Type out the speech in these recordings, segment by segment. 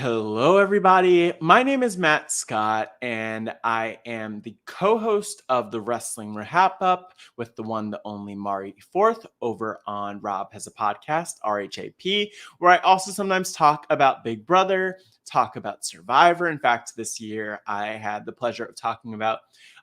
Hello, everybody. My name is Matt Scott, and I am the co-host of the Wrestling RHAPup with the one, the only Mari Fourth over on Rob Has a Podcast, RHAP, where I also sometimes talk about Big Brother, talk about Survivor. In fact, this year I had the pleasure of talking about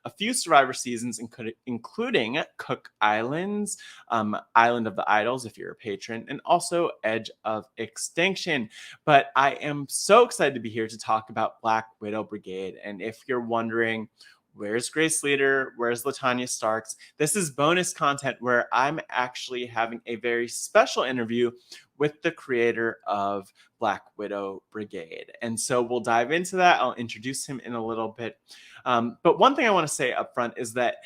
a few Survivor seasons, including Cook Islands, Island of the Idols, if you're a patron, and also Edge of Extinction. But I am so excited to be here to talk about Black Widow Brigade. And if you're wondering, where's Grace Leader? Where's LaTanya Starks? This is bonus content where I'm actually having a very special interview with the creator of Black Widow Brigade. And so we'll dive into that. I'll introduce him in a little bit. But one thing I want to say up front is that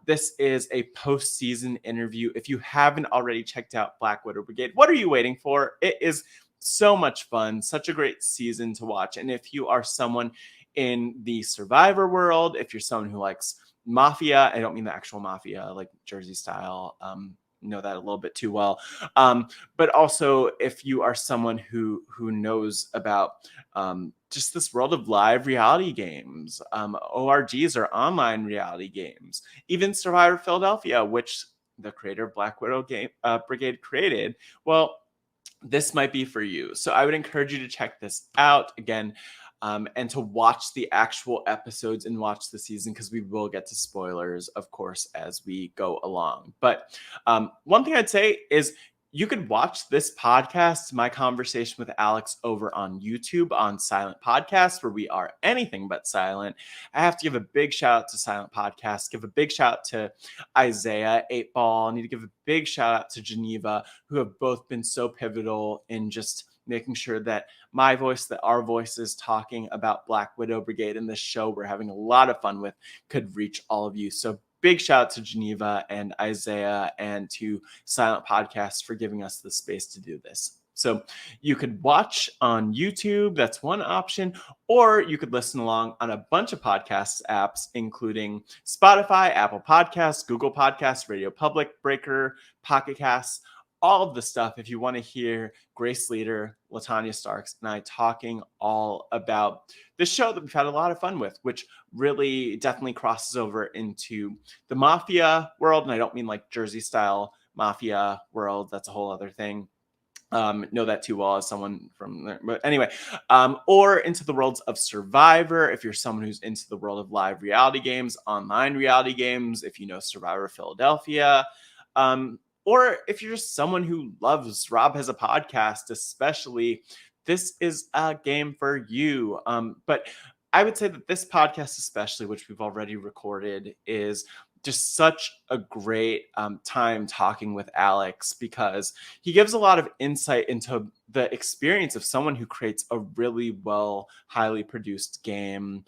this is a post-season interview. If you haven't already checked out Black Widow Brigade, what are you waiting for? It is so much fun, such a great season to watch. And if you are someone in the Survivor world, if you're someone who likes Mafia, I don't mean the actual Mafia, like Jersey style, know that a little bit too well. But also if you are someone who knows about just this world of live reality games, ORGs or online reality games, even Survivor Philadelphia, which the creator of Black Widow Brigade created, well, this might be for you. So I would encourage you to check this out again, and to watch the actual episodes and watch the season, because we will get to spoilers, of course, as we go along. But one thing I'd say is you could watch this podcast, my conversation with Alex, over on YouTube on Silent Podcast, where we are anything but silent. I have to give a big shout out to Silent Podcast, give a big shout out to Isaiah, 8Ball. I need to give a big shout out to Geneva, who have both been so pivotal in just making sure that my voice, that our voices talking about Black Widow Brigade in this show we're having a lot of fun with could reach all of you. So big shout out to Geneva and Isaiah and to Silent Podcast for giving us the space to do this. So you could watch on YouTube, that's one option, or you could listen along on a bunch of podcast apps, including Spotify, Apple Podcasts, Google Podcasts, Radio Public, Breaker, Pocket Casts, all of the stuff if you want to hear Grace Leader, LaTanya Starks, and I talking all about this show that we've had a lot of fun with, which really definitely crosses over into the Mafia world. And I don't mean like Jersey style Mafia world. That's a whole other thing. Know that too well as someone from there. But anyway, or into the worlds of Survivor, if you're someone who's into the world of live reality games, online reality games, if you know Survivor Philadelphia, or if you're just someone who loves Rob Has a Podcast, especially, this is a game for you. But I would say that this podcast, especially, which we've already recorded, is just such a great time talking with Alex, because he gives a lot of insight into the experience of someone who creates a really well, highly produced game.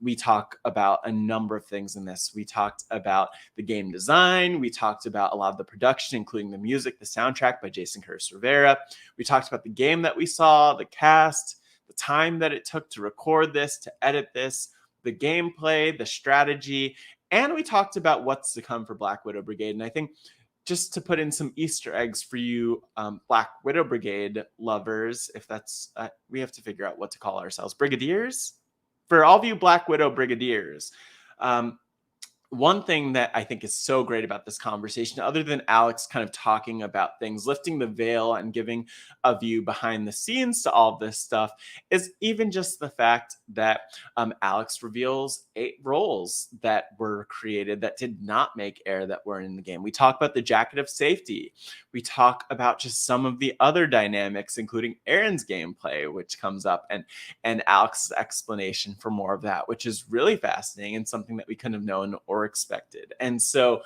We talk about a number of things in this. We talked about the game design. We talked about a lot of the production, including the music, the soundtrack by Jason Curtis Rivera. We talked about the game that we saw, the cast, the time that it took to record this, to edit this, the gameplay, the strategy, and we talked about what's to come for Black Widow Brigade. And I think just to put in some Easter eggs for you, Black Widow Brigade lovers, if that's, we have to figure out what to call ourselves. Brigadiers? For all of you Black Widow Brigadiers, one thing that I think is so great about this conversation, other than Alex kind of talking about things, lifting the veil and giving a view behind the scenes to all of this stuff, is even just the fact that Alex reveals 8 roles that were created that did not make air, that were in the game. We talk about the jacket of safety. We talk about just some of the other dynamics, including Aaron's gameplay, which comes up, and Alex's explanation for more of that, which is really fascinating and something that we couldn't have known or expected. And so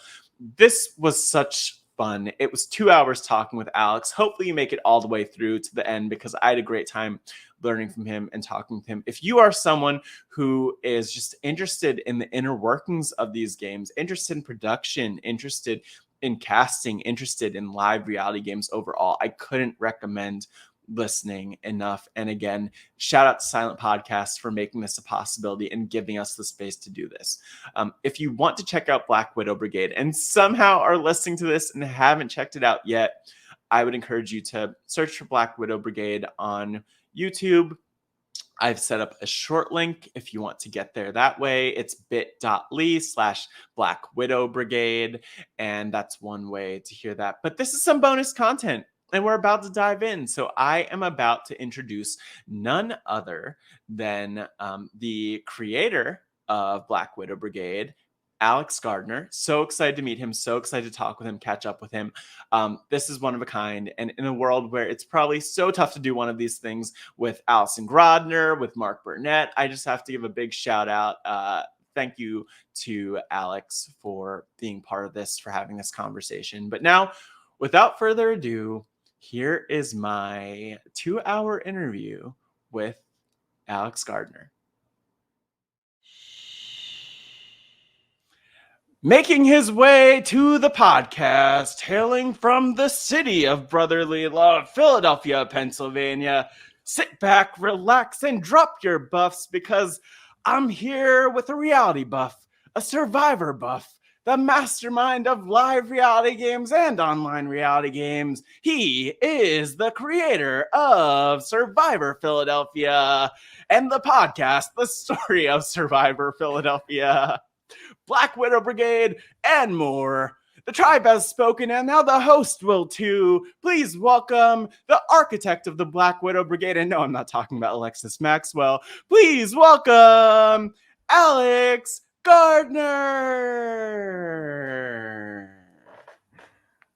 this was such fun. It was 2 hours talking with Alex. Hopefully you make it all the way through to the end, because I had a great time learning from him and talking with him. If you are someone who is just interested in the inner workings of these games, interested in production, interested in casting, interested in live reality games overall, I couldn't recommend listening enough. And again, shout out to Silent Podcast for making this a possibility and giving us the space to do this. If you want to check out Black Widow Brigade and somehow are listening to this and haven't checked it out yet, I would encourage you to search for Black Widow Brigade on YouTube, I've set up a short link if you want to get there that way. It's bit.ly/Black Widow Brigade. And that's one way to hear that. But this is some bonus content and we're about to dive in. So I am about to introduce none other than the creator of Black Widow Brigade, Alex Gardner. So excited to meet him. So excited to talk with him, catch up with him. This is one of a kind. And in a world where it's probably so tough to do one of these things with Allison Gardner, with Mark Burnett, I just have to give a big shout out. Thank you to Alex for being part of this, for having this conversation. But now, without further ado, here is my 2-hour interview with Alex Gardner. Making his way to the podcast, hailing from the city of brotherly love, Philadelphia, Pennsylvania. Sit back, relax, and drop your buffs because I'm here with a reality buff, a survivor buff, the mastermind of live reality games and online reality games. He is the creator of Survivor Philadelphia and the podcast, The Story of Survivor Philadelphia, Black Widow Brigade, and more. The tribe has spoken, and now the host will too. Please welcome the architect of the Black Widow Brigade. And no, I'm not talking about Alexis Maxwell. Please welcome Alex Gardner.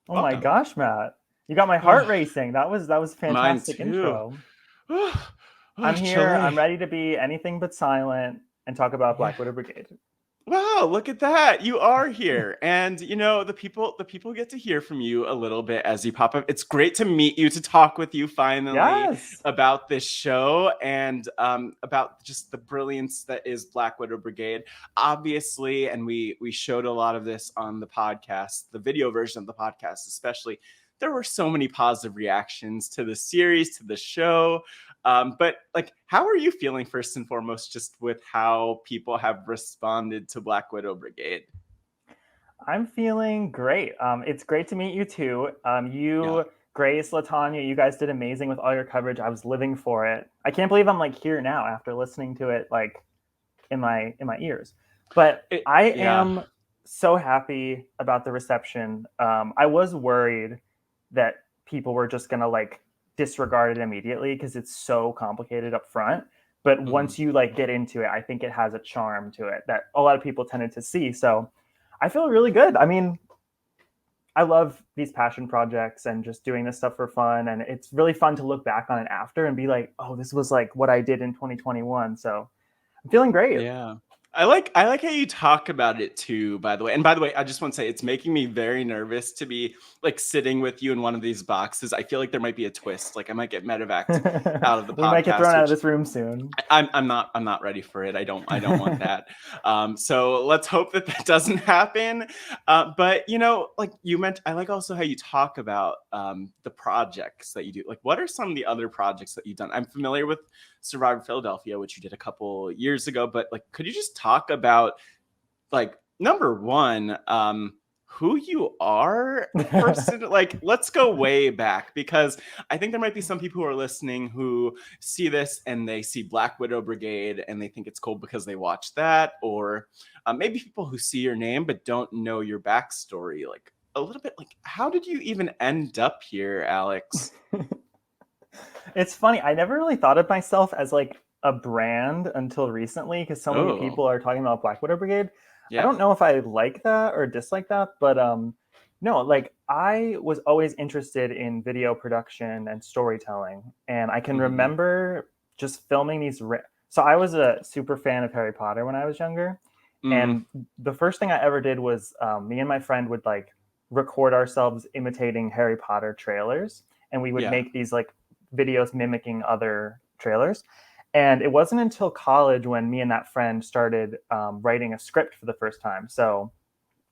Oh my gosh, Matt. You got my heart racing. That was a fantastic intro. I'm here. I'm ready to be anything but silent and talk about Black Widow Brigade. Wow, look at that. You are here. And you know, the people get to hear from you a little bit as you pop up. It's great to meet you, to talk with you finally about this show and about just the brilliance that is Black Widow Brigade. Obviously, and we showed a lot of this on the podcast, the video version of the podcast especially. There were so many positive reactions to the series, to the show. But like, how are you feeling first and foremost, just with how people have responded to Black Widow Brigade? I'm feeling great. It's great to meet you too. Grace, Latanya, you guys did amazing with all your coverage. I was living for it. I can't believe I'm like here now after listening to it like in my ears. But I am so happy about the reception. I was worried that people were just gonna like disregard it immediately because it's so complicated up front. But once you like get into it, I think it has a charm to it that a lot of people tended to see. So I feel really good. I mean, I love these passion projects and just doing this stuff for fun. And it's really fun to look back on it after and be like, oh, this was like what I did in 2021. So I'm feeling great. Yeah. I like how you talk about it too, by the way. And by the way, I just want to say it's making me very nervous to be like sitting with you in one of these boxes. I feel like there might be a twist. Like I might get medevaced out of the podcast. We might get thrown out of this room soon. I'm not ready for it. I don't want that. So let's hope that doesn't happen. But you know, like you mentioned, I like also how you talk about the projects that you do. Like, what are some of the other projects that you've done? I'm familiar with Survivor Philadelphia, which you did a couple years ago, but like, could you just talk about like number one, who you are first? Like, let's go way back because I think there might be some people who are listening who see this and they see Black Widow Brigade and they think it's cool because they watch that, or maybe people who see your name but don't know your backstory. Like a little bit, like how did you even end up here, Alex? It's funny. I never really thought of myself as like a brand until recently because so many people are talking about Black Widow Brigade. Yeah. I don't know if I like that or dislike that, but no, like I was always interested in video production and storytelling. And I can remember just filming these. So I was a super fan of Harry Potter when I was younger. And the first thing I ever did was me and my friend would like record ourselves imitating Harry Potter trailers. And we would make these like videos mimicking other trailers. And it wasn't until college when me and that friend started writing a script for the first time. So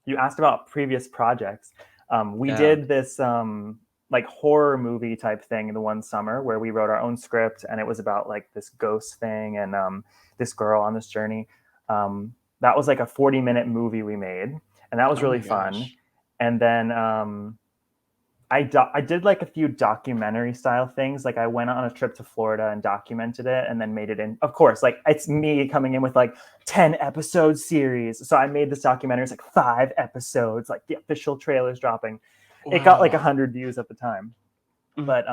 you asked about previous projects. We did this like horror movie type thing in the one summer where we wrote our own script, and it was about like this ghost thing and this girl on this journey. That was like a 40-minute movie we made, and that was really fun. And then I did like a few documentary style things. Like I went on a trip to Florida and documented it and then made it in. Of course, like it's me coming in with like 10 episode series. So I made this documentary. It's like 5 episodes, like the official trailer's dropping. It got like 100 views at the time. But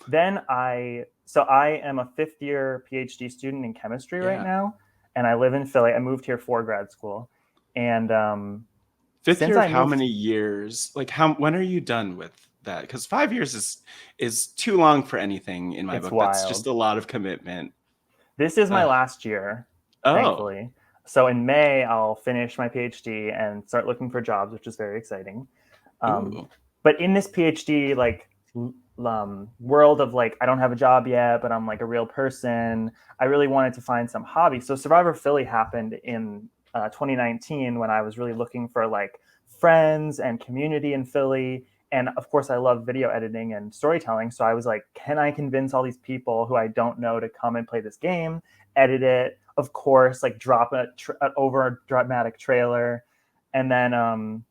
then I am a 5th year PhD student in chemistry right now, and I live in Philly. I moved here for grad school, and 5th year of how many years? Like when are you done with that? Because 5 years is too long for anything in my book. Wild. That's just a lot of commitment. This is my last year, thankfully. So in May, I'll finish my PhD and start looking for jobs, which is very exciting. But in this PhD, like world of like, I don't have a job yet, but I'm like a real person. I really wanted to find some hobby. So Survivor Philly happened in 2019 when I was really looking for like friends and community in Philly. And of course, I love video editing and storytelling. So I was like, can I convince all these people who I don't know to come and play this game, edit it, of course, like drop an over dramatic trailer. And then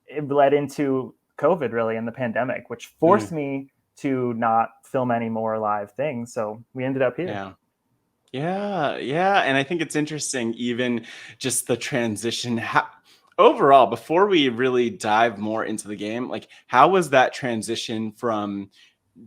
it led into COVID really and the pandemic, which forced me to not film any more live things. So we ended up here. Yeah. And I think it's interesting, even just the transition. Overall, before we really dive more into the game, like how was that transition from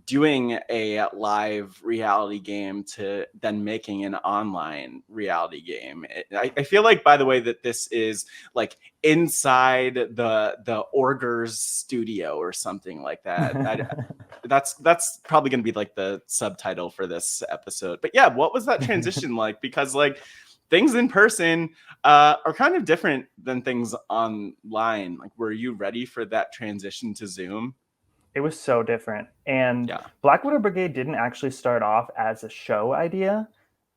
doing a live reality game to then making an online reality game? I feel like, by the way, that this is like inside the Orger's studio or something like that. That's probably going to be like the subtitle for this episode. But yeah, what was that transition like? Because like things in person are kind of different than things online. Like, were you ready for that transition to Zoom? It was so different. And Black Widow Brigade didn't actually start off as a show idea.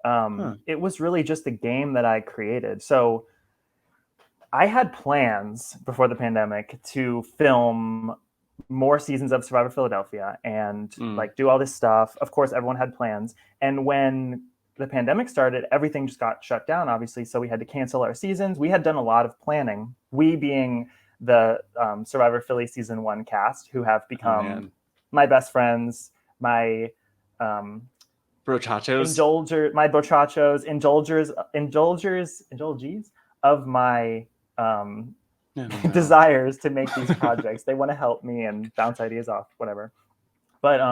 It was really just a game that I created. So I had plans before the pandemic to film more seasons of Survivor Philadelphia and like do all this stuff. Of course, everyone had plans. And when the pandemic started, everything just got shut down, obviously. So we had to cancel our seasons. We had done a lot of planning. We being the Survivor Philly season 1 cast, who have become my best friends, my brochachos, my brochachos, indulgers of my desires to make these projects. They want to help me and bounce ideas off, whatever. But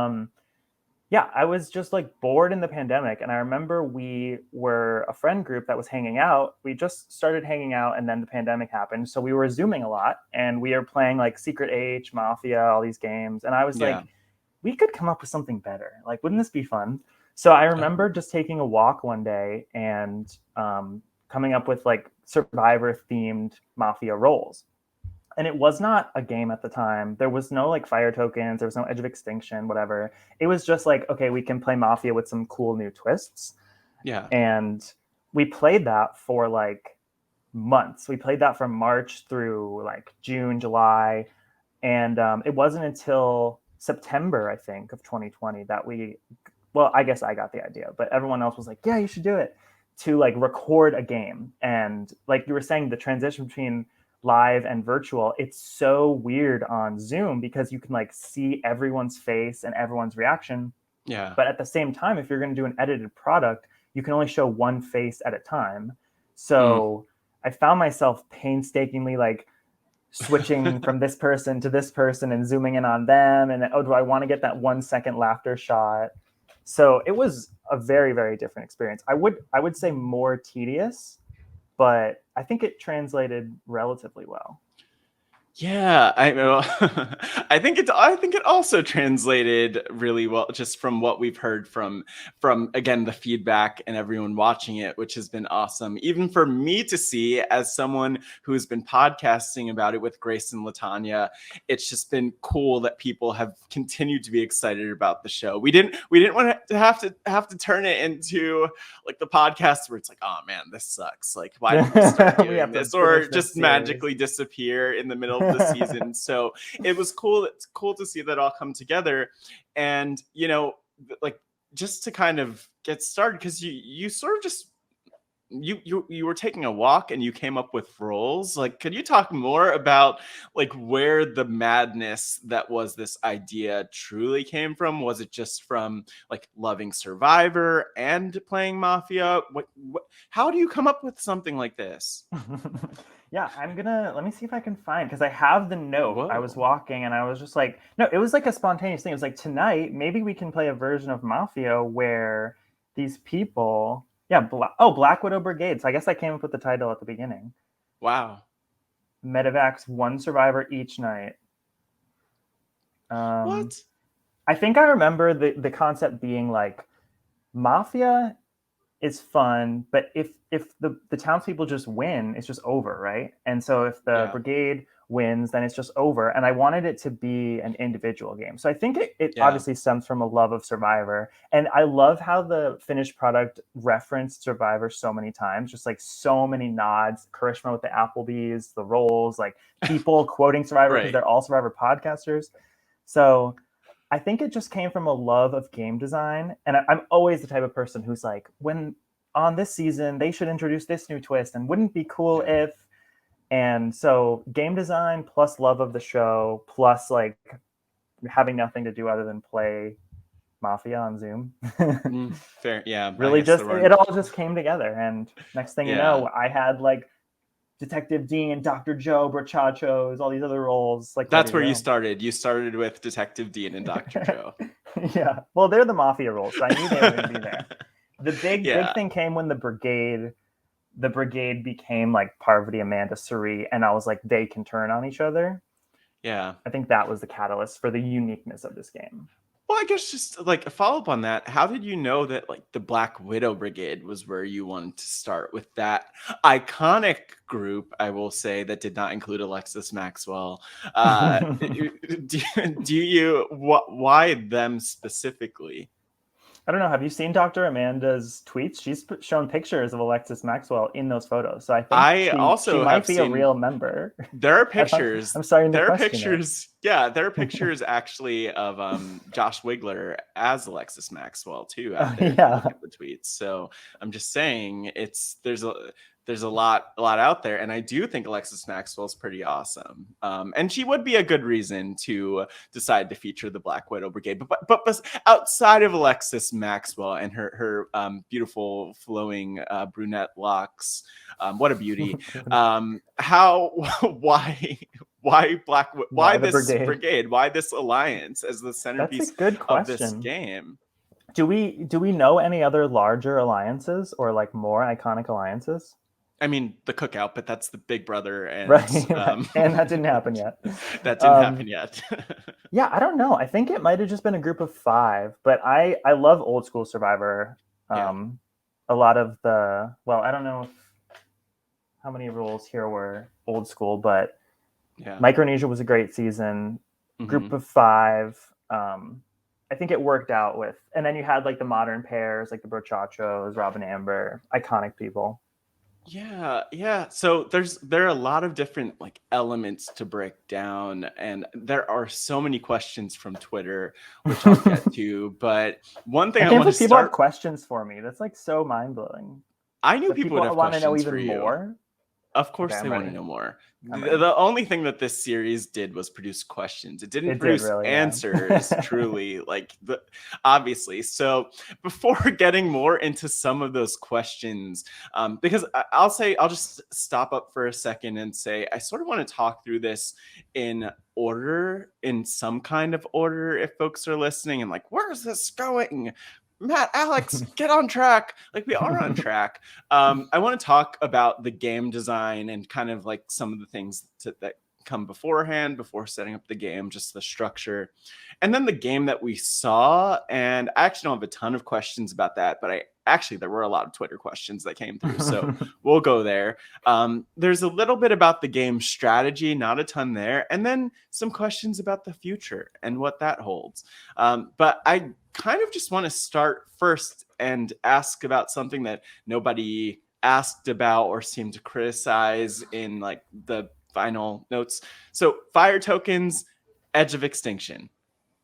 yeah, I was just like bored in the pandemic. And I remember we were a friend group that was hanging out. We just started hanging out and then the pandemic happened. So we were Zooming a lot and we were playing like Secret H, Mafia, all these games. And I was like, we could come up with something better. Like, wouldn't this be fun? So I remember just taking a walk one day and coming up with like Survivor themed Mafia roles. And it was not a game at the time. There was no like fire tokens. There was no Edge of Extinction, whatever. It was just like, okay, we can play Mafia with some cool new twists. Yeah. And we played that for like months. We played that from March through like June, July. And it wasn't until September, I think, of 2020 that I guess I got the idea, but everyone else was like, yeah, you should do it, to like record a game. And like you were saying, the transition between live and virtual, it's so weird on Zoom because you can like see everyone's face and everyone's reaction. Yeah. But at the same time, if you're going to do an edited product, you can only show one face at a time. So I found myself painstakingly like switching from this person to this person and zooming in on them. And do I want to get that 1 second laughter shot? So it was a very, very different experience. I would say more tedious, but I think it translated relatively well. Yeah, I think it also translated really well, just from what we've heard from again the feedback and everyone watching it, which has been awesome. Even for me to see as someone who's been podcasting about it with Grace and Latanya, it's just been cool that people have continued to be excited about the show. We didn't want to have to turn it into like the podcast where it's like, oh man, this sucks. Like, why did we start doing this, or just magically disappear in the middle of the season. So it was cool. It's cool to see that all come together. And, you know, like just to kind of get started, because you sort of just you were taking a walk and you came up with roles. Like, could you talk more about like where the madness that was this idea truly came from? Was it just from like loving Survivor and playing Mafia? How do you come up with something like this? Yeah, let me see if I can find, because I have the note. Whoa. I was walking and I was just like, no, it was like a spontaneous thing. It was like, tonight maybe we can play a version of Mafia where these people, Black Widow Brigade. So I guess I came up with the title at the beginning. Wow. Medevacs, one survivor each night. What? I think I remember the concept being like, Mafia is fun, but if the townspeople just win, it's just over, right? And so if the brigade wins, then it's just over. And I wanted it to be an individual game. So I think it obviously stems from a love of Survivor. And I love how the finished product referenced Survivor so many times, just like so many nods, Karishma with the Applebee's, the rolls, like people quoting Survivor because they're all Survivor podcasters. So I think it just came from a love of game design. And I'm always the type of person who's like, when on this season, they should introduce this new twist, and wouldn't it be cool if... And so game design plus love of the show plus like having nothing to do other than play Mafia on Zoom. Fair. Yeah. Really it all just came together. And next thing you know, I had like Detective Dean, Dr. Joe, Brachachos, all these other roles. Like, that's where you started. You started with Detective Dean and Dr. Joe. Yeah. Well, they're the Mafia roles, so I knew they were going to be there. The big thing came when the Brigade became like Parvati, Amanda, Suri, and I was like, they can turn on each other. Yeah. I think that was the catalyst for the uniqueness of this game. Well, I guess just like a follow-up on that, how did you know that like the Black Widow Brigade was where you wanted to start with that iconic group? I will say that did not include Alexis Maxwell. Why them specifically? I don't know. Have you seen Dr. Amanda's tweets? She's shown pictures of Alexis Maxwell in those photos. So I think she might be a real member. There are pictures. I'm sorry. There are pictures. Yeah, there are pictures actually of Josh Wigler as Alexis Maxwell too. Out there, look at the tweets. So I'm just saying, there's a lot out there, and I do think Alexis Maxwell is pretty awesome. And she would be a good reason to decide to feature the Black Widow Brigade. But outside of Alexis Maxwell and her beautiful flowing brunette locks, what a beauty! Why this brigade? Why this alliance as the centerpiece of this game? Do we know any other larger alliances or like more iconic alliances? I mean, the Cookout, but that's the Big Brother, and and that didn't happen yet. That didn't happen yet. Yeah, I don't know. I think it might have just been a group of 5, but I love old school Survivor. A lot of I don't know how many rules here were old school, but Micronesia was a great season. Group of 5. I think it worked out with, and then you had like the modern pairs, like the Brochachos, Rob and Amber, iconic people. Yeah. So there are a lot of different like elements to break down, and there are so many questions from Twitter, which I'll get to. But one thing I want to start. People have questions for me. That's like so mind blowing. I knew people would have want questions to know even more. Of course, they want to know more. The only thing that this series did was produce questions. It didn't produce answers, truly, obviously. So before getting more into some of those questions, because I'll just stop up for a second and say, I sort of want to talk through this in order, in some kind of order, if folks are listening and like, where is this going? Matt, Alex, get on track. Like, we are on track. I want to talk about the game design and kind of like some of the things that come beforehand, before setting up the game, just the structure. And then the game that we saw. And I actually don't have a ton of questions about that, but there were a lot of Twitter questions that came through. So we'll go there. There's a little bit about the game strategy, not a ton there. And then some questions about the future and what that holds. But I kind of just want to start first and ask about something that nobody asked about or seemed to criticize in like the final notes. So fire tokens, Edge of Extinction,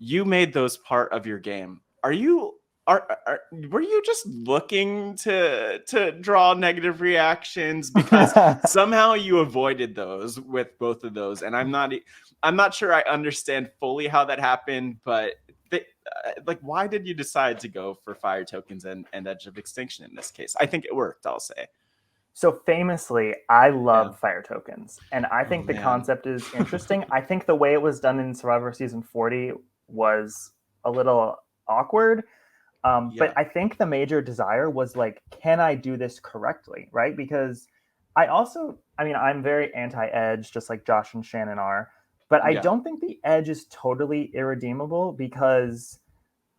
you made those part of your game. Are you were you just looking to draw negative reactions? Because somehow you avoided those with both of those, and I'm not sure I understand fully how that happened, but why did you decide to go for fire tokens and Edge of Extinction in this case? I think it worked, I'll say. So famously, I love fire tokens, and I think the concept is interesting. I think the way it was done in Survivor Season 40 was a little awkward. But I think the major desire was like, can I do this correctly, right? Because I'm very anti-edge, just like Josh and Shannon are. But I don't think the edge is totally irredeemable, because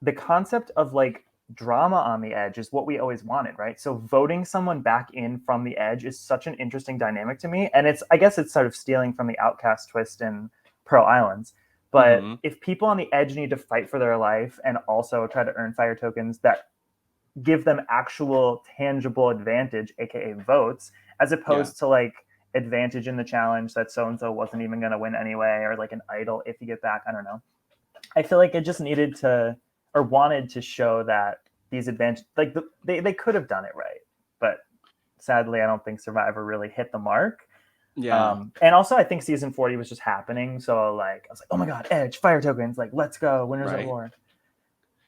the concept of like drama on the edge is what we always wanted, right? So voting someone back in from the edge is such an interesting dynamic to me. And I guess it's sort of stealing from the Outcast twist in Pearl Islands. But if people on the edge need to fight for their life and also try to earn fire tokens that give them actual tangible advantage, aka votes, as opposed to like advantage in the challenge that so-and-so wasn't even going to win anyway, or like an idol if you get back, I don't know. I feel like it just needed to, or wanted to show that these advantages, like they could have done it right, but sadly I don't think Survivor really hit the mark. And also I think season 40 was just happening, so like I was like, oh my god, edge, fire tokens, like let's go, winners at war.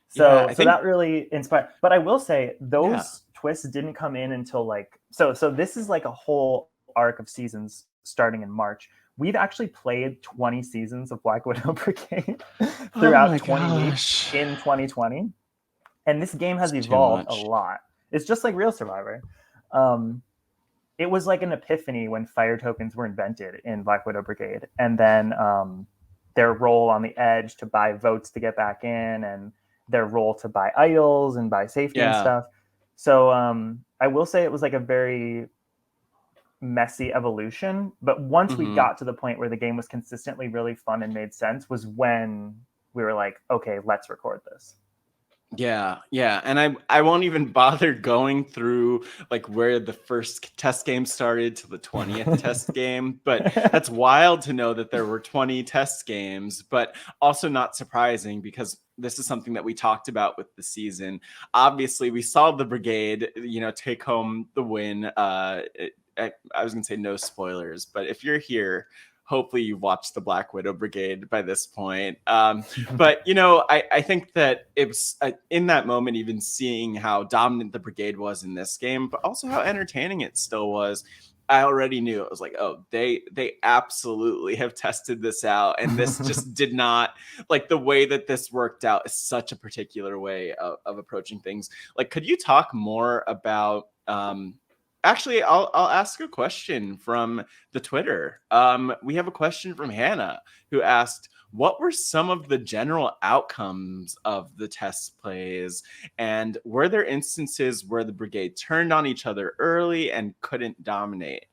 So that really inspired. But I will say those twists didn't come in until like so this is like a whole arc of seasons starting in March. We've actually played 20 seasons of Black Widow Brigade throughout 20 weeks in 2020. And this game has evolved a lot. It's just like real Survivor. It was like an epiphany when fire tokens were invented in Black Widow Brigade. And then their role on the edge to buy votes to get back in, and their role to buy idols and buy safety and stuff. So I will say it was like a very messy evolution, but once we got to the point where the game was consistently really fun and made sense was when we were like, okay, let's record this. And I won't even bother going through like where the first test game started to the 20th test game, but that's wild to know that there were 20 test games, but also not surprising because this is something that we talked about with the season. Obviously we saw the Brigade, take home the win. I was gonna say no spoilers, but if you're here, hopefully you've watched the Black Widow Brigade by this point. But, I think that it was in that moment, even seeing how dominant the Brigade was in this game, but also how entertaining it still was. I already knew. It was like, oh, they absolutely have tested this out. And this just did not, like, the way that this worked out is such a particular way of approaching things. Like, could you talk more about actually, I'll ask a question from the Twitter. We have a question from Hannah, who asked, what were some of the general outcomes of the test plays? And were there instances where the Brigade turned on each other early and couldn't dominate?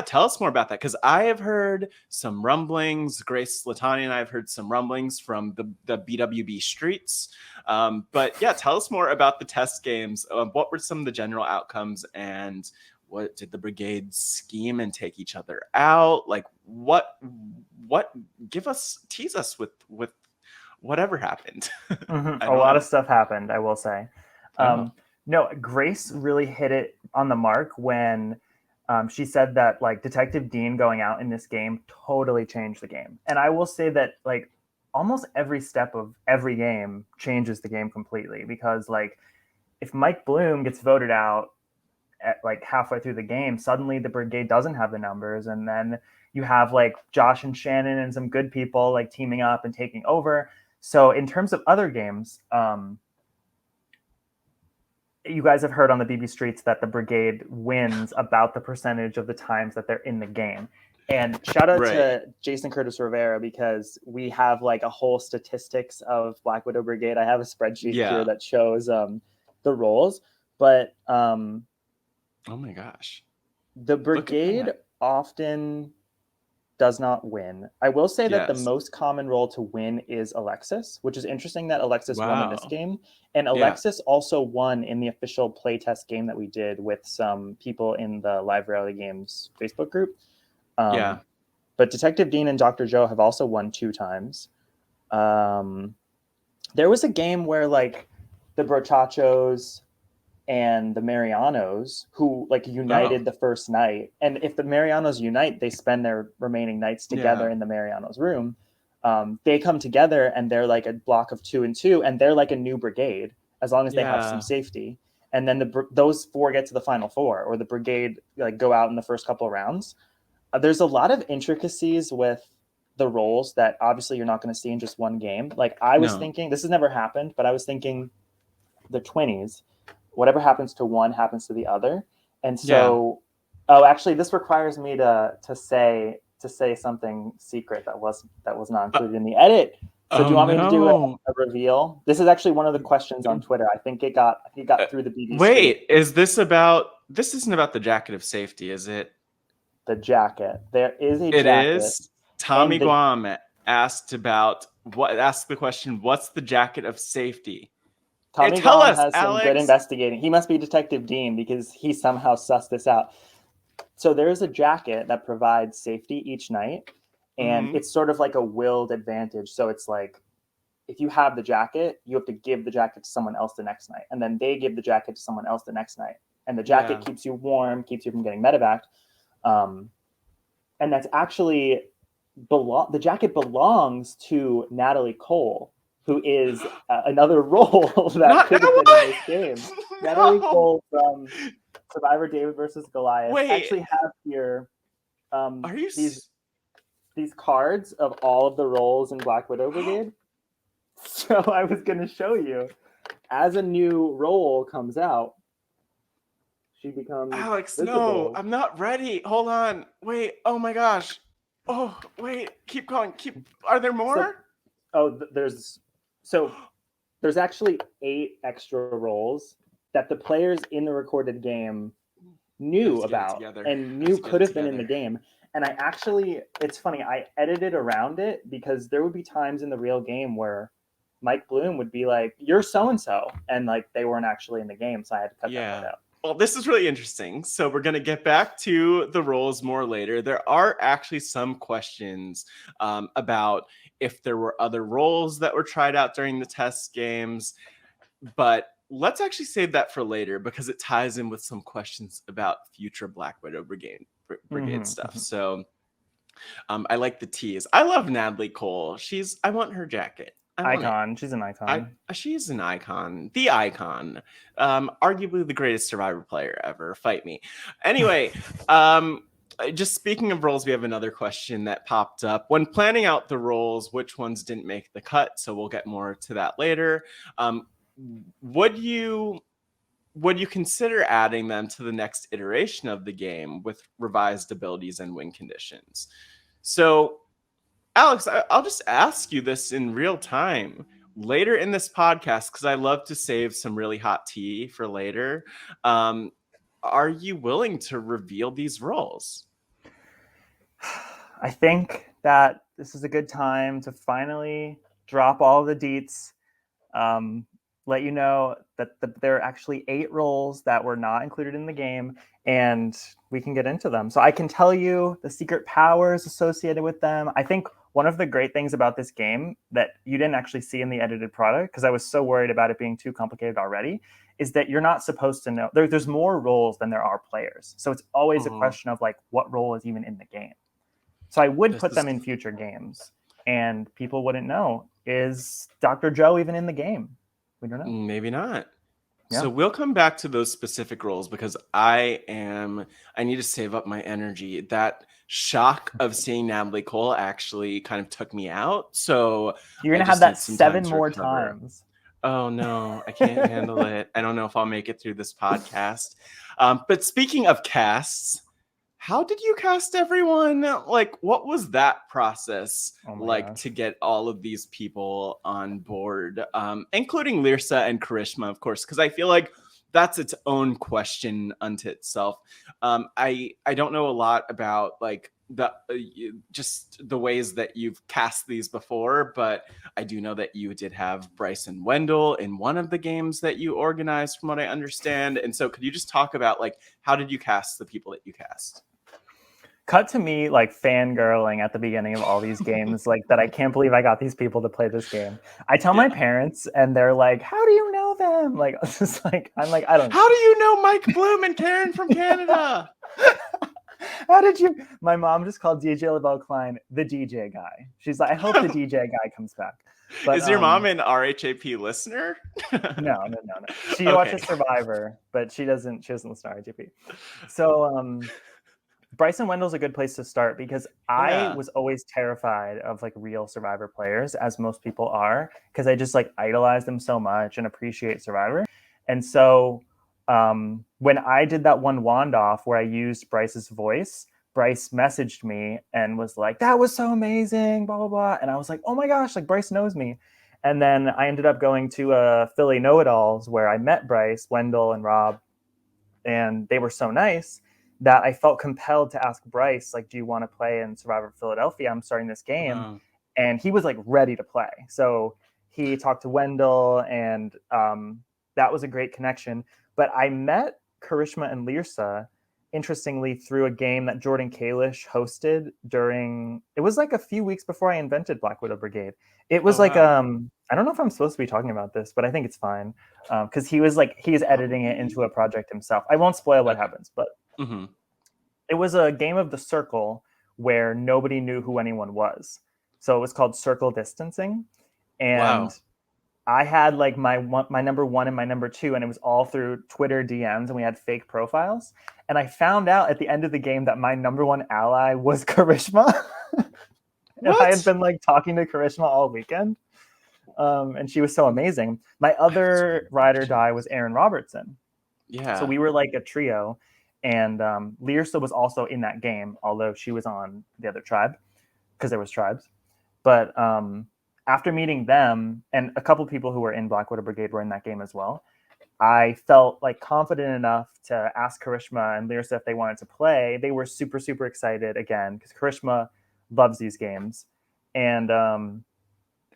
Tell us more about that, because I have heard some rumblings. Grace Latani and I have heard some rumblings from the BWB streets. But tell us more about the test games. What were some of the general outcomes, and what did the Brigade scheme and take each other out? Like what tease us with whatever happened. A lot of stuff happened, I will say. No, Grace really hit it on the mark when she said that like Detective Dean going out in this game totally changed the game. And I will say that like almost every step of every game changes the game completely, because like if Mike Bloom gets voted out at like halfway through the game, suddenly the Brigade doesn't have the numbers, and then you have like Josh and Shannon and some good people like teaming up and taking over. So in terms of other games, you guys have heard on the BB Streets that the Brigade wins about the percentage of the times that they're in the game. And shout out to Jason Curtis Rivera, because we have like a whole statistics of Black Widow Brigade. I have a spreadsheet here that shows the roles. But oh my gosh, the Brigade often does not win. I will say that the most common role to win is Alexis, which is interesting that Alexis won in this game. And Alexis also won in the official playtest game that we did with some people in the Live Reality Games Facebook group. But Detective Dean and Dr. Joe have also won 2 times. There was a game where like the Brochachos and the Marianos, who like united the first night. And if the Marianos unite, they spend their remaining nights together in the Marianos room. They come together and they're like a block of 2 and 2, and they're like a new brigade as long as they have some safety. And then those 4 get to the final 4, or the brigade like go out in the first couple of rounds. There's a lot of intricacies with the roles that obviously you're not going to see in just one game. Like I was thinking, this has never happened, but I was thinking the 20s, whatever happens to one happens to the other. And so, actually, this requires me to say something secret that was not included in the edit. So do you want me to do a reveal? This is actually one of the questions on Twitter. I think it got through the BB. Wait, this isn't about the jacket of safety, is it? The jacket. There is a jacket. It is. Tommy Guam asked the question, what's the jacket of safety? Tommy Guam has some good investigating. He must be Detective Dean because he somehow sussed this out. So there's a jacket that provides safety each night, and it's sort of like a willed advantage. So it's like, if you have the jacket, you have to give the jacket to someone else the next night, and then they give the jacket to someone else the next night. And the jacket keeps you warm, keeps you from getting medevaced. And that's actually the jacket belongs to Natalie Cole, who is another role that could have been in this game. Natalie Cole from Survivor David versus Goliath. Wait. Actually have here are you these cards of all of the roles in Black Widow Brigade. So I was going to show you, as a new role comes out, she becomes Alex, visible. no, I'm not ready. Hold on. Wait. Oh my gosh. Oh, wait. Keep going. Are there more? There's actually 8 extra roles that the players in the recorded game knew about and knew could have been in the game. And it's funny, I edited around it because there would be times in the real game where Mike Bloom would be like, you're so-and-so. And like, they weren't actually in the game. So I had to cut that part out. Well, this is really interesting. So we're going to get back to the roles more later. There are actually some questions about if there were other roles that were tried out during the test games. But let's actually save that for later because it ties in with some questions about future Black Widow Brigade stuff. So I like the tease. I love Natalie Cole. I want her jacket. Icon. She's an icon. She's an icon. The icon. Arguably the greatest Survivor player ever. Fight me. Anyway, just speaking of roles, we have another question that popped up. When planning out the roles, which ones didn't make the cut? So we'll get more to that later. Would you consider adding them to the next iteration of the game with revised abilities and win conditions? So, Alex, I'll just ask you this in real time later in this podcast because I love to save some really hot tea for later. Are you willing to reveal these roles? I think that this is a good time to finally drop all the deets. Let you know that there are actually 8 roles that were not included in the game, and we can get into them. So I can tell you the secret powers associated with them. I think one of the great things about this game that you didn't actually see in the edited product, because I was so worried about it being too complicated already, is that you're not supposed to know. There's more roles than there are players. So it's always a question of like, what role is even in the game? So I would put them in future games, and people wouldn't know. Is Dr. Joe even in the game? We don't know. Maybe not. Yeah. So we'll come back to those specific roles because I need to save up my energy. That shock of seeing Natalie Cole actually kind of took me out. So you're going to have that 7 more times. Oh no, I can't handle it. I don't know if I'll make it through this podcast. But speaking of casts, how did you cast everyone? Like, what was that process to get all of these people on board, including Lyrsa and Karishma, of course, because I feel like that's its own question unto itself. I don't know a lot about like just the ways that you've cast these before, but I do know that you did have Bryce and Wendell in one of the games that you organized, from what I understand. And so, could you just talk about like how did you cast the people that you cast? Cut to me like fangirling at the beginning of all these games, like that I can't believe I got these people to play this game. I tell my parents and they're like, how do you know them. Like, it's just like, I'm like, I don't know. How do you know Mike Bloom and Karen from Canada? How did you? My mom just called DJ LaBelle Klein the DJ guy. She's like, I hope the DJ guy comes back. But, is your mom an RHAP listener? No. She watches Survivor, but she doesn't listen to RHAP. So Bryson Wendell's a good place to start because I was always terrified of like real Survivor players, as most people are, because I just like idolize them so much and appreciate Survivor. And so when I did that one wand off where I used Bryce's voice, Bryce messaged me and was like, that was so amazing, blah, blah, blah. And I was like, oh my gosh, like Bryce knows me. And then I ended up going to Philly Know-It-Alls where I met Bryce, Wendell, and Rob. And they were so nice that I felt compelled to ask Bryce, like, do you want to play in Survivor Philadelphia? I'm starting this game. Wow. And he was like ready to play. So he talked to Wendell and that was a great connection. But I met Karishma and Lirsa, interestingly, through a game that Jordan Kalish hosted it was like a few weeks before I invented Black Widow Brigade. It was I don't know if I'm supposed to be talking about this, but I think it's fine. Because he's editing it into a project himself. I won't spoil what happens, but it was a game of the circle where nobody knew who anyone was. So it was called Circle Distancing. And I had like my number 1 and my number 2, and it was all through Twitter DMs, and we had fake profiles. And I found out at the end of the game that my number 1 ally was Karishma. And I had been like talking to Karishma all weekend. And she was so amazing. My other ride or die was Aaron Robertson. Yeah. So we were like a trio. And Lirsa was also in that game, although she was on the other tribe because there was tribes. But after meeting them and a couple of people who were in Black Widow Brigade were in that game as well, I felt like confident enough to ask Karishma and Lirsa if they wanted to play. They were super, super excited again because Karishma loves these games. And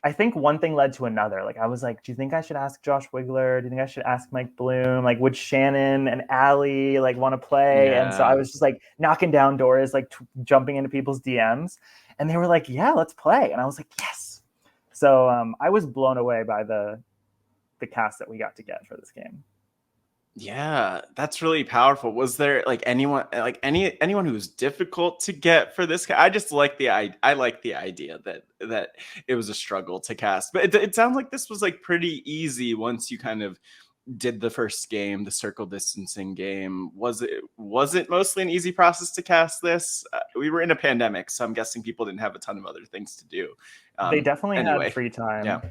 I think one thing led to another. Like, I was like, do you think I should ask Josh Wigler? Do you think I should ask Mike Bloom? Like, would Shannon and Allie like want to play? Yeah. And so I was just like knocking down doors, like jumping into people's DMs. And they were like, yeah, let's play. And I was like, yes. So I was blown away by the cast that we got to get for this game. Yeah, that's really powerful. Was there like anyone who was difficult to get for this? I just like the idea that it was a struggle to cast, but it sounds like this was like pretty easy once you kind of did the first game, the circle distancing game. Was it mostly an easy process to cast this? We were in a pandemic, so I'm guessing people didn't have a ton of other things to do. They definitely had free time. Yeah.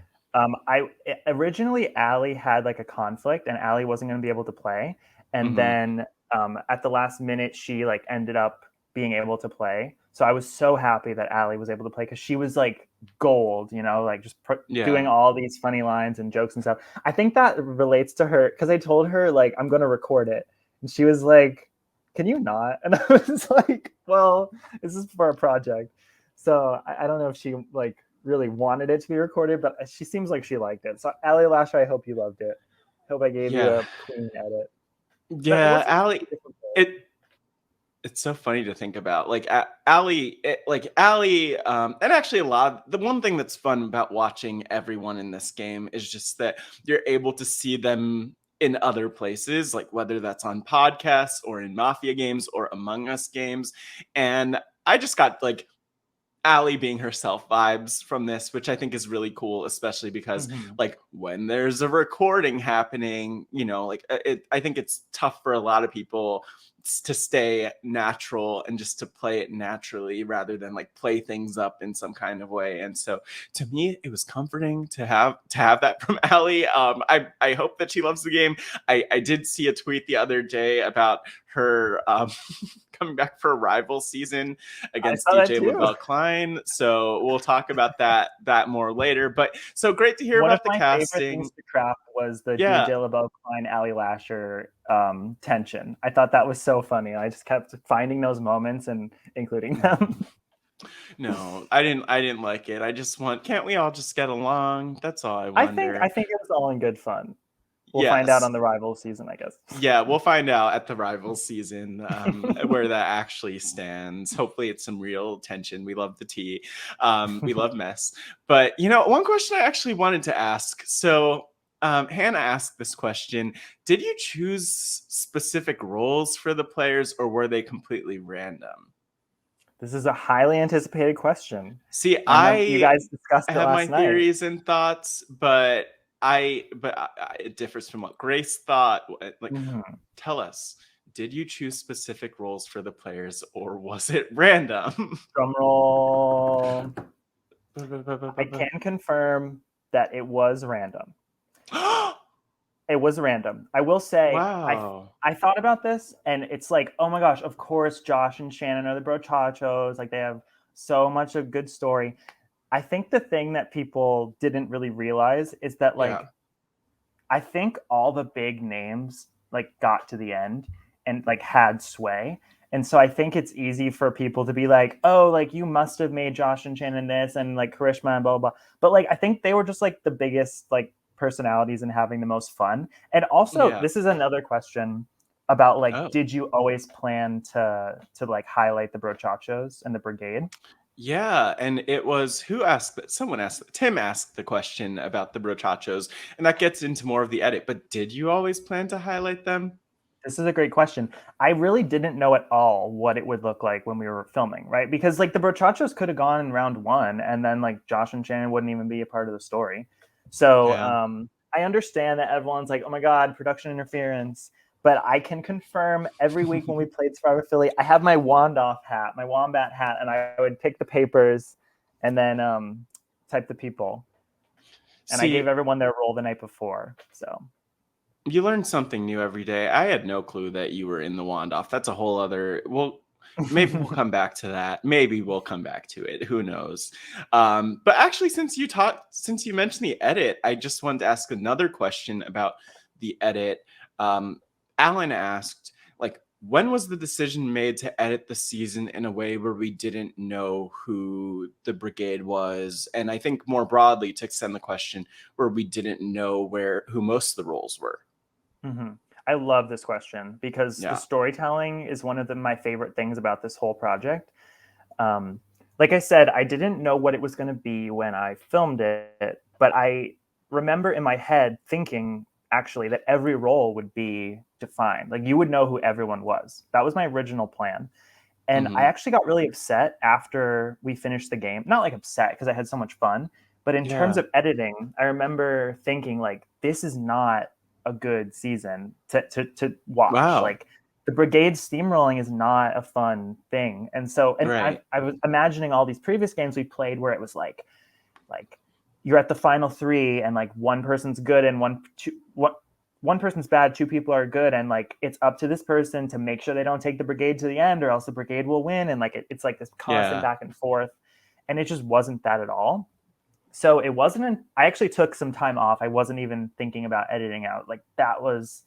Originally Allie had like a conflict and Allie wasn't going to be able to play. And then at the last minute, she like ended up being able to play. So I was so happy that Allie was able to play because she was like gold, you know, like just doing all these funny lines and jokes and stuff. I think that relates to her because I told her like, I'm going to record it. And she was like, can you not? And I was like, well, this is for a project. So I don't know if she like really wanted it to be recorded, but she seems like she liked it. So Allie Lasher, I hope you loved it. Hope I gave you a clean edit. Yeah, Allie, it's so funny to think about. Like Allie, and actually the one thing that's fun about watching everyone in this game is just that you're able to see them in other places, like whether that's on podcasts or in Mafia games or Among Us games. And I just got like Allie being herself vibes from this, which I think is really cool, especially because like when there's a recording happening, you know, like I think it's tough for a lot of people to stay natural and just to play it naturally rather than like play things up in some kind of way. And so to me, it was comforting to have that from Allie. I hope that she loves the game. I did see a tweet the other day about her coming back for a rival season against DJ LaBelle Klein. So we'll talk about that more later. But so great to hear about the casting. One of my favorite things to craft was the DJ LaBelle Klein, Allie Lasher tension. I thought that was so funny. I just kept finding those moments and including them. No, I didn't like it. I just can't we all just get along? That's all I wonder. I think it was all in good fun. We'll find out on the rival season, I guess. Yeah, we'll find out at the rival season where that actually stands. Hopefully it's some real tension. We love the tea. We love mess. But, you know, one question I actually wanted to ask. So Hannah asked this question. Did you choose specific roles for the players, or were they completely random? This is a highly anticipated question. See, I know you guys discussed it have my last night. theories and thoughts, but it differs from what Grace thought. Like, tell us, did you choose specific roles for the players, or was it random? Drum roll. I can confirm that it was random. It was random. I will say, wow. I thought about this, and it's like, oh my gosh, of course, Josh and Shannon are the brochachos. Like, they have so much of good story. I think the thing that people didn't really realize is that, like, I think all the big names like got to the end and like had sway. And so I think it's easy for people to be like, oh, like you must have made Josh and Shannon this and like Karishma and blah, blah, blah. But like, I think they were just like the biggest like personalities and having the most fun. And also, this is another question about like, did you always plan to like highlight the brochachos and the brigade? Yeah, and it was who asked that? Someone asked. Tim asked the question about the brochachos, and that gets into more of the edit. But did you always plan to highlight them? This is a great question. I really didn't know at all what it would look like when we were filming, right? Because like the brochachos could have gone in round 1, and then like Josh and Shannon wouldn't even be a part of the story. So I understand that everyone's like, oh my God, production interference. But I can confirm every week when we played Survivor Philly, I have my wombat hat, and I would pick the papers and then type the people. And I gave everyone their role the night before. So you learn something new every day. I had no clue that you were in the Wandoff. That's a whole other. Well, maybe we'll come back to that. Maybe we'll come back to it. Who knows? But actually, since you mentioned the edit, I just wanted to ask another question about the edit. Alan asked, like, when was the decision made to edit the season in a way where we didn't know who the brigade was? And I think more broadly, to extend the question, where we didn't know who most of the roles were. I love this question because the storytelling is one of my favorite things about this whole project. Like I said, I didn't know what it was going to be when I filmed it, but I remember in my head thinking actually that every role would be defined. Like you would know who everyone was. That was my original plan. And I actually got really upset after we finished the game. Not like upset because I had so much fun, but in terms of editing, I remember thinking like, this is not a good season to watch. Wow. Like the brigade steamrolling is not a fun thing. And so, I was imagining all these previous games we played where it was like you're at the final 3 and like one person's good and one person's bad, 2 people are good, and like it's up to this person to make sure they don't take the brigade to the end or else the brigade will win, and like it's like this constant back and forth, and it just wasn't that at all. So it wasn't I actually took some time off. I wasn't even thinking about editing out. Like that was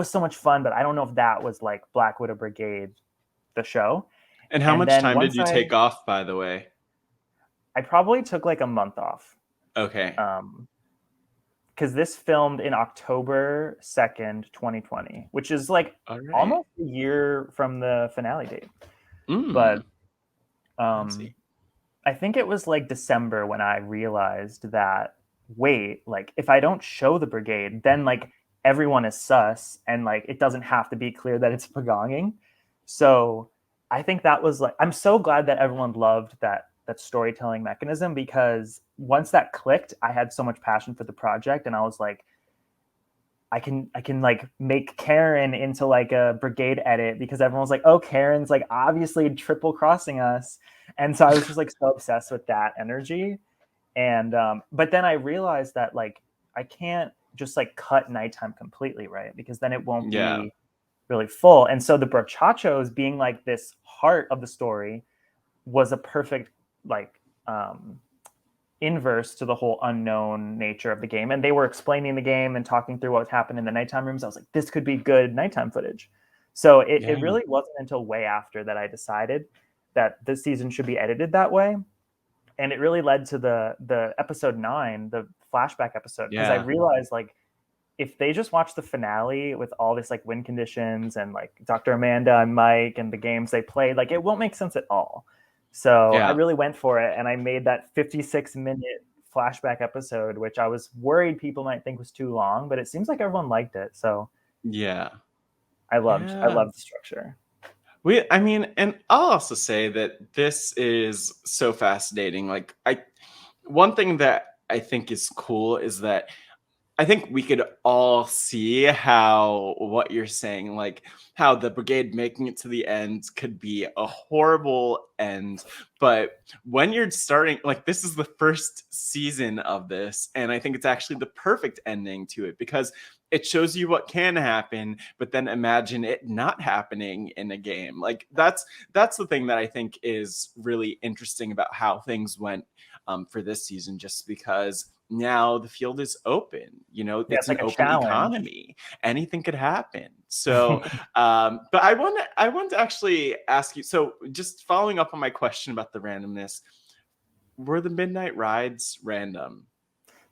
so much fun, but I don't know if that was like Black Widow Brigade, the show. And how much time did you take off, by the way? I probably took like a month off. Okay. Because this filmed in October 2nd, 2020, which is like almost a year from the finale date. But I think it was like December when I realized that, wait, like if I don't show the brigade, then like everyone is sus and like it doesn't have to be clear that it's pagonging. So I think that was like, I'm so glad that everyone loved that storytelling mechanism, because once that clicked, I had so much passion for the project, and I was like, I can like make Karen into like a brigade edit, because everyone was like, oh, Karen's like obviously triple crossing us, and so I was just like so obsessed with that energy. And but then I realized that like I can't just like cut nighttime completely, right? Because then it won't be really full. And so the brochachos being like this heart of the story was a perfect like inverse to the whole unknown nature of the game. And they were explaining the game and talking through what happened in the nighttime rooms. I was like, this could be good nighttime footage. So it really wasn't until way after that I decided that this season should be edited that way. And it really led to the episode 9, the flashback episode, because I realized like if they just watch the finale with all this like win conditions and like Dr. Amanda and Mike and the games they played, like it won't make sense at all. So I really went for it, and I made that 56-minute flashback episode, which I was worried people might think was too long, but it seems like everyone liked it. So yeah, I loved the structure. I mean, and I'll also say that this is so fascinating. Like, one thing that I think is cool is that I think we could all see how what you're saying, like how the brigade making it to the end could be a horrible end. But when you're starting, like, this is the first season of this, and I think it's actually the perfect ending to it because it shows you what can happen, but then imagine it not happening in a game. Like, that's the thing that I think is really interesting about how things went for this season, just because now the field is open. It's like an a open challenge. economy. Anything could happen. So, but I want to actually ask you. So, just following up on my question about the randomness, were the midnight rides random?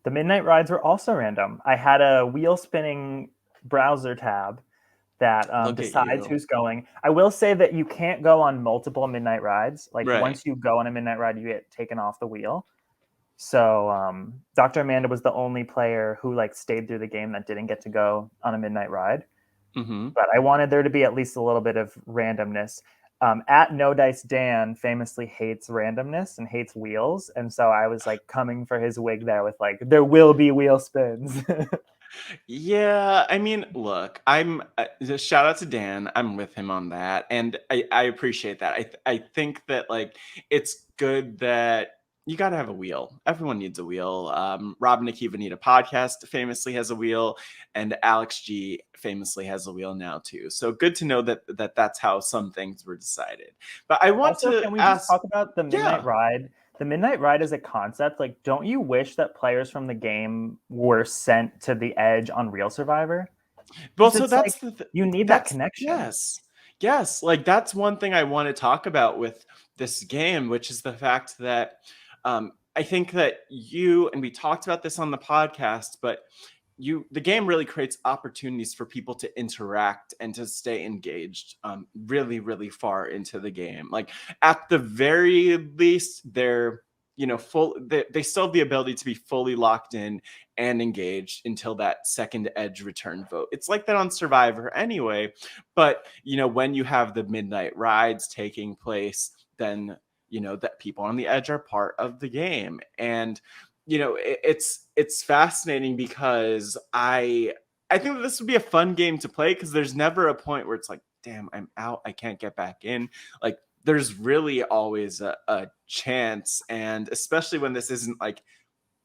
The midnight rides were also random. I had a wheel spinning browser tab that Look at decides you. who's going. I will say that you can't go on multiple midnight rides. Like Right. once you go on a midnight ride, you get taken off the wheel. So Dr. Amanda was the only player who like stayed through the game that didn't get to go on a midnight ride. Mm-hmm. But I wanted there to be at least a little bit of randomness. At No Dice Dan famously hates randomness and hates wheels, and so I was like coming for his wig there with like there will be wheel spins. Yeah, I mean, look, I'm just shout out to Dan. I'm with him on that, and I appreciate that. I think that, like, it's good that you got to have a wheel. Everyone needs a wheel. Rob and Akiva Need a Podcast famously has a wheel, and Alex G famously has a wheel now too. So good to know that that's how some things were decided. But I want Also, to can we just ask, talk about the midnight yeah. ride? The midnight ride as a concept, like, don't you wish that players from the game were sent to the edge on Real Survivor? Well, Because so it's that's like you need that connection. yes, like that's one thing I want to talk about with this game, which is the fact that I think that we talked about this on the podcast, but the game really creates opportunities for people to interact and to stay engaged really, really far into the game. Like, at the very least, they're they still have the ability to be fully locked in and engaged until that second edge return vote. It's like that on Survivor anyway, but when you have the midnight rides taking place, then that people on the edge are part of the game. And it's fascinating because I think that this would be a fun game to play, because there's never a point where it's like, damn, I'm out, I can't get back in. Like, there's really always a chance, and especially when this isn't like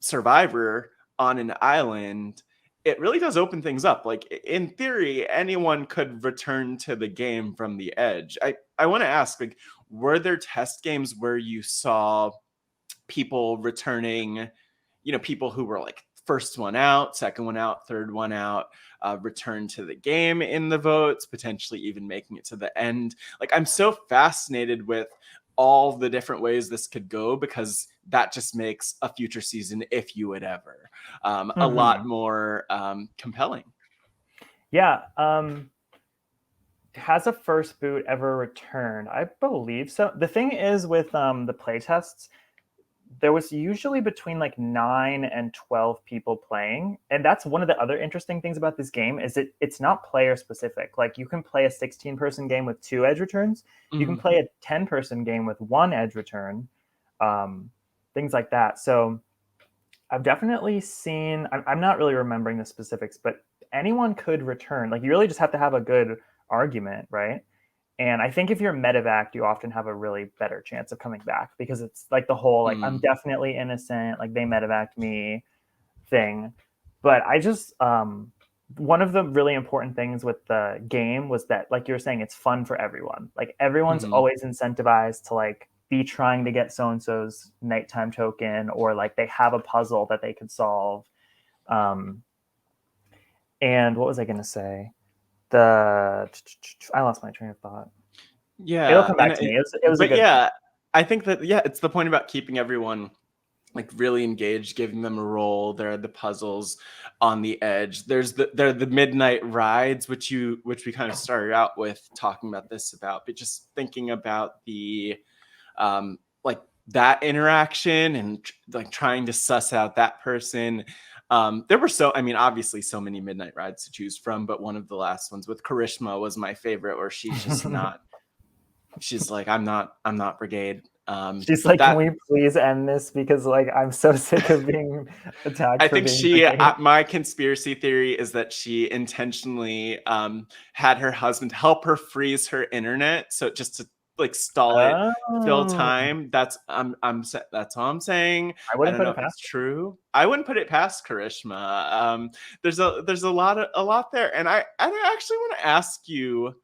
Survivor on an island, it really does open things up. Like, in theory, anyone could return to the game from the edge. I want to ask, like, were there test games where you saw people returning, people who were like first one out, second one out, third one out, return to the game in the votes, potentially even making it to the end? Like, I'm so fascinated with all the different ways this could go, because that just makes a future season, if you would ever, a lot more compelling. Yeah. Has a first boot ever returned? I believe so. The thing is with the playtests, there was usually between like 9 and 12 people playing, and that's one of the other interesting things about this game is it's not player specific. Like, you can play a 16-person game with 2 edge returns, you can play a 10-person game with 1 edge return, things like that. So I've definitely seen, I'm not really remembering the specifics, but anyone could return. Like, you really just have to have a good argument, right? And I think if you're medevac, you often have a really better chance of coming back, because it's like the whole, like, I'm definitely innocent, like, they medevaced me thing. But I just, one of the really important things with the game was that, like you were saying, it's fun for everyone. Like, everyone's always incentivized to, like, be trying to get so-and-so's nighttime token, or like they have a puzzle that they could solve. And what was I going to say? I lost my train of thought. Yeah, it'll come back to me. It was a good yeah, I think that, yeah, it's the point about keeping everyone like really engaged, giving them a role. There are the puzzles on the edge. There are the midnight rides, which we kind of started out with talking about this about, but just thinking about the like that interaction and like trying to suss out that person. There were obviously so many midnight rides to choose from, but one of the last ones with Karishma was my favorite, where she's just not. She's like, I'm not Brigade. She's like, can we please end this, because like I'm so sick of being attacked. I think my conspiracy theory is that she intentionally had her husband help her freeze her internet, so just to like stall it, fill time. That's all I'm saying. I don't know if it's true. I wouldn't put it past Karishma. There's a lot there, and I actually want to ask you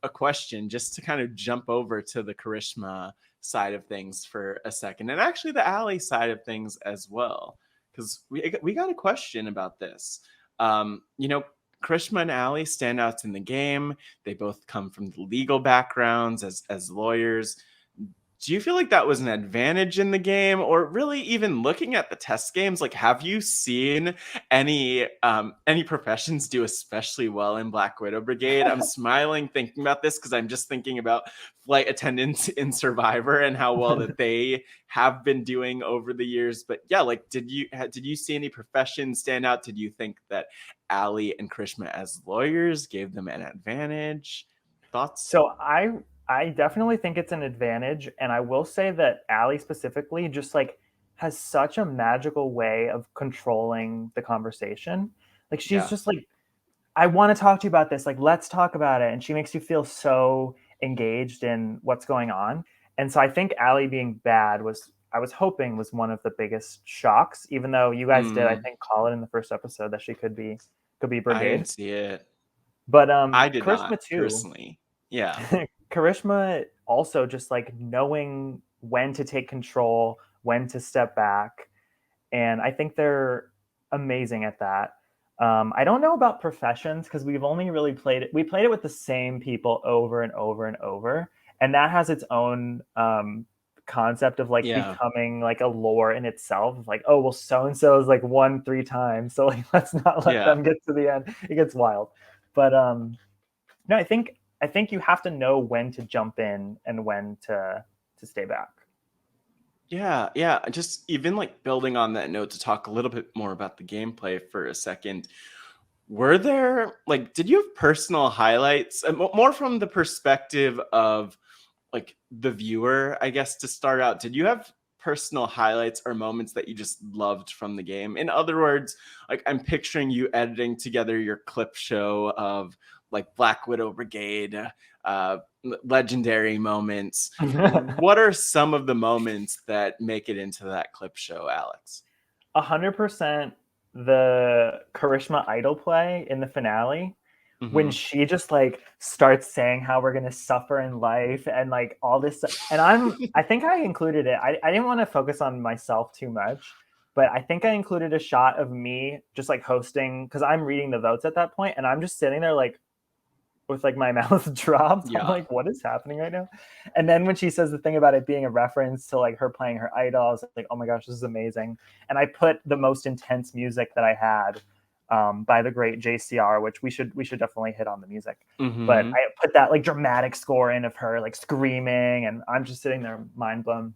a question just to kind of jump over to the Karishma side of things for a second, and actually the Alley side of things as well, because we got a question about this. Karishma and Alley, standouts in the game. They both come from the legal backgrounds as lawyers. Do you feel like that was an advantage in the game, or really even looking at the test games? Like, have you seen any professions do especially well in Black Widow Brigade? I'm smiling thinking about this because I'm just thinking about flight attendants in Survivor and how well that they have been doing over the years. But yeah, like, did you see any professions stand out? Did you think that Alley and Karishma as lawyers gave them an advantage? Thoughts? So I definitely think it's an advantage, and I will say that Alley specifically just like has such a magical way of controlling the conversation. Like she's just like, I want to talk to you about this, like let's talk about it, and she makes you feel so engaged in what's going on. And so I think Alley being bad I was hoping was one of the biggest shocks, even though you guys did, I think, call it in the first episode that she could be Brigade. I didn't see it, but I did Karishma not too. personally. Yeah. Karishma also just like knowing when to take control, when to step back. And I think they're amazing at that. I don't know about professions because we've only really played it. We played it with the same people over and over and over. And that has its own concept of like becoming like a lore in itself. Like, oh, well, so-and-so is like won 3 times. So like, let's not let them get to the end. It gets wild. But no, I think you have to know when to jump in and when to stay back. Yeah. Just even like building on that note to talk a little bit more about the gameplay for a second. Were there did you have personal highlights, more from the perspective of like the viewer, I guess, to start out? Did you have personal highlights or moments that you just loved from the game? In other words, like I'm picturing you editing together your clip show of like Black Widow Brigade, legendary moments. What are some of the moments that make it into that clip show, Alex? 100% the Karishma idol play in the finale. Mm-hmm. When she just like starts saying how we're gonna suffer in life and like all this stuff. And I think I included it. I didn't want to focus on myself too much, but I think I included a shot of me just like hosting, because I'm reading the votes at that point, and I'm just sitting there like with like my mouth dropped. I'm like, what is happening right now? And then when she says the thing about it being a reference to like her playing her idol, I was like, oh my gosh, this is amazing. And I put the most intense music that I had by the great JCR, which we should definitely hit on the music. Mm-hmm. But I put that like dramatic score in of her like screaming, and I'm just sitting there mind blown.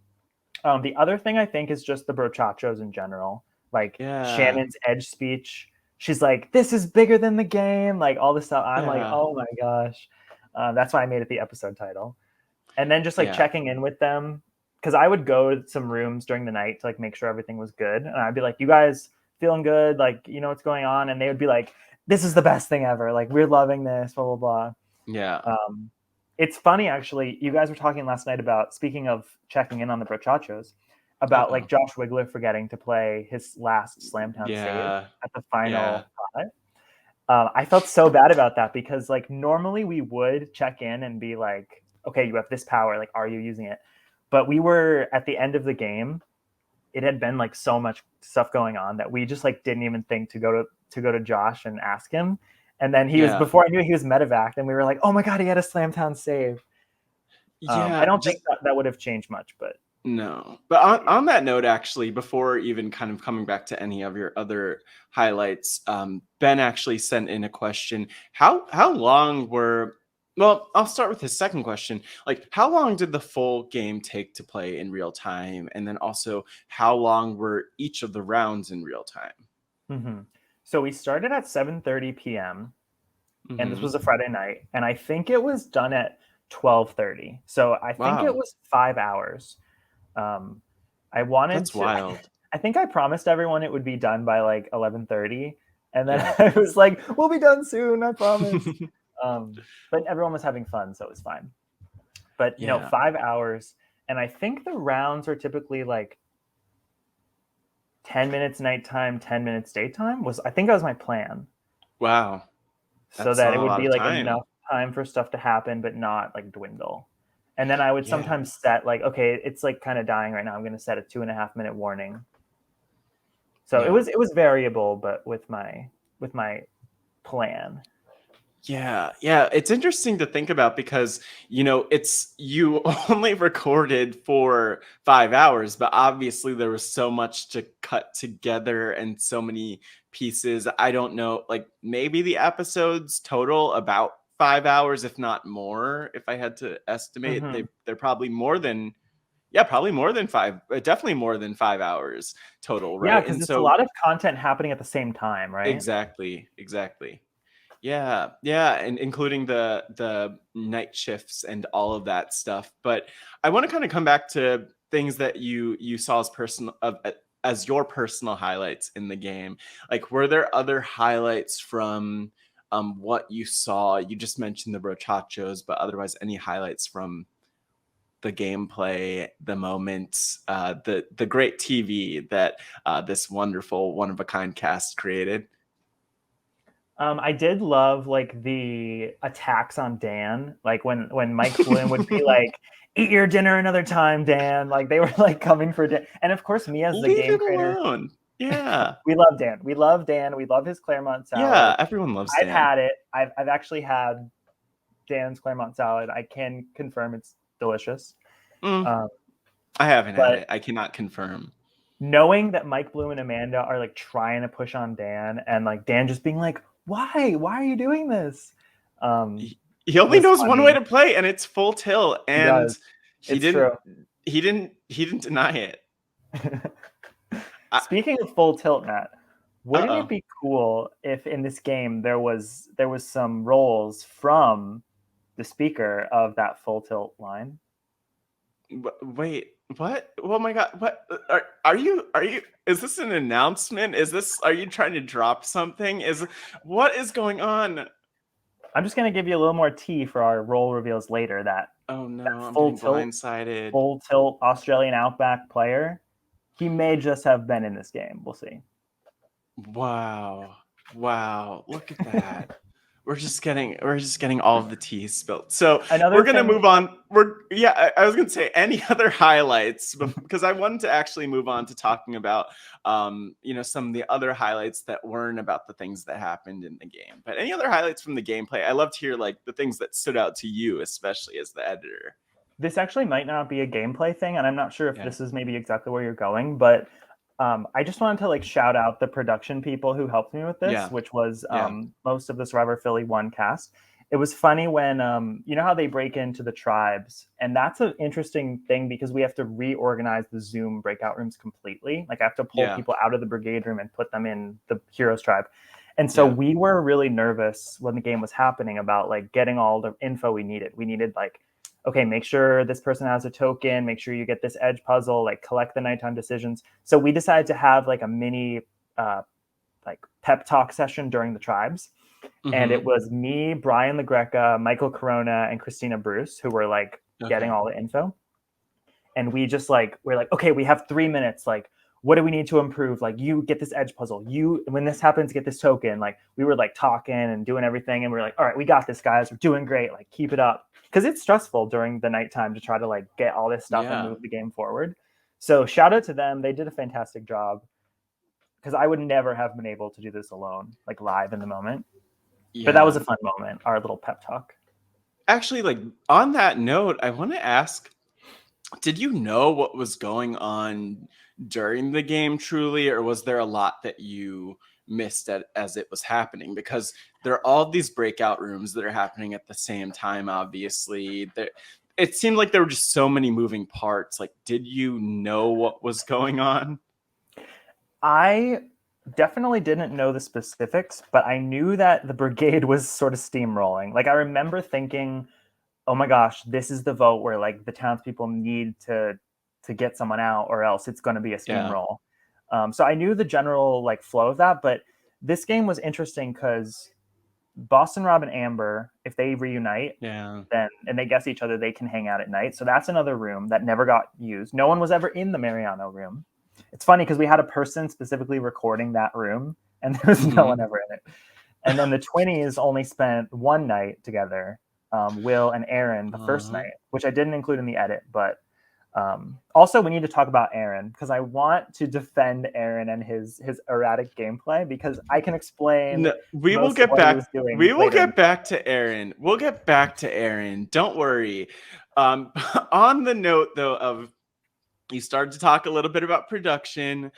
The other thing I think is just the brochachos in general, like Shannon's edge speech. She's like, this is bigger than the game, like all this stuff. I'm like, oh my gosh. That's why I made it the episode title. And then just like checking in with them, because I would go to some rooms during the night to like make sure everything was good. And I'd be like, you guys feeling good? Like, you know what's going on? And they would be like, this is the best thing ever. Like, we're loving this, blah, blah, blah. Yeah. It's funny, actually. You guys were talking last night about, speaking of checking in on the brochachos, about like Josh Wigler forgetting to play his last Slamtown save at the final five. I felt so bad about that, because like normally we would check in and be like, okay, you have this power, like, are you using it? But we were at the end of the game. It had been like so much stuff going on that we just like didn't even think to go to Josh and ask him. And then he was, before I knew it, he was medevac, and we were like, oh my God, he had a Slamtown save. I don't think that would have changed much, but no. But on that note, actually, before even kind of coming back to any of your other highlights, Ben actually sent in a question. How long were Well, I'll start with his second question. Like, how long did the full game take to play in real time? And then also, how long were each of the rounds in real time? Mm-hmm. So we started at 7:30 p.m. and this Mm-hmm. was a Friday night, and I think it was done at 12:30. So I think it Wow, was 5 hours. Um, I wanted that's to. wild. I think I promised everyone it would be done by like 11:30, and then Yeah. I was like, "We'll be done soon, I promise." But everyone was having fun, so it was fine. But Yeah. 5 hours, and I think the rounds are typically like 10 minutes nighttime, 10 minutes daytime. I think that was my plan, Wow. so That's that not it a would lot be of like time. enough time for stuff to happen, but not like dwindle. And then I would Yeah. sometimes set like, okay, it's like kind of dying right now. I'm going to set a 2.5 minute warning. So it Yeah. was variable, but with my plan. Yeah, yeah, it's interesting to think about because, it's you only recorded for 5 hours, but obviously there was so much to cut together and so many pieces. I don't know, like maybe the episodes total about 5 hours if not more. If I had to estimate, Mm-hmm. they're probably more than yeah, probably more than 5, definitely more than 5 hours total, Yeah, right? because And it's a so lot of content happening at the same time, right? exactly, exactly. Yeah, yeah, and including the night shifts and all of that stuff. But I want to kind of come back to things that you saw as personal as your personal highlights in the game. Like, were there other highlights from what you saw? You just mentioned the brochachos, but otherwise, any highlights from the gameplay, the moments, the great TV that this wonderful one of a kind cast created? I did love like the attacks on Dan, like when Mike Bloom would be like, "Eat your dinner another time, Dan." Like they were like coming for Dan, and of course, me as the Leave game him creator, alone. Yeah. we love Dan. We love Dan. We love his Claremont salad. Yeah, everyone loves I've Dan. had it. I've actually had Dan's Claremont salad. I can confirm it's delicious. Mm, Um, I haven't had but it. I cannot confirm. knowing that Mike Bloom and Amanda are like trying to push on Dan, and like Dan just being like, "Why? Why are you doing this?" Um, He only was knows one way funny. to play, and it's full tilt, He and does. he It's didn't true. he didn't deny it. I, Speaking of full tilt, Matt, wouldn't it uh-oh. be cool if in this game there was some roles from the speaker of that full tilt line? Wait, what? Oh my god, what are you is this an announcement? Are you trying to drop something? Is what is going on? I'm just gonna give you a little more tea for our role reveals later. Oh That no, I'm full getting tilt, blindsided. full tilt Australian Outback player, he may just have been in this game. We'll see. Wow. Wow. Look at that. We're just getting all of the tea spilled. So we're Another gonna thing. move on. I was gonna say any other highlights, because I wanted to actually move on to talking about some of the other highlights that weren't about the things that happened in the game. But any other highlights from the gameplay? I love to hear like the things that stood out to you, especially as the editor. This actually might not be a gameplay thing, and I'm not sure if Yeah. this is maybe exactly where you're going, but I just wanted to like shout out the production people who helped me with this, Yeah. which was Yeah. most of the Survivor Philly 1 cast. It was funny when you know how they break into the tribes, and that's an interesting thing because we have to reorganize the Zoom breakout rooms completely. Like I have to pull Yeah. people out of the brigade room and put them in the heroes tribe. And so Yeah. we were really nervous when the game was happening about like getting all the info we needed. We needed like, okay, make sure this person has a token, make sure you get this edge puzzle, like collect the nighttime decisions. So we decided to have like a mini uh, like pep talk session during the tribes. And it Mm-hmm. was me, Brian LaGreca, Michael Corona, and Christina Bruce who were like getting Okay. all the info. And we just like we're like, okay, we have 3 minutes. Like, what do we need to improve? Like, you get this edge puzzle. You when this happens, get this token. Like, we were like talking and doing everything, and we are like, all right, we got this, guys. We're doing great. Like, keep it up. Because it's stressful during the nighttime to try to like get all this stuff and Yeah. move the game forward. So shout out to them. They did a fantastic job. Because I would never have been able to do this alone, like live in the moment. But that was Yeah. a fun moment, our little pep talk. Actually, like on that note, I want to ask, did you know what was going on during the game truly, or was there a lot that you missed as it was happening, because there are all these breakout rooms that are happening at the same time. Obviously, it seemed like there were just so many moving parts. Like, did you know what was going on? I definitely didn't know the specifics, but I knew that the brigade was sort of steamrolling. Like, I remember thinking, oh my gosh, this is the vote where like the townspeople need to get someone out, or else it's going to be a steamroll. So I knew the general like flow of that, but this game was interesting because Boston Rob and Amber, if they reunite, then and they guess each other, they can hang out at night. So that's another room that never got used. No one was ever in the Mariano room. It's funny because we had a person specifically recording that room, and there was no one ever in it. And then the Twinnies only spent one night together, Will and Aaron, the first night, which I didn't include in the edit. But also, we need to talk about Aaron, because I want to defend Aaron and his erratic gameplay, because I can explain. No, we will get back. We will get back to Aaron. We'll get back to Aaron. Don't worry. On the note, though, of you started to talk a little bit about production.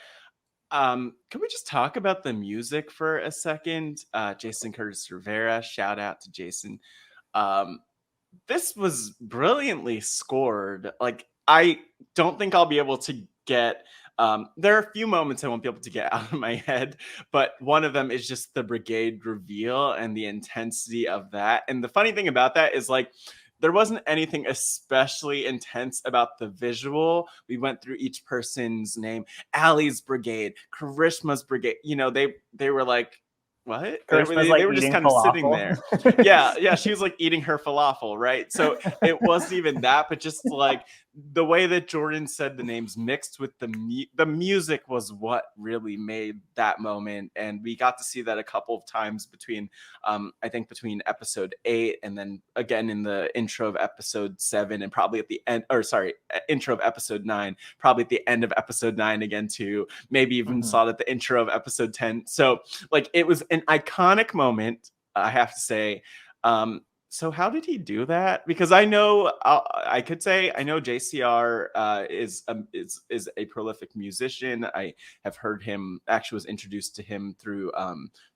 Can we just talk about the music for a second? Jason Curtis Rivera, shout out to Jason. This was brilliantly scored. Like, I don't think I'll be able to get. There are a few moments I won't be able to get out of my head, but one of them is just the Brigade reveal and the intensity of that. And the funny thing about that is, like, there wasn't anything especially intense about the visual. We went through each person's name. Allie's Brigade, Karishma's Brigade. You know, they were like, what? They were just kind of sitting there. Yeah. She was like eating her falafel, right? So it wasn't even that, but just like the way that Jordan said the names mixed with the music was what really made that moment. And we got to see that a couple of times between, I think between episode 8 and then again in the intro of episode 7, and probably at the end, or sorry, intro of episode 9, probably at the end of episode 9 again too. Maybe even saw it at the intro of episode 10. So like, it was an iconic moment, I have to say. So how did he do that? Because I know I could say I know JCR is a prolific musician. I have heard him. Actually, was introduced to him through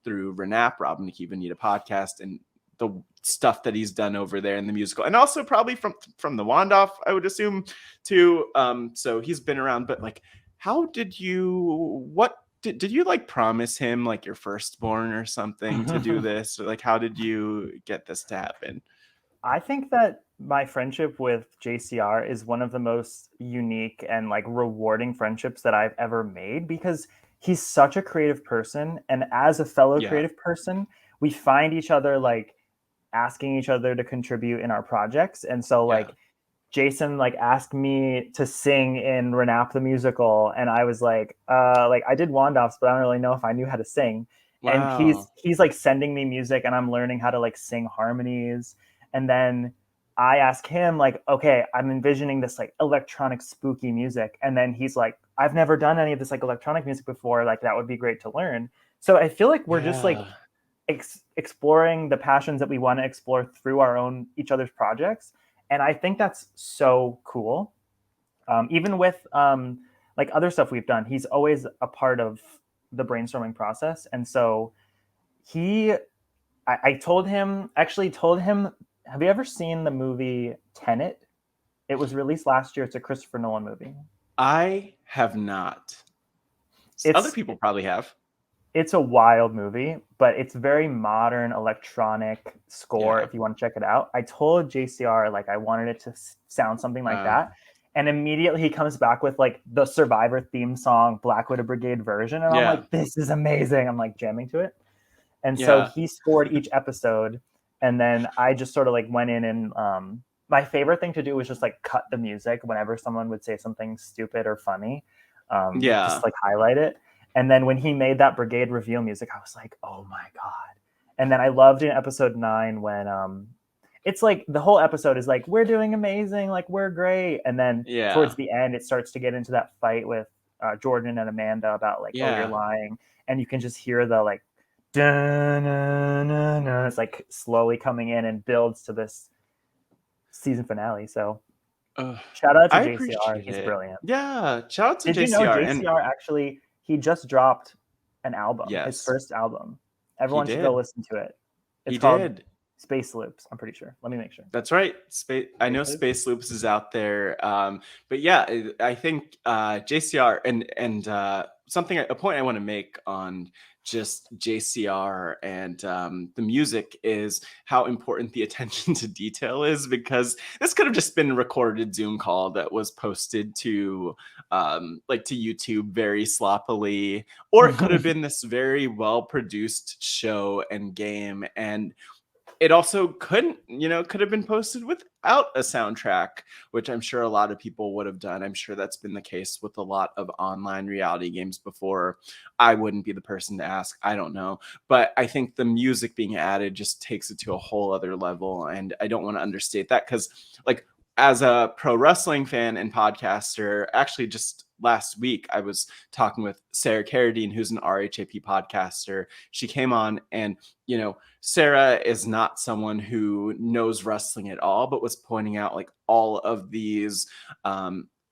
RHAP, Rob and Nikki Benita podcast, and the stuff that he's done over there in the musical, and also probably from the Wandoff, I would assume too. So he's been around. But like, how did you? Did you like promise him like your firstborn or something to do this? Or like, how did you get this to happen? I think that my friendship with JCR is one of the most unique and like rewarding friendships that I've ever made, because he's such a creative person. And as a fellow creative person, we find each other like asking each other to contribute in our projects. And so like, Jason like asked me to sing in RHAP the musical, and I was like I did Wandoffs, but I don't really know if I knew how to sing. Wow. And he's like sending me music, and I'm learning how to like sing harmonies. And then I ask him like, okay, I'm envisioning this like electronic spooky music, and then he's like, I've never done any of this like electronic music before, like that would be great to learn. So I feel like we're just like exploring the passions that we want to explore through each other's projects. And I think that's so cool. Even with like other stuff we've done, he's always a part of the brainstorming process. And so I told him, have you ever seen the movie Tenet? It was released last year. It's a Christopher Nolan movie. I have not. Other people probably have. It's a wild movie, but it's very modern electronic score. If you want to check it out, I told JCR like I wanted it to sound something like that, and immediately he comes back with like the Survivor theme song, Black Widow Brigade version, and I'm like, this is amazing. I'm like jamming to it, and so he scored each episode, and then I just sort of like went in and my favorite thing to do was just like cut the music whenever someone would say something stupid or funny, just like highlight it. And then when he made that Brigade Reveal music, I was like, oh my God. And then I loved in episode 9 when it's like the whole episode is like, we're doing amazing, like we're great. And then towards the end, it starts to get into that fight with Jordan and Amanda about like, oh, you're lying. And you can just hear the like, dun-na-na-na. It's like slowly coming in and builds to this season finale. So shout out to JCR. He's brilliant. Yeah, shout out to JCR. Did you know JCR actually... He just dropped an album, his first album. Everyone should go listen to it. It's called Space Loops, I'm pretty sure. Let me make sure. That's right. I know Space Loops is out there. But yeah, I think JCR and a point I want to make on just JCR and the music is how important the attention to detail is, because this could have just been a recorded Zoom call that was posted to to YouTube very sloppily, or it could have been this very well produced show and game. And it also could have been posted without a soundtrack, which I'm sure a lot of people would have done. I'm sure that's been the case with a lot of online reality games before. I wouldn't be the person to ask. I don't know. But I think the music being added just takes it to a whole other level. And I don't want to understate that, because as a pro wrestling fan and podcaster, actually just last week, I was talking with Sarah Carradine, who's an RHAP podcaster. She came on, and, Sarah is not someone who knows wrestling at all, but was pointing out all of these,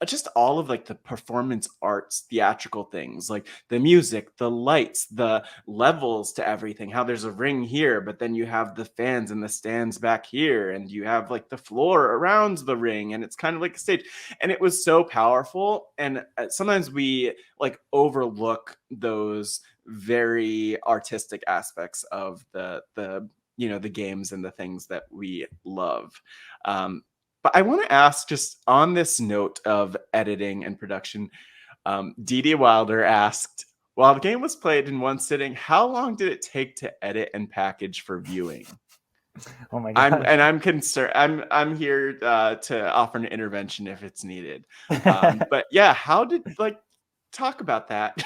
just all of the performance arts, theatrical things, like the music, the lights, the levels to everything, how there's a ring here, but then you have the fans and the stands back here, and you have the floor around the ring, and it's kind of like a stage. And it was so powerful. And sometimes we overlook those very artistic aspects of the games and the things that we love. But I want to ask, just on this note of editing and production, Dee Wilder asked, while the game was played in one sitting, how long did it take to edit and package for viewing? Oh my God! I'm concerned. I'm here to offer an intervention if it's needed. But yeah, how did talk about that?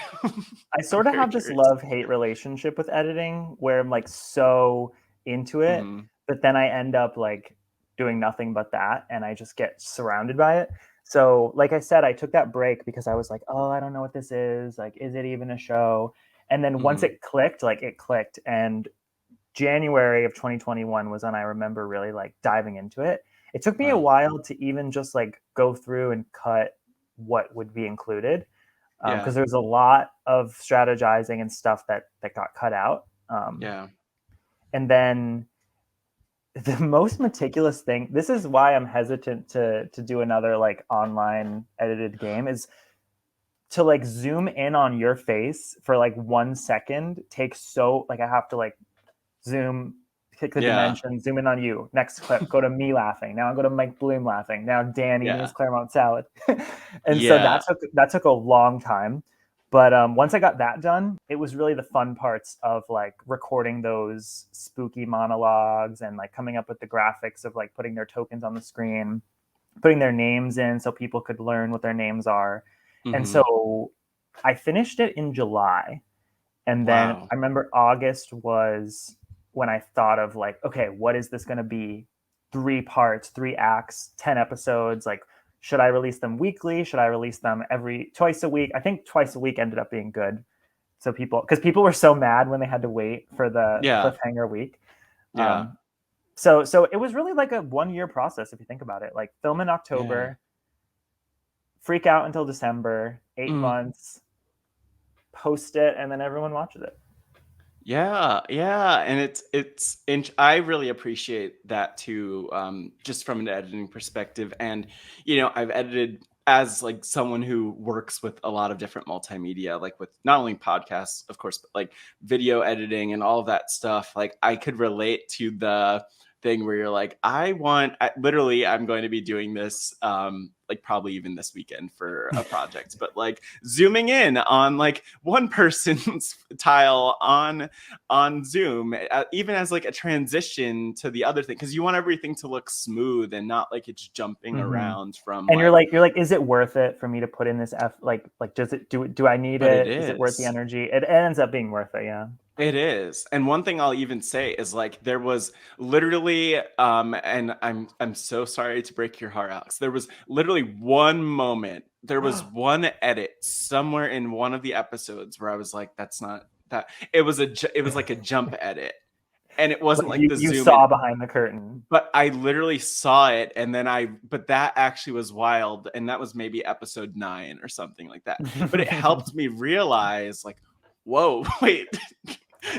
I sort of have this love-hate relationship with editing, where I'm so into it, but then I end up doing nothing but that, and I just get surrounded by it. So like I said, I took that break because I was oh, I don't know what this is. Is it even a show? And then once it clicked, it clicked. And January of 2021 was when I remember really diving into it. It took me a while to even just go through and cut what would be included, because there's a lot of strategizing and stuff that got cut out. And then the most meticulous thing, this is why I'm hesitant to do another online edited game, is to zoom in on your face for 1 second takes so I have to zoom, pick the dimension, zoom in on you, next clip, go to me laughing, now I go to Mike Bloom laughing, now Danny and his Claremont salad. And so that took a long time. But once I got that done, it was really the fun parts of recording those spooky monologues and coming up with the graphics of putting their tokens on the screen, putting their names in so people could learn what their names are. And so I finished it in July. And then I remember August was when I thought of okay, what is this going to be? 3 parts, 3 acts, 10 episodes, should I release them weekly? Should I release them twice a week? I think twice a week ended up being good. So because people were so mad when they had to wait for the cliffhanger week. So it was really a 1-year process, if you think about it. Film in October, freak out until December, 8 months, post it, and then everyone watches it. Yeah. And I really appreciate that too, just from an editing perspective. And I've edited as someone who works with a lot of different multimedia, with not only podcasts, of course, but video editing and all of that stuff. I could relate to the thing where you're I'm going to be doing this probably even this weekend for a project, but zooming in on one person's tile on Zoom, even as a transition to the other thing, because you want everything to look smooth and not it's jumping around from. And you're is it worth it for me to put in this does it do I need it? Is it worth the energy? It ends up being worth it. Yeah. It is. And one thing I'll even say is there was literally, and I'm so sorry to break your heart, Alex. There was literally one moment, there was one edit somewhere in one of the episodes where I was that's not that. It was a jump edit. And it wasn't the zoom you saw in behind the curtain. But I literally saw it, and then but that actually was wild, and that was maybe episode 9 or something like that. But it helped me realize whoa, wait.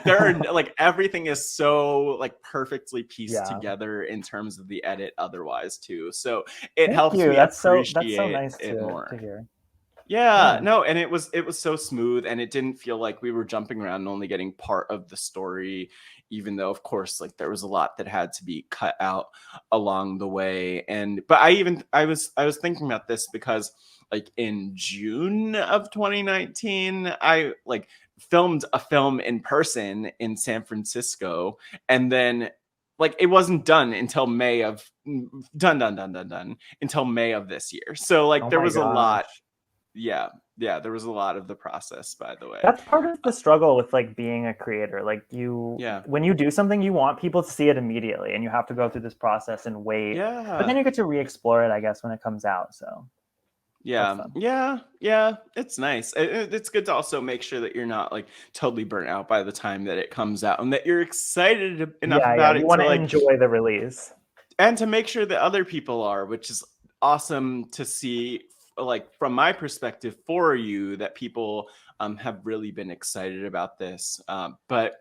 There are like everything is so like perfectly pieced together in terms of the edit otherwise too. So it helps me that's so appreciate nice it more. to hear. Yeah, no, and it was so smooth, and it didn't feel like we were jumping around and only getting part of the story, even though of course like there was a lot that had to be cut out along the way. And but I was thinking about this because like in June of 2019, I like filmed a film in person in San Francisco, and then like it wasn't done until May of done until May of this year. So like there was a lot. Yeah, there was a lot of the process, by the way. That's part of the struggle with like being a creator. Like when you do something, you want people to see it immediately, and you have to go through this process and wait. Yeah. But then you get to re-explore it, I guess, when it comes out. So yeah, it's nice. It's good to also make sure that you're not like totally burnt out by the time that it comes out, and that you're excited enough about it you want to like enjoy the release, and to make sure that other people are, which is awesome to see. Like from my perspective for you, that people have really been excited about this, but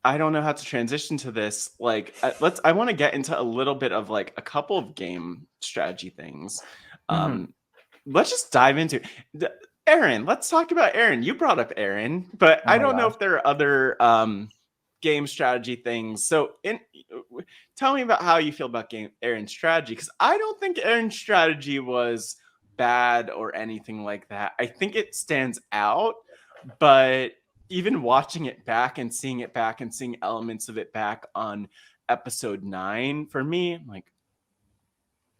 I don't know how to transition to this. Like I want to get into a little bit of like a couple of game strategy things. Let's just dive into Aaron. Let's talk about Aaron. You brought up Aaron, but I don't know if there are other game strategy things. So tell me about how you feel about Aaron's strategy, because I don't think Aaron's strategy was bad or anything like that. I think it stands out, but even watching it back and seeing elements of it back on episode 9, for me, I'm like,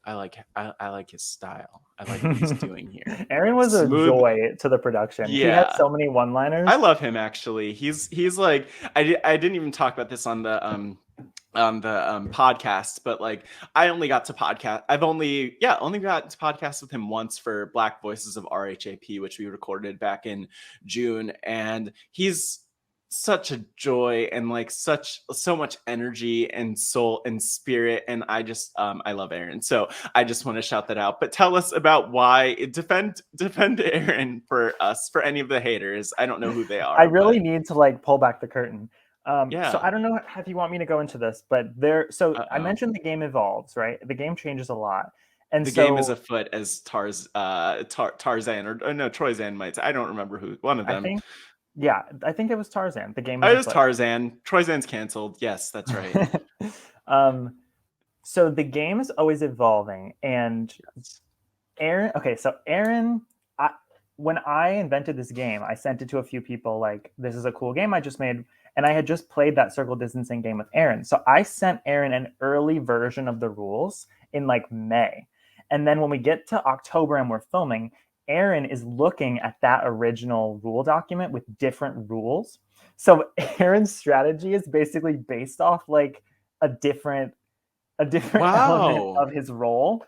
I like his style. I like what he's doing here. Aaron was a joy to the production. Yeah. He had so many one-liners. I love him, actually. He's like, I didn't even talk about this on the podcast, but like I've only got to podcast with him once for Black Voices of RHAP, which we recorded back in June, and he's such a joy and like so much energy and soul and spirit, and I just I love Aaron, so I just want to shout that out. But tell us about why defend Aaron for us, for any of the haters. I don't know who they are. I really need to like pull back the curtain. So I don't know if you want me to go into this, but I mentioned the game evolves, right? The game changes a lot. And the game is afoot, as Tarzan or no, Troyzan might say. I don't remember who, one of them. I think it was Tarzan. The game was it was Tarzan. Troyzan's canceled. Yes, that's right. So the game is always evolving. And Aaron, when I invented this game, I sent it to a few people like, this is a cool game I just made. And I had just played that circle distancing game with Aaron. So I sent Aaron an early version of the rules in like May. And then when we get to October and we're filming, Aaron is looking at that original rule document with different rules. So Aaron's strategy is basically based off like a different element of his role,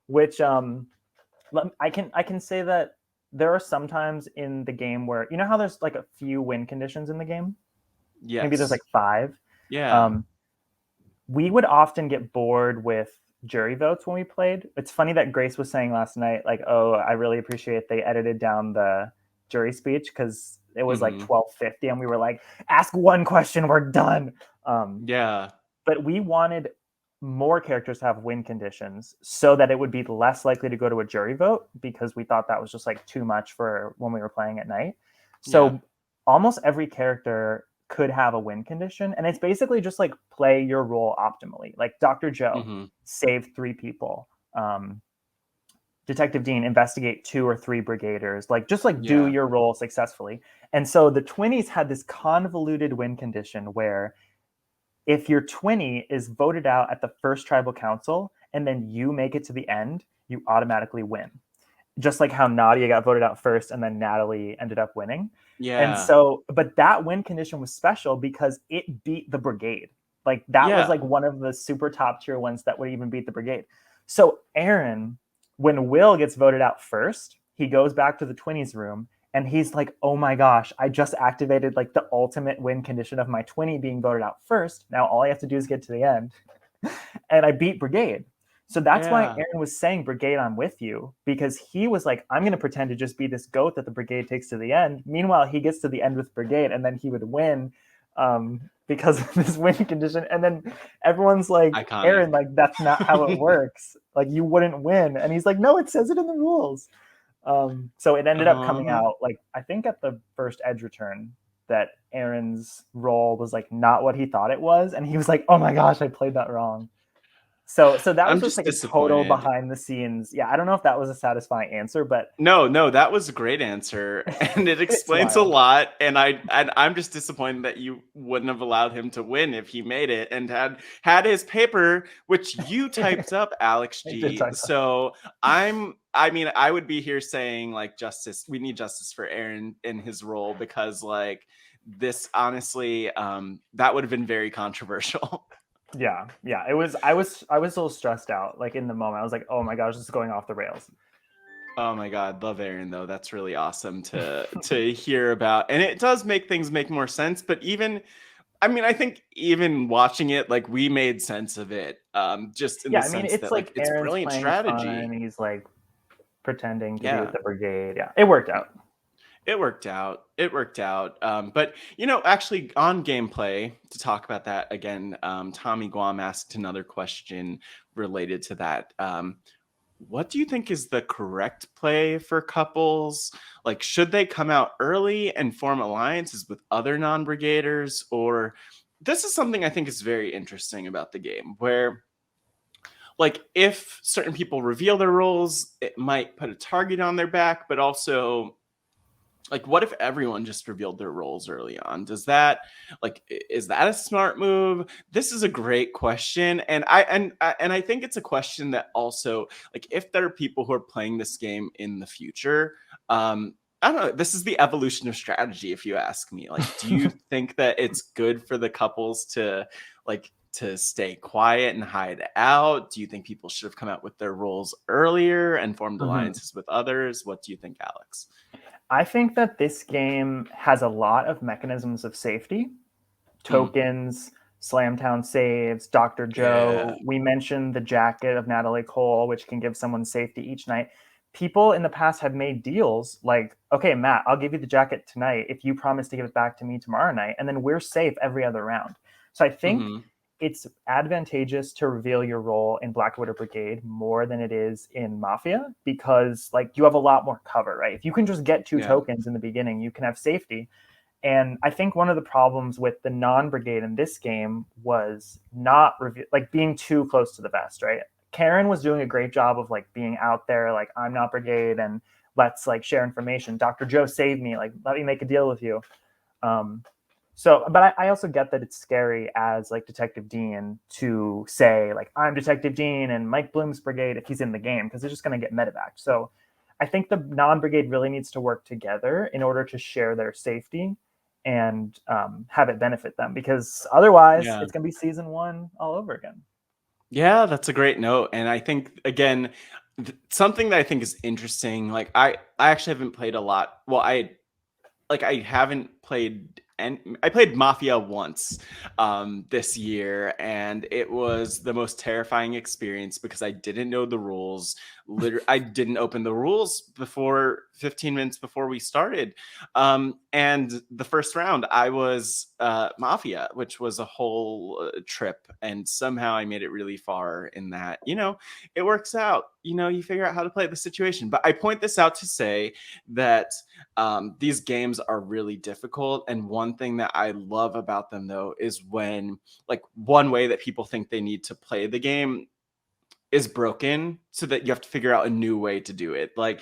which I can say that there are some times in the game where, you know how there's like a few win conditions in the game? Yes. Maybe there's like 5. Yeah. We would often get bored with jury votes when we played. It's funny that Grace was saying last night, like, oh, I really appreciate they edited down the jury speech, because it was like 12:50 and we were like, ask one question, we're done. But we wanted more characters to have win conditions so that it would be less likely to go to a jury vote, because we thought that was just like too much for when we were playing at night. So almost every character could have a win condition, and it's basically just like play your role optimally. Like Dr. Joe saved 3 people, Detective Dean investigate 2 or 3 brigaders, like just like do your role successfully. And so the 20s had this convoluted win condition where if your 20 is voted out at the first tribal council and then you make it to the end, you automatically win. Just like how Nadia got voted out first and then Natalie ended up winning. And so, but that win condition was special because it beat the brigade. Like that was like one of the super top tier ones that would even beat the brigade. So Aaron, when Will gets voted out first, he goes back to the 20s room and he's like, oh my gosh, I just activated like the ultimate win condition of my 20 being voted out first. Now all I have to do is get to the end. And I beat brigade. So that's why Yeah. Aaron was saying, Brigade, I'm with you, because he was like, I'm going to pretend to just be this goat that the Brigade takes to the end. Meanwhile, he gets to the end with Brigade, and then he would win because of this win condition. And then everyone's like, Iconic. Aaron, like, that's not how it works. Like, you wouldn't win. And he's like, no, it says it in the rules. So it ended up coming out, like, I think at the first Edge return, that Aaron's role was like not what he thought it was. And he was like, oh my gosh, I played that wrong. So that was I'm just just like a total disappointed. behind the scenes. Yeah, I don't know if that was a satisfying answer, but No, that was a great answer, and it explains a lot. And I'm just disappointed that you wouldn't have allowed him to win if he made it and had his paper, which you typed up, Alex G. So I mean, I would be here saying like justice. We need justice for Aaron in his role, because like this, honestly, that would have been very controversial. Yeah. It was. I was a little stressed out. Like in the moment, I was like, "Oh my gosh, this is going off the rails." Oh my God, love Aaron though. That's really awesome to hear about, and it does make things make more sense. But even, I mean, I think even watching it, like we made sense of it, just in the sense it's that like it's Aaron's brilliant playing strategy. fun. He's like pretending to be with the Brigade. Yeah, it worked out. It worked out. But, actually on gameplay, to talk about that again, Tommy Guam asked another question related to that. What do you think is the correct play for couples? Like, should they come out early and form alliances with other non-brigaders? Or this is something I think is very interesting about the game, where like if certain people reveal their roles, it might put a target on their back, but also like what if everyone just revealed their roles early on? Does that, like, is that a smart move? This is a great question, and I think it's a question that also, like, if there are people who are playing this game in the future, I don't know, this is the evolution of strategy, if you ask me. Like, do you think that it's good for the couples to stay quiet and hide out? Do you think people should have come out with their roles earlier and formed alliances with others? What do you think, Alex? I think that this game has a lot of mechanisms of safety, tokens, Slamtown saves, Dr. Joe. Yeah. We mentioned the jacket of Natalie Cole, which can give someone safety each night. People in the past have made deals like, okay, Matt, I'll give you the jacket tonight if you promise to give it back to me tomorrow night, and then we're safe every other round. So I think it's advantageous to reveal your role in Black Widow Brigade more than it is in Mafia, because like you have a lot more cover, right? If you can just get two tokens in the beginning, you can have safety. And I think one of the problems with the non-brigade in this game was not like being too close to the vest, right? Karen was doing a great job of like being out there, like, I'm not brigade and let's like share information. Dr. Joe saved me, like, let me make a deal with you. But I also get that it's scary as like Detective Dean to say like, I'm Detective Dean and Mike Bloom's brigade if he's in the game, because it's just going to get medevac. So I think the non-brigade really needs to work together in order to share their safety and have it benefit them, because otherwise it's going to be season 1 all over again. Yeah, that's a great note. And I think, again, something that I think is interesting, like I actually haven't played a lot. Well, I haven't played, and I played Mafia once this year, and it was the most terrifying experience because I didn't know the rules. I didn't open the rules before 15 minutes before we started. And the first round, I was Mafia, which was a whole trip. And somehow I made it really far in that, it works out. You figure out how to play the situation. But I point this out to say that these games are really difficult. And one thing that I love about them, though, is when, like, one way that people think they need to play the game is broken, so that you have to figure out a new way to do it. Like,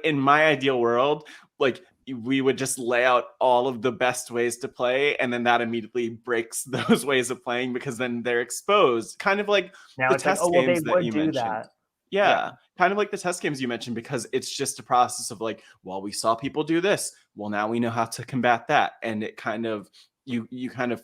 in my ideal world, like, we would just lay out all of the best ways to play, and then that immediately breaks those ways of playing, because then they're exposed, kind of like now the test games that you mentioned. That. Yeah, kind of like the test games you mentioned, because it's just a process of like, well, we saw people do this, well, now we know how to combat that, and it kind of you kind of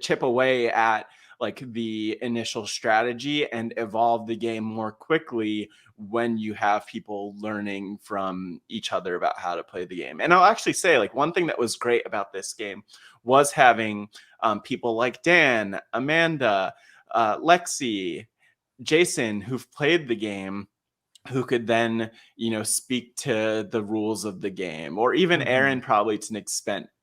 chip away at like the initial strategy and evolve the game more quickly when you have people learning from each other about how to play the game. And I'll actually say, like, one thing that was great about this game was having people like Dan, Amanda, Lexi, Jason, who've played the game, who could then, speak to the rules of the game, or even Aaron, probably to an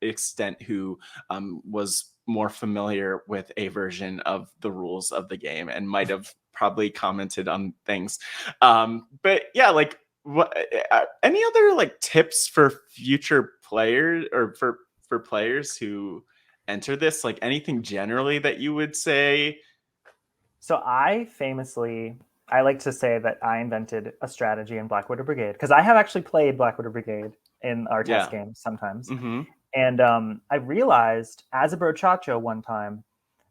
extent, who was more familiar with a version of the rules of the game and might have probably commented on things. But yeah, like, what any other like tips for future players, or for players who enter this, like anything generally that you would say? So I like to say that I invented a strategy in Black Widow Brigade, because I have actually played Black Widow Brigade in our test games sometimes. And I realized as a brochacho one time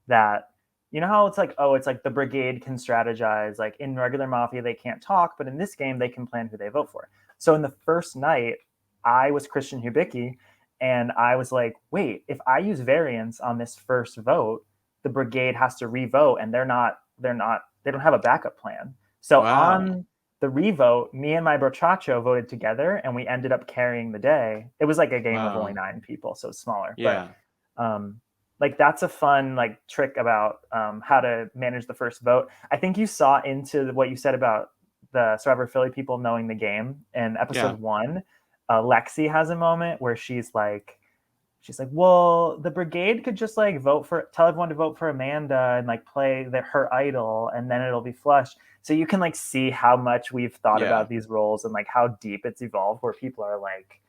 that, you know how it's like, oh, it's like the brigade can strategize. Like in regular Mafia, they can't talk, but in this game, they can plan who they vote for. So in the first night, I was Christian Hubicki, and I was like, wait, if I use variance on this first vote, the brigade has to revote, and they don't have a backup plan. So on the revote, me and my brochacho voted together, and we ended up carrying the day. It was like a game of only 9 people, so it's smaller. Yeah. But like that's a fun like trick about how to manage the first vote. I think you saw into what you said about the Survivor Philly people knowing the game in episode 1. Lexi has a moment where she's like, well, the brigade could just like tell everyone to vote for Amanda and like play her idol, and then it'll be flush. So you can like see how much we've thought about these roles and like how deep it's evolved, where people are like,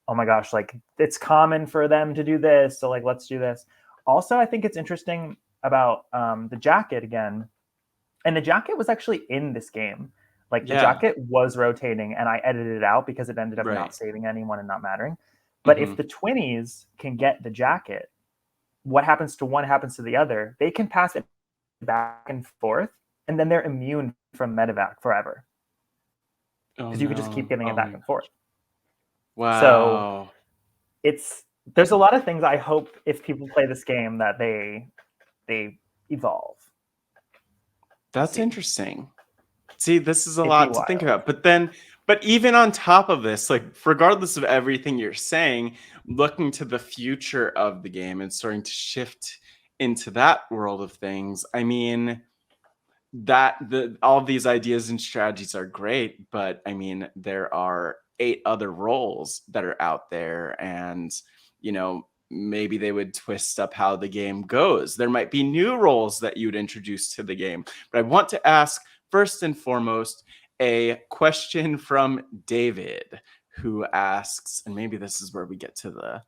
oh my gosh, like it's common for them to do this, so like let's do this. Also, I think it's interesting about the jacket again. And the jacket was actually in this game. Like the jacket was rotating, and I edited it out because it ended up not saving anyone and not mattering. But if the twinnies can get the jacket, what happens to one happens to the other. They can pass it back and forth, and then they're immune from medevac forever. Because you could just keep giving it back and forth. Wow. So there's a lot of things I hope if people play this game that they evolve. That's interesting. See, this is a lot to think about. But even on top of this, like regardless of everything you're saying, looking to the future of the game and starting to shift into that world of things, I mean, all of these ideas and strategies are great, but I mean, there are 8 other roles that are out there, and maybe they would twist up how the game goes. There might be new roles that you'd introduce to the game. But I want to ask, first and foremost, a question from David, who asks, and maybe this is where we get to the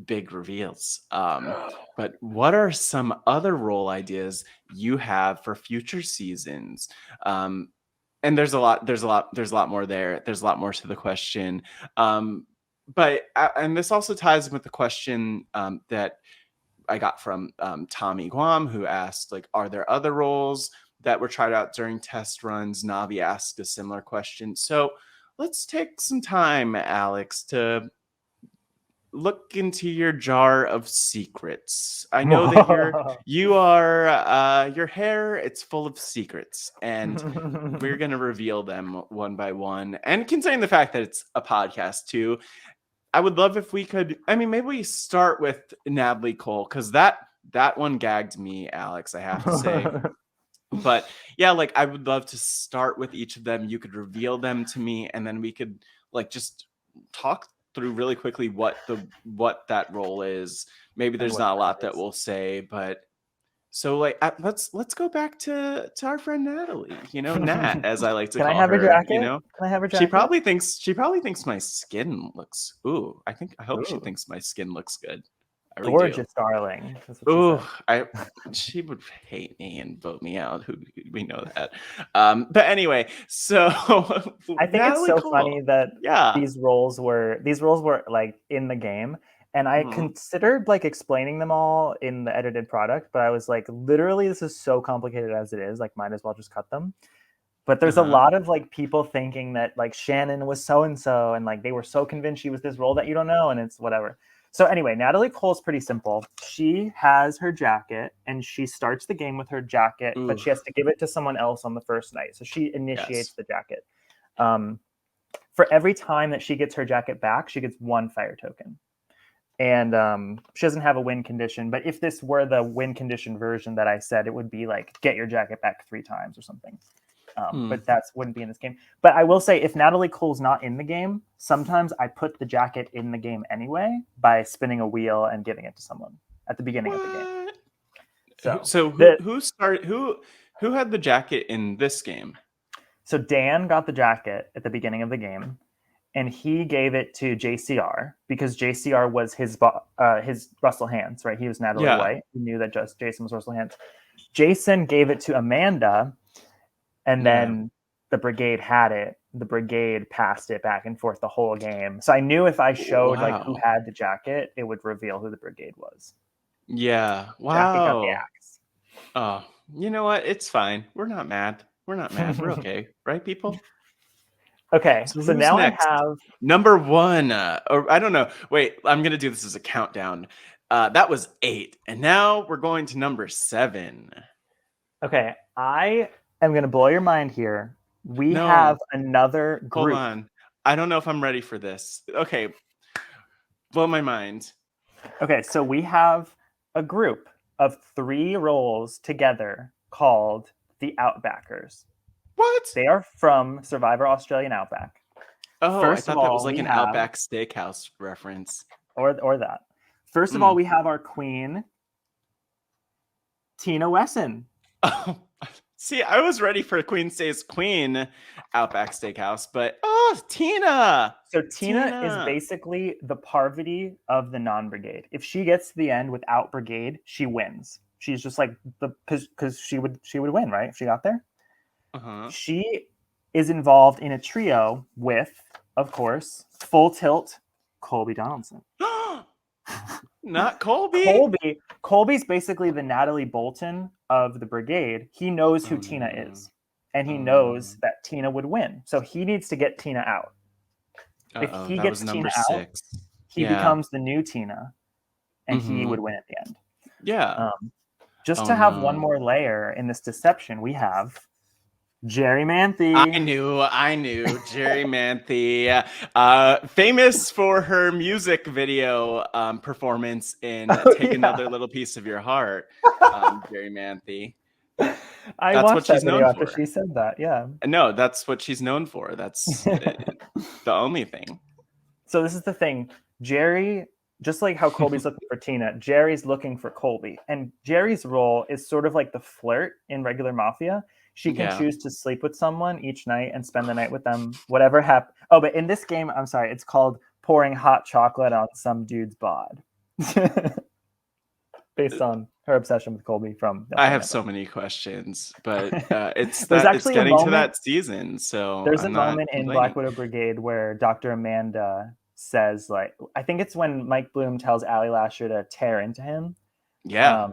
big reveals, but what are some other role ideas you have for future seasons? And there's a lot more there. There's a lot more to the question. But and this also ties in with the question that I got from Tommy Guam, who asked, like, are there other roles that were tried out during test runs? Navi asked a similar question. So let's take some time, Alex, to look into your jar of secrets. I know that your hair, it's full of secrets, and we're going to reveal them one by one. And considering the fact that it's a podcast too, I would love if we could, maybe we start with Natalie Cole, because that one gagged me, Alex, I have to say. But yeah, like I would love to start with each of them. You could reveal them to me, and then we could like just talk through really quickly what that role is. Maybe there's not a lot that we'll say, but so like let's go back to our friend Natalie, Nat, as I like to call her. Can I have her jacket? Can I have her jacket? She probably thinks my skin looks, I hope she thinks my skin looks good. Really gorgeous, darling. She would hate me and vote me out. We know that. But anyway, so I think it's so funny that these roles were like in the game, and I considered like explaining them all in the edited product, but I was like, literally, this is so complicated as it is. Like, might as well just cut them. But there's a lot of like people thinking that like Shannon was so and so, and like they were so convinced she was this role that you don't know, and it's whatever. So anyway, Natalie Cole's pretty simple. She has her jacket, and she starts the game with her jacket, but she has to give it to someone else on the first night. So she initiates the jacket. For every time that she gets her jacket back, she gets 1 fire token. And she doesn't have a win condition. But if this were the win condition version that I said, it would be like get your jacket back 3 times or something. But that wouldn't be in this game. But I will say, if Natalie Cole's not in the game, sometimes I put the jacket in the game anyway by spinning a wheel and giving it to someone at the beginning of the game. So who had the jacket in this game? So Dan got the jacket at the beginning of the game, and he gave it to JCR because JCR was his Russell Hands, right? He was Natalie White. He knew that just Jason was Russell Hands. Jason gave it to Amanda. And then the Brigade had it. The Brigade passed it back and forth the whole game. So I knew if I showed like who had the jacket, it would reveal who the Brigade was. Yeah. Wow. Jacket got the axe. Oh, you know what? It's fine. We're not mad. We're okay, right, people? Okay. So now next? I have number 1. Or I don't know. Wait, I'm gonna do this as a countdown. That was 8, and now we're going to number 7. Okay, I'm going to blow your mind here. We have another group. Hold on. I don't know if I'm ready for this. Okay. Blow my mind. Okay, so we have a group of 3 roles together called the Outbackers. What? They are from Survivor Australian Outback. Oh, First I thought that was like an Outback Steakhouse reference. Or that. First of all, we have our queen, Tina Wesson. Oh, see, I was ready for Queen Stays Queen Outback Steakhouse, but Tina. So Tina is basically the Parvati of the non-brigade. If she gets to the end without brigade, she wins. She's just like because she would win, right? If she got there. She is involved in a trio with, of course, Full Tilt, Colby Donaldson. Not Colby. Colby's basically the Natalie Bolton of the Brigade. He knows who Tina is, and he knows that Tina would win. So he needs to get Tina out. If he gets Tina out, he becomes the new Tina, and he would win at the end. Yeah. Just to have one more layer in this deception, we have Jerry Manthe. I knew Jerry Manthe, famous for her music video performance in "Take Another Little Piece of Your Heart." Jerry Manthe. I watched that video after she said that. Yeah. No, that's what she's known for. That's the only thing. So this is the thing, Jerry. Just like how Colby's looking for Tina, Jerry's looking for Colby, and Jerry's role is sort of like the flirt in regular Mafia. She can choose to sleep with someone each night and spend the night with them, whatever happens. Oh, but in this game, I'm sorry, it's called pouring hot chocolate on some dude's bod. Based on her obsession with Colby from... I have so many questions, but it's getting to that season, so... There's a moment in Black Widow Brigade where Dr. Amanda says, like... I think it's when Mike Bloom tells Allie Lasher to tear into him. Yeah.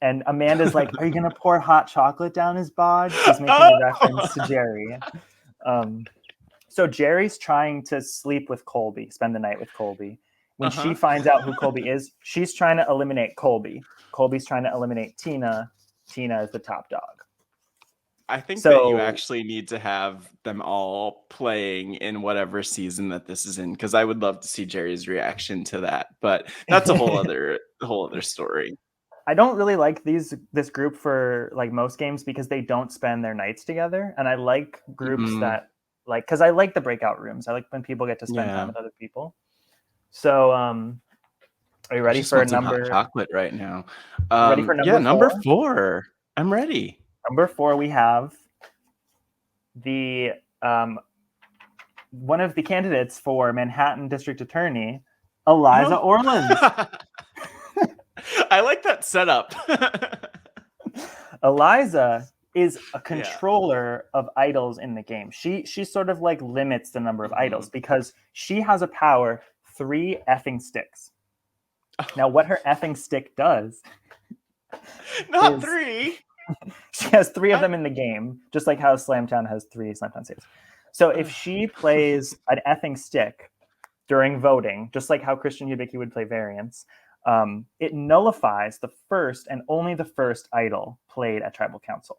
And Amanda's like, are you going to pour hot chocolate down his bod? She's making a reference to Jerry. So Jerry's trying to sleep with Colby, spend the night with Colby. When she finds out who Colby is, she's trying to eliminate Colby. Colby's trying to eliminate Tina. Tina is the top dog. I think that you actually need to have them all playing in whatever season that this is in, because I would love to see Jerry's reaction to that. But that's a whole other story. I don't really like this group for like most games because they don't spend their nights together, and I like groups that like, because I like the breakout rooms. I like when people get to spend time with other people. So, are you ready for number hot chocolate right now? Ready for number 4. I'm ready. Number 4, we have the one of the candidates for Manhattan District Attorney, Eliza Orland. I like that setup. Eliza is a controller of idols in the game. She sort of like limits the number of idols because she has a power 3 effing sticks. Now, what her effing stick does... Not 3! She has 3 of them in the game, just like how Slamtown has 3 Slamtown saves. So if she plays an effing stick during voting, just like how Christian Hubicki would play variants, it nullifies the first and only the first idol played at Tribal Council,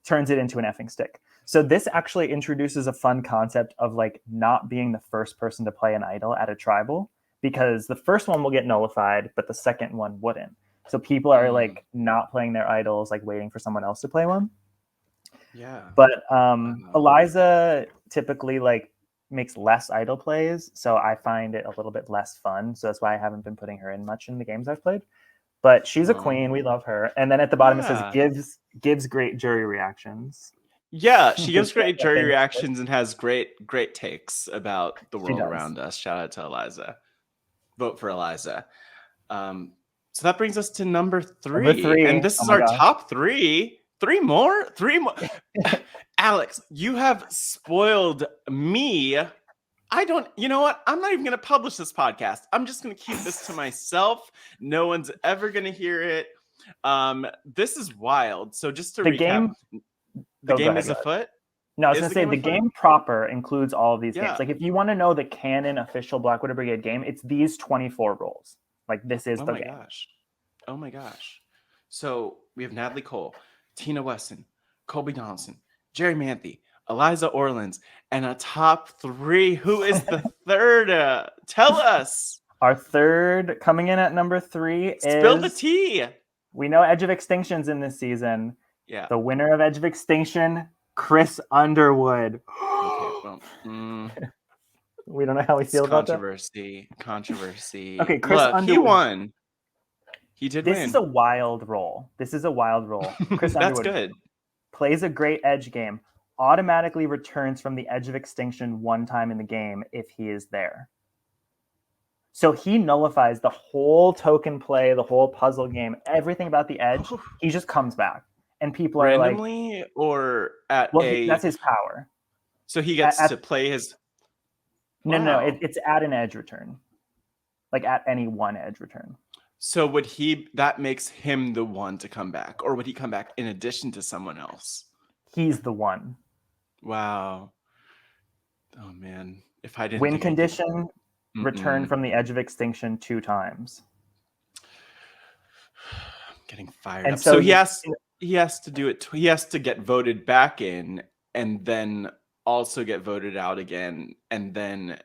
turns it into an effing stick. So this actually introduces a fun concept of like not being the first person to play an idol at a tribal, because the first one will get nullified, but the second one wouldn't. So people are like not playing their idols, like waiting for someone else to play one. Yeah. But Eliza typically like makes less idol plays, so I find it a little bit less fun. So that's why I haven't been putting her in much in the games I've played. But she's a queen. We love her. And then at the bottom it says gives great jury reactions. Yeah, she gives great jury reactions and has great takes about the world around us. Shout out to Eliza. Vote for Eliza. So that brings us to number 3. Number 3. And this is our top 3. 3 more? 3 more. Alex, you have spoiled me. You know what? I'm not even going to publish this podcast. I'm just going to keep this to myself. No one's ever going to hear it. This is wild. So just to recap, the game is afoot? No, I was going to say the game proper includes all of these games. Like if you want to know the canon official Black Widow Brigade game, it's these 24 roles. Like this is the game. Oh my gosh. So we have Natalie Cole, Tina Weston, Colby Donaldson, Jerry Manthe, Eliza Orleans, and a top 3. Who is the third? Tell us. Our third, coming in at number 3 is... Spill the tea. We know Edge of Extinction's in this season. Yeah. The winner of Edge of Extinction, Chris Underwood. Okay, well, we don't know how we feel about that. Controversy. Okay, Chris Underwood. He won. He did win. This is a wild role. Chris That's Underwood good. Plays a great Edge game. Automatically returns from the Edge of Extinction one time in the game if he is there. So he nullifies the whole token play, the whole puzzle game, everything about the Edge. He just comes back. And people are randomly like... or at that's his power. So he gets to play his... No, it's at an Edge return. Like at any one Edge return. So would that makes him the one to come back? Or would he come back in addition to someone else? He's the one. Wow. Oh, man. If I didn't win condition, return from the Edge of Extinction 2 times. I'm getting fired up. So he has to do it. He has to get voted back in and then also get voted out again and then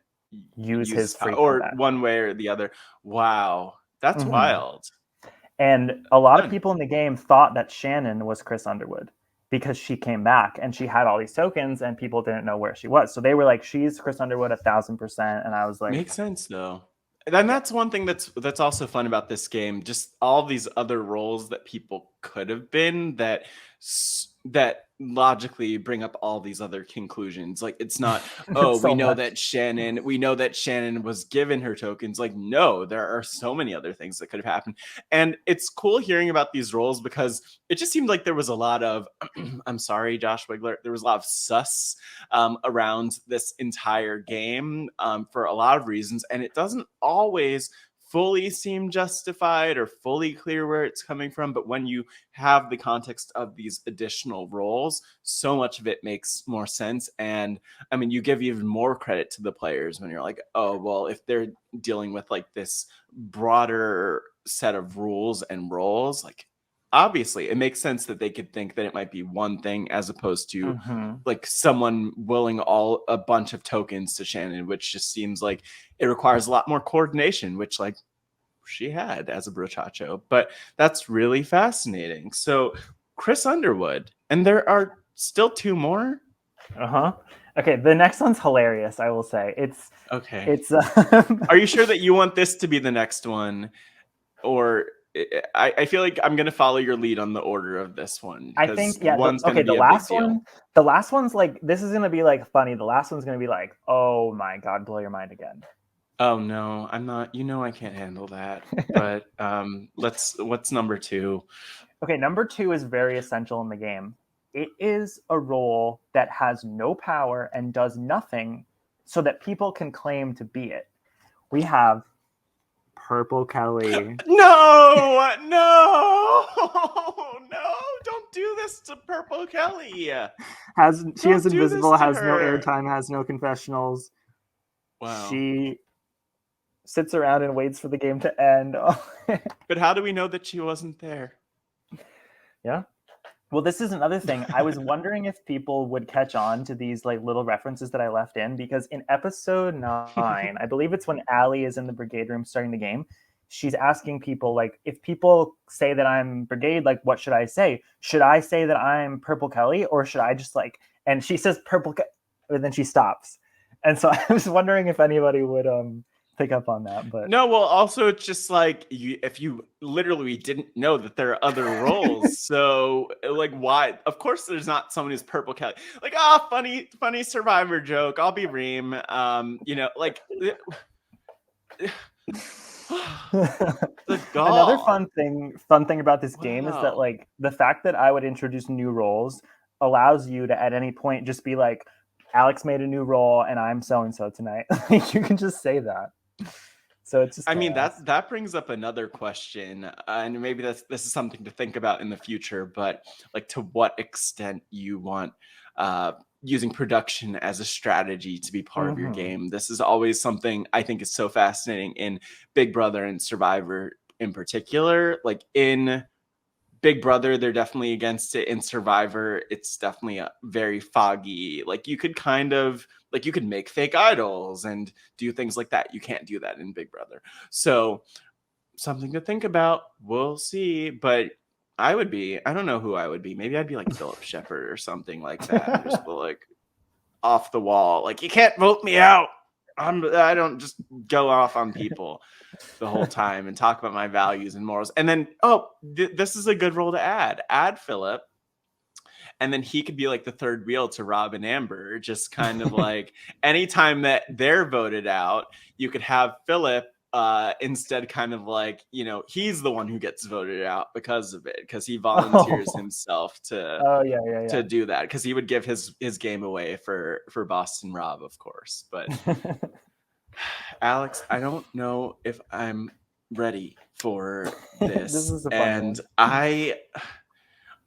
use his free or one way or the other. Wow. That's wild. And a lot of people in the game thought that Shannon was Chris Underwood because she came back and she had all these tokens and people didn't know where she was. So they were like, she's Chris Underwood 1,000%. And I was like, makes sense though. And that's one thing that's also fun about this game. Just all these other roles that people could have been that logically bring up all these other conclusions. Like it's not, we know that Shannon was given her tokens. Like, no, there are so many other things that could have happened. And it's cool hearing about these roles because it just seemed like there was a lot of, I'm sorry, Josh Wigler, there was a lot of sus around this entire game for a lot of reasons. And it doesn't always fully seem justified or fully clear where it's coming from. But when you have the context of these additional roles, so much of it makes more sense. And I mean, you give even more credit to the players when you're like, oh, well, if they're dealing with like this broader set of rules and roles, like obviously it makes sense that they could think that it might be one thing as opposed to like someone willing a bunch of tokens to Shannon, which just seems like it requires a lot more coordination, which like she had as a brochacho. But that's really fascinating. So Chris Underwood, and there are still 2 more. Okay, the next one's hilarious, I will say. It's Are you sure that you want this to be the next one? Or I feel like I'm gonna follow your lead on the order of this one. I think the last one's like, this is gonna be like funny. The last one's gonna be like, oh my god, blow your mind again. Oh no, I'm not. I can't handle that. But what's number 2? Okay, number 2 is very essential in the game. It is a role that has no power and does nothing, so that people can claim to be it. We have Purple Kelly. No, don't do this to Purple Kelly. She is invisible, has no airtime, has no confessionals. Wow. She sits around and waits for the game to end. But how do we know that she wasn't there? Yeah. Well, this is another thing. I was wondering if people would catch on to these like little references that I left in, because in episode 9, I believe it's when Allie is in the brigade room starting the game, she's asking people like, if people say that I'm brigade, like what should I say? Should I say that I'm Purple Kelly, or should I just like, and she says Purple Kelly, and then she stops. And so I was wondering if anybody would pick up on that. But no, well, also it's just like if you literally didn't know that there are other roles, so like why? Of course, there's not someone who's Purple Kelly. Like, funny Survivor joke. I'll be Reem. Like the gall. Another fun thing about this game is that like the fact that I would introduce new roles allows you to at any point just be like, Alex made a new role and I'm so and so tonight. You can just say that. So it's just, I mean, that brings up another question, and maybe this is something to think about in the future, but like to what extent you want using production as a strategy to be part of your game. This is always something I think is so fascinating in Big Brother and Survivor in particular. Like in Big Brother, they're definitely against it. In Survivor, it's definitely a very foggy. Like you could you could make fake idols and do things like that. You can't do that in Big Brother. So something to think about. We'll see. But I don't know who I would be. Maybe I'd be like Philip Shepard or something like that. Just like off the wall. Like, you can't vote me out. I don't just go off on people the whole time and talk about my values and morals. And then, this is a good role to add Philip. And then he could be like the third wheel to Rob and Amber, just kind of like anytime that they're voted out, you could have Philip instead kind of like, he's the one who gets voted out because of it, because he volunteers himself to do that, because he would give his game away for Boston Rob, of course. But Alex, I don't know if I'm ready for this. This is a fun one.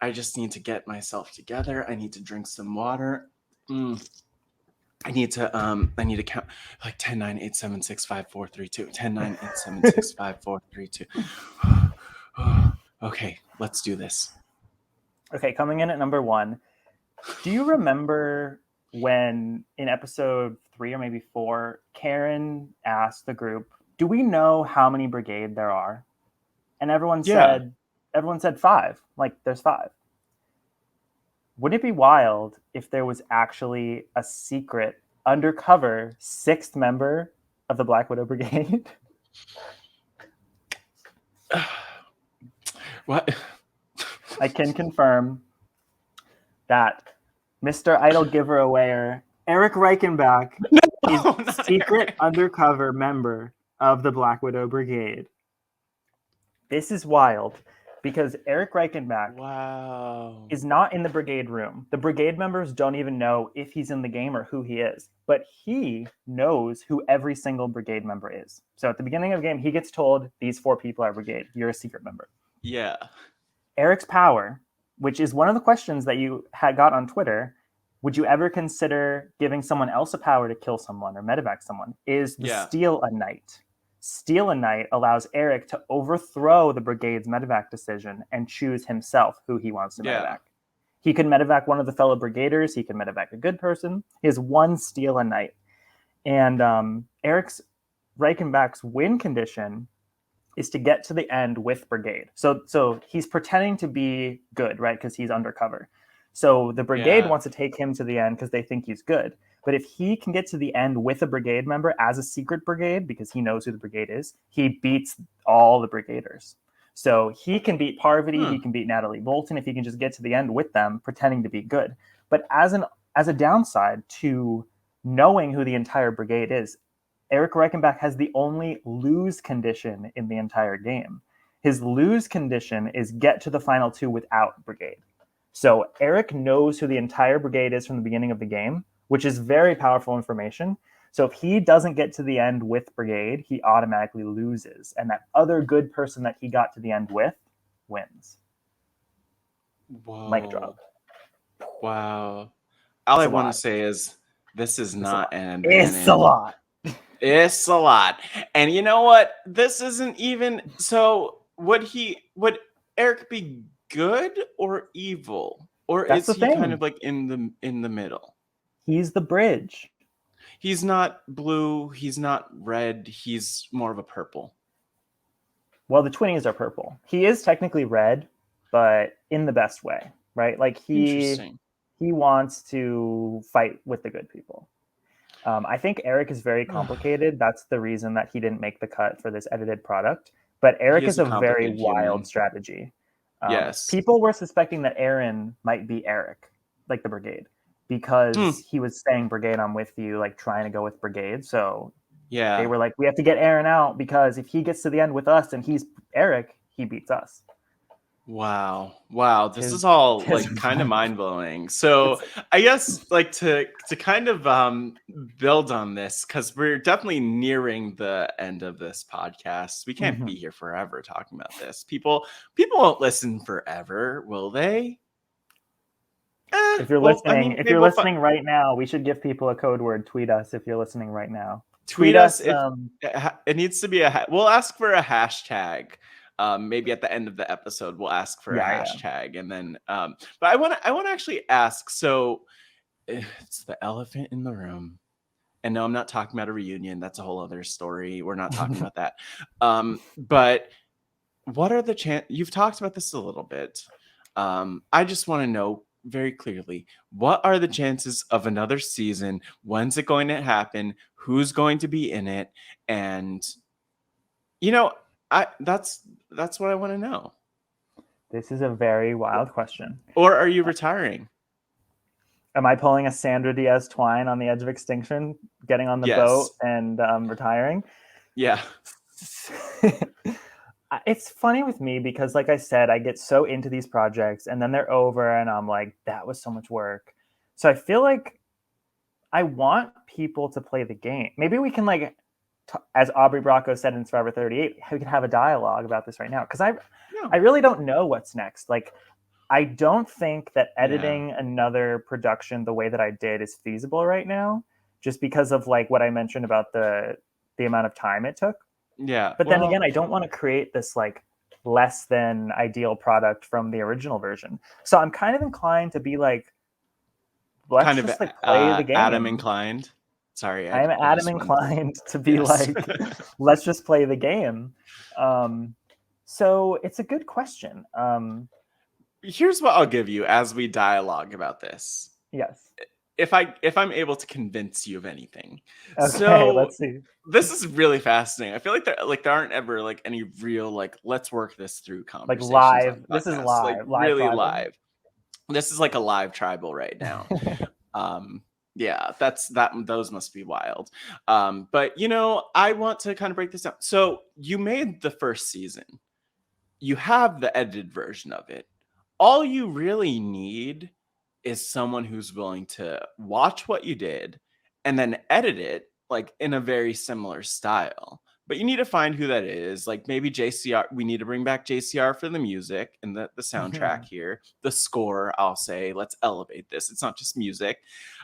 I just need to get myself together. I need to drink some water. I need to count like 10, 9, 8, 7, 6, 5, 4, 3, 2. 10, 9, 8, 7, 6, 5, 4, 3, 2. Okay, let's do this. Okay, coming in at number 1. Do you remember when in episode 3 or maybe 4, Karen asked the group, do we know how many brigade there are? And everyone said 5. Like, there's 5. Wouldn't it be wild if there was actually a secret, undercover 6th member of the Black Widow Brigade? What? I can confirm that Mr. Idol Giveawayer, Eric Reichenbach, is a secret undercover member of the Black Widow Brigade. This is wild, because Eric Reichenbach is not in the brigade room. The brigade members don't even know if he's in the game or who he is, but he knows who every single brigade member is. So at the beginning of the game, he gets told, these 4 people are brigade. You're a secret member. Yeah. Eric's power, which is one of the questions that you had got on Twitter, would you ever consider giving someone else a power to kill someone or medevac someone, is the Steal a Night. Steal a Night allows Eric to overthrow the brigade's medevac decision and choose himself who he wants to medevac. He can medevac one of the fellow brigaders. He can medevac a good person. He has 1 Steal a Night. And Eric's Reichenbach's win condition is to get to the end with brigade. So he's pretending to be good, right? Because he's undercover. So the brigade wants to take him to the end because they think he's good. But if he can get to the end with a brigade member as a secret brigade, because he knows who the brigade is, he beats all the brigaders. So he can beat Parvati, he can beat Natalie Bolton if he can just get to the end with them, pretending to be good. But as a downside to knowing who the entire brigade is, Eric Reichenbach has the only lose condition in the entire game. His lose condition is get to the final 2 without brigade. So Eric knows who the entire brigade is from the beginning of the game, which is very powerful information. So if he doesn't get to the end with brigade, he automatically loses. And that other good person that he got to the end with wins. Whoa. Mic drop. Wow. All I want to say is this is not an advantage. It's a lot. It's a lot. And you know what? This isn't even... So would Eric be good or evil? Or That's is the he kind thing. of like in the middle? He's the bridge. He's not blue, he's not red, he's more of a purple. Well, the twinnies are purple. He is technically red, but in the best way, right? Like he wants to fight with the good people. I think Eric is very complicated. That's the reason that he didn't make the cut for this edited product. But Eric is a very wild strategy. Yes. People were suspecting that Aaron might be Eric, like the Brigade, because he was saying Brigade, I'm with you, like trying to go with Brigade. So yeah, they were like, we have to get Aaron out because if he gets to the end with us and he's Eric, he beats us. Wow, this is all like kind of mind-blowing. So I guess like to kind of build on this, because we're definitely nearing the end of this podcast. We can't be here forever talking about this. People won't listen forever, will they? If you're listening, if you're listening right now, we should give people a code word. Tweet us if you're listening right now. Tweet us if it needs to be we'll ask for a hashtag. Maybe at the end of the episode, we'll ask for a hashtag, and then. But I want to actually ask. So, it's the elephant in the room, and no, I'm not talking about a reunion. That's a whole other story. We're not talking about that. But what are the chances? You've talked about this a little bit. I just want to know very clearly, what are the chances of another season? When's it going to happen? Who's going to be in it? And that's what I want to know. This is a very wild question. Or are you retiring? Am I pulling a Sandra Diaz Twine on the edge of Extinction, getting on the boat and retiring? Yeah. It's funny with me because, like I said, I get so into these projects and then they're over and I'm like, that was so much work. So I feel like I want people to play the game. Maybe we can, like, as Aubrey Bracco said in Survivor 38, we can have a dialogue about this right now. Because I really don't know what's next. Like, I don't think that editing another production the way that I did is feasible right now, just because of like what I mentioned about the amount of time it took. Yeah. But then again, I don't want to create this like less than ideal product from the original version. So I'm kind of inclined to be like, let's kind just like play the game. Adam inclined. Sorry, I am Adam inclined to be like, let's just play the game. So it's a good question. Here's what I'll give you as we dialogue about this. Yes. If I'm able to convince you of anything. Okay, so let's see. This is really fascinating. I feel like there aren't ever like any real like let's work this through conversations. Like live. This is live. Like really live. This is like a live tribal right now. Yeah, those must be wild. But I want to kind of break this down. So you made the first season. You have the edited version of it. All you really need is someone who's willing to watch what you did and then edit it like in a very similar style. But you need to find who that is. Like maybe JCR. We need to bring back JCR for the music and the soundtrack here. The score, I'll say, let's elevate this. It's not just music.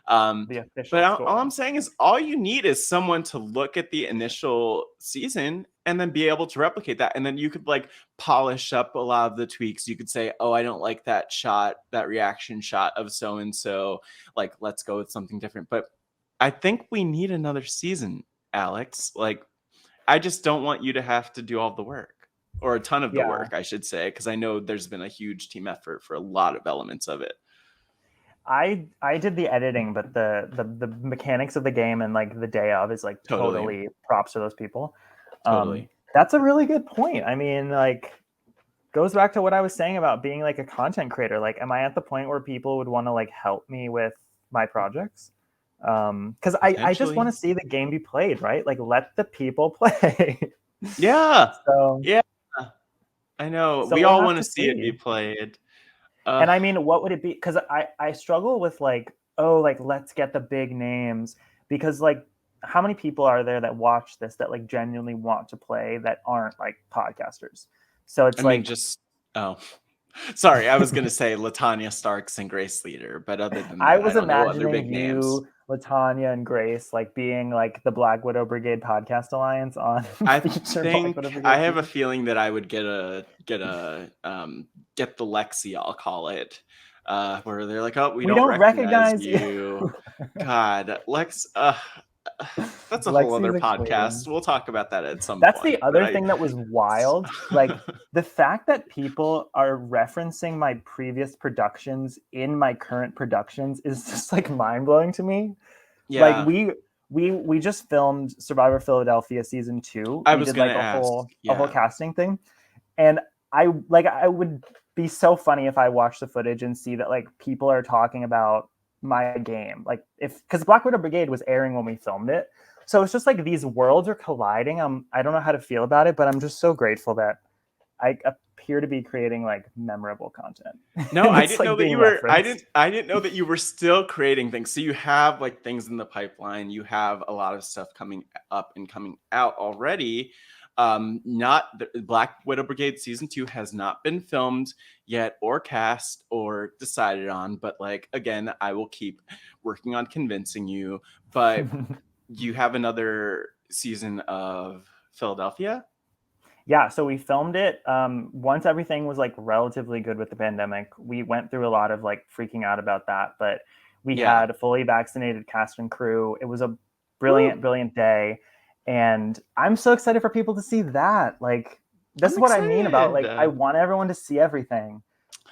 But all I'm saying is all you need is someone to look at the initial season and then be able to replicate that. And then you could like polish up a lot of the tweaks. You could say, oh, I don't like that shot, that reaction shot of so-and-so. Like, let's go with something different. But I think we need another season, Alex. Like, I just don't want you to have to do all the work, or a ton of the work, I should say, because I know there's been a huge team effort for a lot of elements of it. I did the editing, but the mechanics of the game and like the day of is like totally props to those people. Totally. That's a really good point. I mean, like, goes back to what I was saying about being like a content creator. Like, am I at the point where people would want to like help me with my projects? Because I just want to see the game be played, right? Like, let the people play. Yeah. So yeah, I know. We all want to see it be played. And I mean, what would it be? Because I struggle with like, oh, like let's get the big names, because like how many people are there that watch this that like genuinely want to play that aren't like podcasters? So it's sorry, I was gonna say LaTanya Starks and Grace Leader, but other than that, I was don't know imagining other big names. Latanya and Grace like being like the Black Widow Brigade podcast alliance on I future think Black Widow Brigade I have a season. feeling that I would get the Lexi, I'll call it, where they're like, oh, we don't recognize you. God, Lex, that's a whole other Lexi's a podcast. queen. We'll talk about that at some That's point. the other thing that was wild. Like the fact that people are referencing my previous productions in my current productions is just like mind blowing to me. Yeah. Like we just filmed Survivor Philadelphia season 2. I We was did gonna like a ask. whole casting thing, and I would be so funny if I watched the footage and see that like people are talking about my game, like because Black Widow Brigade was airing when we filmed it, so it's just like these worlds are colliding. I don't know how to feel about it, but I'm just so grateful that I appear to be creating like memorable content. No, I didn't like know that you were. referenced. I didn't know that you were still creating things. So you have like things in the pipeline. You have a lot of stuff coming up and coming out already. Not the Black Widow Brigade season 2 has not been filmed yet, or cast, or decided on. But like again, I will keep working on convincing you. But you have another season of Philadelphia. Yeah, so we filmed it once everything was like relatively good with the pandemic. We went through a lot of like freaking out about that, but we had a fully vaccinated cast and crew. It was a brilliant day, and I'm so excited for people to see that. Like this is what I mean about like I want everyone to see everything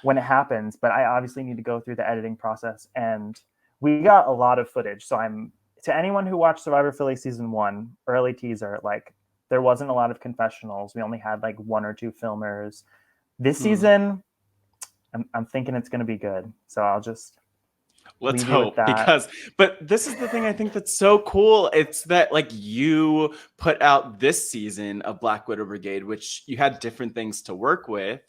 when it happens, but I obviously need to go through the editing process, and we got a lot of footage. So I'm to anyone who watched Survivor Philly season 1 early teaser, like there wasn't a lot of confessionals. We only had like 1 or 2 filmers. This season, I'm thinking it's going to be good. So I'll just let's hope, but this is the thing I think that's so cool. It's that like you put out this season of Black Widow Brigade, which you had different things to work with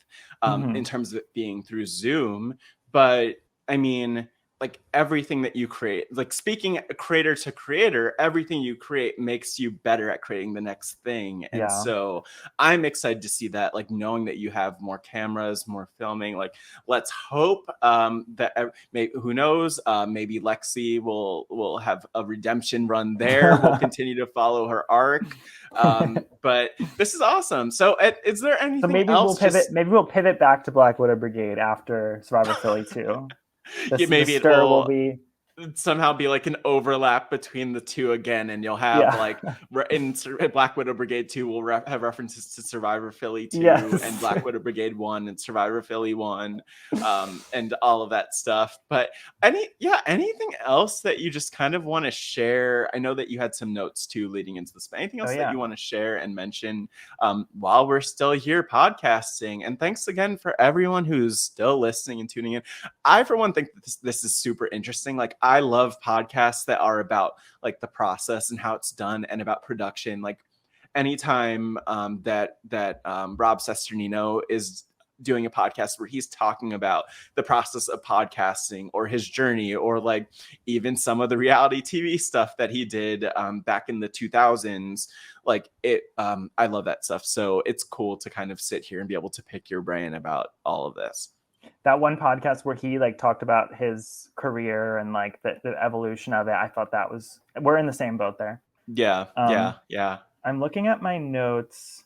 in terms of it being through Zoom. But I mean, like everything that you create, like speaking creator to creator, everything you create makes you better at creating the next thing. And so I'm excited to see that, like knowing that you have more cameras, more filming. Like let's hope that maybe, who knows, maybe Lexi will have a redemption run there. We'll continue to follow her arc. But this is awesome. So is there anything so maybe else? Maybe we'll pivot back to Black Widow Brigade after Survivor Philly 2. Maybe it will somehow be like an overlap between the two again, and you'll have like in Black Widow Brigade 2 we'll have references to Survivor Philly 2 and Black Widow Brigade 1 and Survivor Philly 1 and all of that stuff. But anything else that you just kind of want to share? I know that you had some notes too leading into this, but anything else that you want to share and mention while we're still here podcasting? And thanks again for everyone who's still listening and tuning in. I for one think that this is super interesting. Like I love podcasts that are about like the process and how it's done and about production. Like anytime that Rob Cesternino is doing a podcast where he's talking about the process of podcasting or his journey, or like even some of the reality TV stuff that he did back in the 2000s, like it, I love that stuff. So it's cool to kind of sit here and be able to pick your brain about all of this. That one podcast where he like talked about his career and like the evolution of it, I thought that was, we're in the same boat there. Yeah. I'm looking at my notes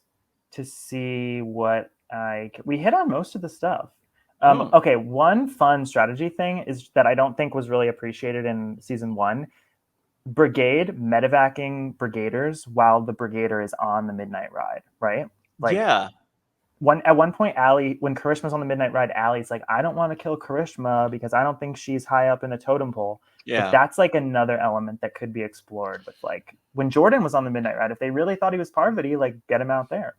to see what we hit on most of the stuff. Okay, one fun strategy thing is that I don't think was really appreciated in season 1. Brigade medevacing brigaders while the brigader is on the midnight ride, right? Like, at one point, Allie, when Karishma's on the midnight ride, Allie's like, I don't want to kill Karishma because I don't think she's high up in the totem pole. Yeah. But that's like another element that could be explored with like when Jordan was on the midnight ride, if they really thought he was Parvati, like get him out there.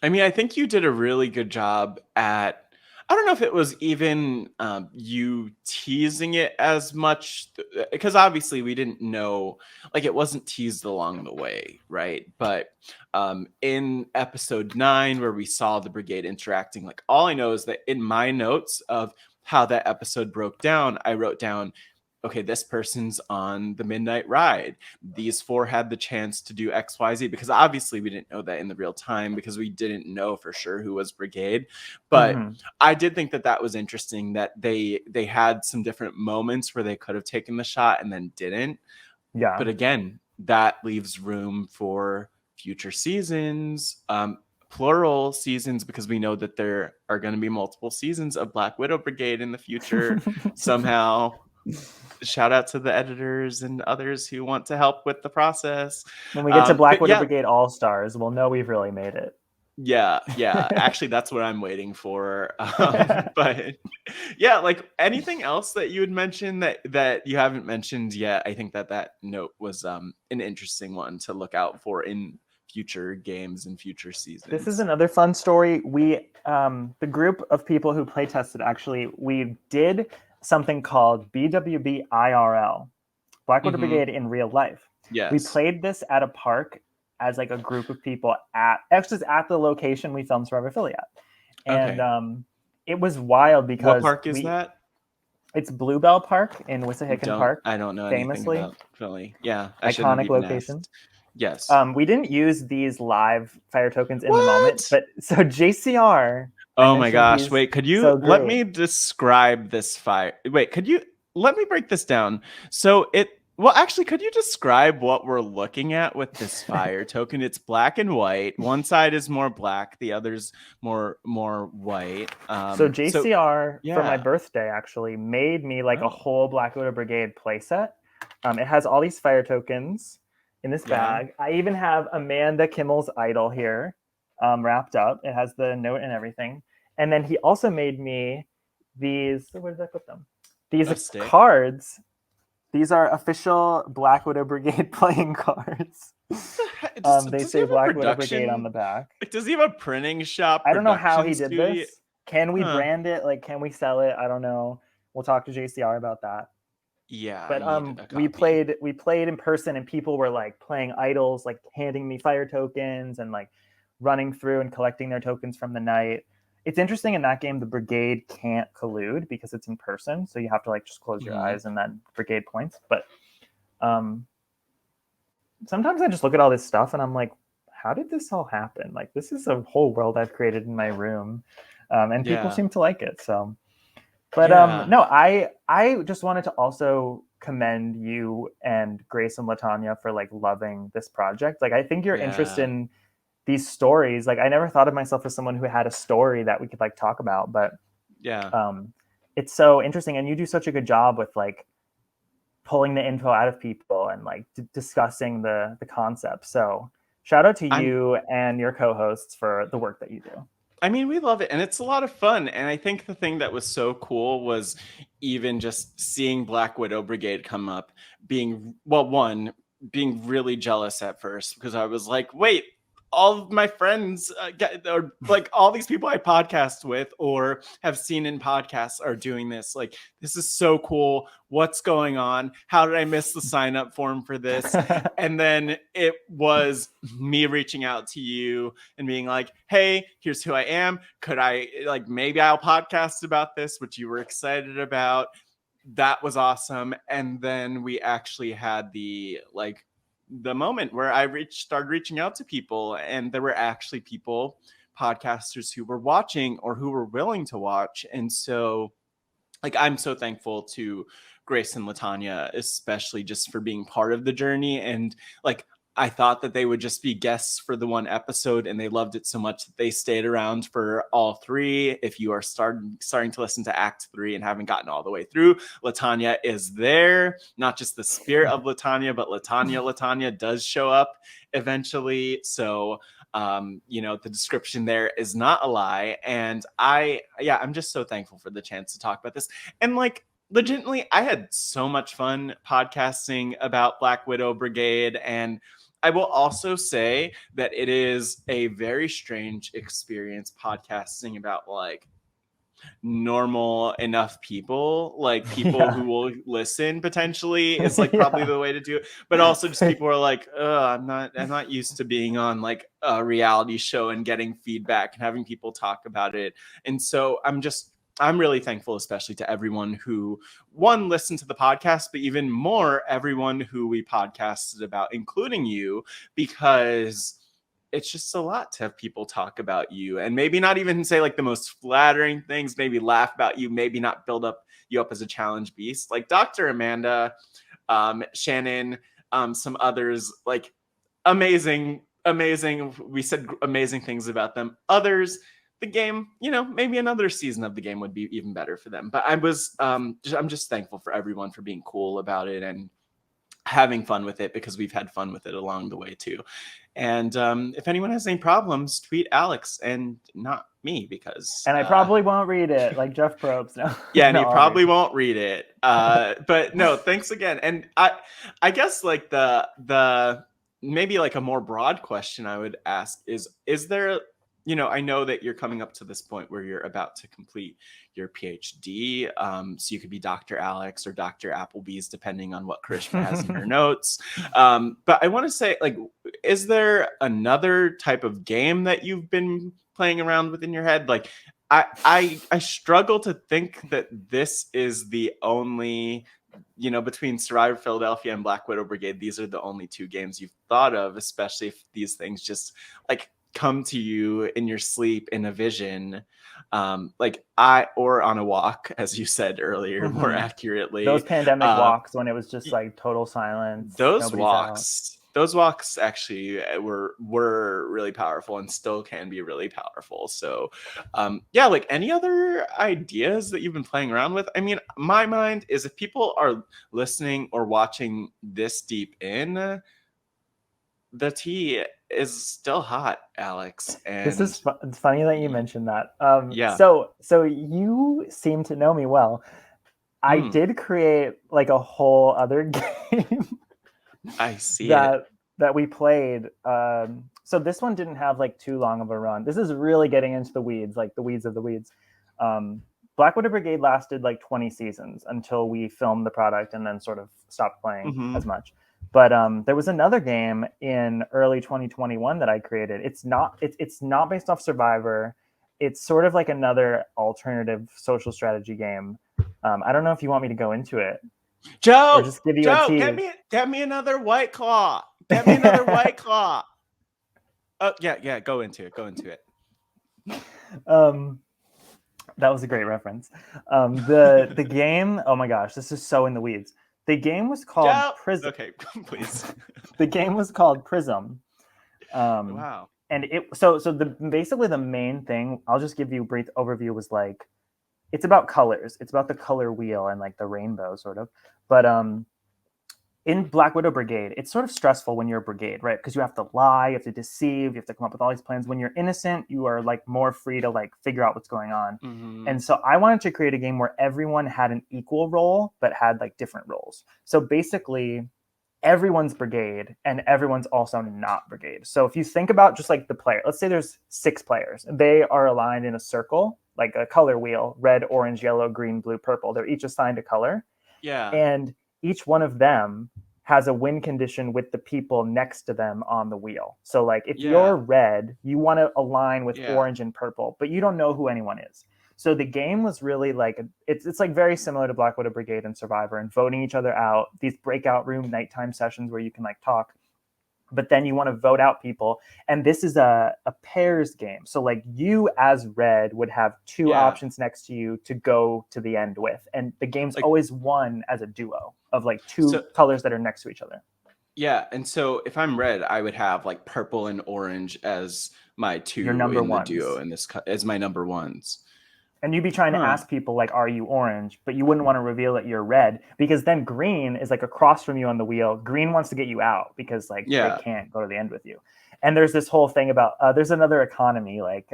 I mean, I think you did a really good job at, I don't know if it was even you teasing it as much, because obviously we didn't know, like it wasn't teased along the way, right? But in episode 9 where we saw the brigade interacting, like all I know is that in my notes of how that episode broke down, I wrote down okay, this person's on the midnight ride. These 4 had the chance to do XYZ, because obviously we didn't know that in the real time because we didn't know for sure who was Brigade. But I did think that that was interesting that they had some different moments where they could have taken the shot and then didn't. Yeah. But again, that leaves room for future seasons, plural seasons, because we know that there are going to be multiple seasons of Black Widow Brigade in the future somehow. Shout out to the editors and others who want to help with the process. When we get to Black Widow Brigade All Stars, we'll know we've really made it. Yeah. Actually, that's what I'm waiting for. But yeah, like anything else that you would mention that you haven't mentioned yet? I think that note was an interesting one to look out for in future games and future seasons. This is another fun story. We, the group of people who play tested, actually, we did something called BWB IRL, Black Widow Brigade in real life. Yes. We played this at a park as like a group of people at the location we filmed Survivor Philly at. And it was wild because what park is that? It's Bluebell Park in Wissahickon Park. I don't know famously anything about Philly. Yeah. Iconic location. Asked. Yes. We didn't use these live fire tokens in the moment, but so JCR. Oh my gosh. Wait, could you let me describe this fire? Wait, could you let me break this down? So could you describe what we're looking at with this fire token? It's black and white. One side is more black, the other's more white. So JCR, for my birthday, actually made me like a whole Black Widow Brigade playset. It has all these fire tokens in this bag. I even have Amanda Kimmel's idol here, wrapped up. It has the note and everything. And then he also made me these. Where did I put them? These cards. These are official Black Widow Brigade playing cards. They say Black Widow Brigade on the back. Does he have a printing shop? I don't know how he did this. Can we brand it? Like, can we sell it? I don't know. We'll talk to JCR about that. Yeah. But we played in person, and people were like playing idols, like handing me fire tokens and like running through and collecting their tokens from the night. It's interesting in that game, the Brigade can't collude because it's in person. So you have to like just close your eyes and then Brigade points. But sometimes I just look at all this stuff and I'm like, how did this all happen? Like, this is a whole world I've created in my room. And people seem to like it. So, but no, I just wanted to also commend you and Grace and Latanya for like loving this project. Like, I think your interest in these stories, like I never thought of myself as someone who had a story that we could like talk about, but it's so interesting. And you do such a good job with like pulling the info out of people and like discussing the concept. So shout out to you and your co-hosts for the work that you do. I mean, we love it, and it's a lot of fun. And I think the thing that was so cool was even just seeing Black Widow Brigade come up, being really jealous at first, because I was like, wait, all of my friends, or like all these people I podcast with or have seen in podcasts are doing this. Like, this is so cool. What's going on? How did I miss the sign up form for this? And then it was me reaching out to you and being like, hey, here's who I am. Could I, like, maybe I'll podcast about this, which you were excited about. That was awesome. And then we actually had the moment where I started reaching out to people, and there were actually podcasters who were watching or who were willing to watch. And so like, I'm so thankful to Grace and Latanya, especially just for being part of the journey. And like, I thought that they would just be guests for the one episode, and they loved it so much that they stayed around for all 3. If you are starting to listen to Act 3 and haven't gotten all the way through, Latanya is there. Not just the spirit of Latanya, but Latanya does show up eventually. So, the description there is not a lie. And I'm just so thankful for the chance to talk about this. And like, legitimately, I had so much fun podcasting about Black Widow Brigade. And I will also say that it is a very strange experience podcasting about like normal enough people, like people who will listen potentially is like probably the way to do it. But also just people are like, I'm not used to being on like a reality show and getting feedback and having people talk about it. And so I'm just I'm really thankful, especially to everyone who, one, listened to the podcast, but even more, everyone who we podcasted about, including you, because it's just a lot to have people talk about you and maybe not even say like the most flattering things, maybe laugh about you, maybe not build up you up as a challenge beast. Like Dr. Amanda, Shannon, some others, like amazing. We said amazing things about them. Others, the game, maybe another season of the game would be even better for them. But I'm just thankful for everyone for being cool about it and having fun with it, because we've had fun with it along the way too. And if anyone has any problems, tweet Alex and not me, because I probably won't read it, like Jeff Probst. No. Yeah, and he probably won't read it. But no, thanks again. And I guess like the maybe like a more broad question I would ask is there, I know that you're coming up to this point where you're about to complete your PhD. So you could be Dr. Alex or Dr. Applebee's, depending on what Karishma has in her notes. But I want to say, like, is there another type of game that you've been playing around with in your head? Like, I struggle to think that this is the only, between Survivor Philadelphia and Black Widow Brigade, these are the only two games you've thought of, especially if these things just like come to you in your sleep in a vision, or on a walk, as you said earlier, more accurately. Those pandemic walks when it was just like total silence. Those walks actually were really powerful and still can be really powerful. So like, any other ideas that you've been playing around with? I mean, my mind is, if people are listening or watching this deep in, the tea is still hot, Alex. And this is it's funny that you mentioned that. Yeah. So you seem to know me well. I did create like a whole other game. I see that we played. So this one didn't have like too long of a run. This is really getting into the weeds, like the weeds of the weeds. Black Widow Brigade lasted like 20 seasons until we filmed the product and then sort of stopped playing as much. But there was another game in early 2021 that I created. It's not based off Survivor. It's sort of like another alternative social strategy game. I don't know if you want me to go into it. Joe, or just give you a tease. Get me another White Claw. Get me another White Claw. Oh yeah, go into it. That was a great reference. The game, oh my gosh, this is so in the weeds. The game was called Prism. Okay, please. The game was called Prism. Wow. And basically the main thing, I'll just give you a brief overview, was like, it's about colors. It's about the color wheel and like the rainbow sort of. But in Black Widow Brigade, it's sort of stressful when you're a brigade, right? Because you have to lie, you have to deceive, you have to come up with all these plans. When you're innocent, you are like more free to like figure out what's going on. And so I wanted to create a game where everyone had an equal role, but had like different roles. So basically, everyone's brigade and everyone's also not brigade. So if you think about just like the player, let's say there's 6 players. They are aligned in a circle, like a color wheel: red, orange, yellow, green, blue, purple. They're each assigned a color. Yeah. And each one of them has a win condition with the people next to them on the wheel. So like if you're red, you want to align with orange and purple, but you don't know who anyone is. So the game was really like, it's like very similar to Black Widow Brigade and Survivor, and voting each other out, these breakout room nighttime sessions where you can like talk, but then you want to vote out people. And this is a pairs game. So like you as red would have 2 options next to you to go to the end with. And the game's like, always won as a duo of like 2 colors that are next to each other. Yeah. And so if I'm red, I would have like purple and orange as my 2 Your number in the ones. duo, in this as my number ones. And you'd be trying to ask people like, are you orange? But you wouldn't want to reveal that you're red, because then green is like across from you on the wheel. Green wants to get you out because like they can't go to the end with you. And there's this whole thing about, there's another economy, like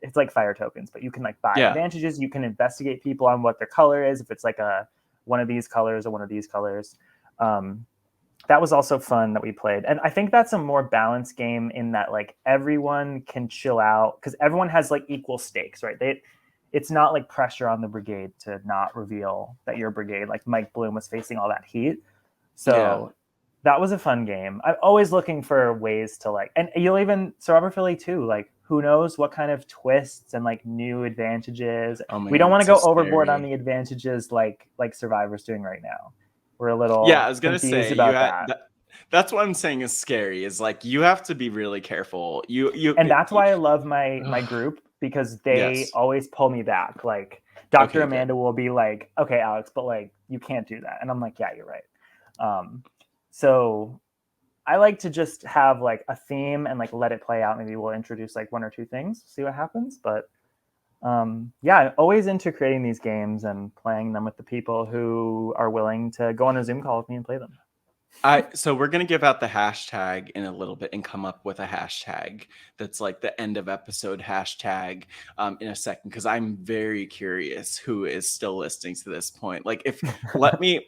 it's like fire tokens, but you can like buy advantages. You can investigate people on what their color is, if it's like one of these colors or one of these colors. That was also fun that we played. And I think that's a more balanced game in that like everyone can chill out because everyone has like equal stakes, right? It's not like pressure on the brigade to not reveal that you're a brigade. Like Mike Bloom was facing all that heat. So that was a fun game. I'm always looking for ways to like, and you'll even Survivor Philly too. Like who knows what kind of twists and like new advantages. Oh my We don't God, want to so go overboard on scary. the advantages like Survivor's doing right now. We're a little Yeah, I was gonna confused say you about had that. that's what I'm saying is scary, is like you have to be really careful. And that's why I love my group, because they Yes. always pull me back. Like Dr. Okay, good. Amanda will be like, okay, Alex, but like you can't do that. And I'm like, yeah, you're right. So I like to just have like a theme and like let it play out. Maybe we'll introduce like one or two things, see what happens. But yeah, I'm always into creating these games and playing them with the people who are willing to go on a Zoom call with me and play them. So we're gonna give out the hashtag in a little bit and come up with a hashtag that's like the end of episode hashtag in a second, because I'm very curious who is still listening to this point. Like,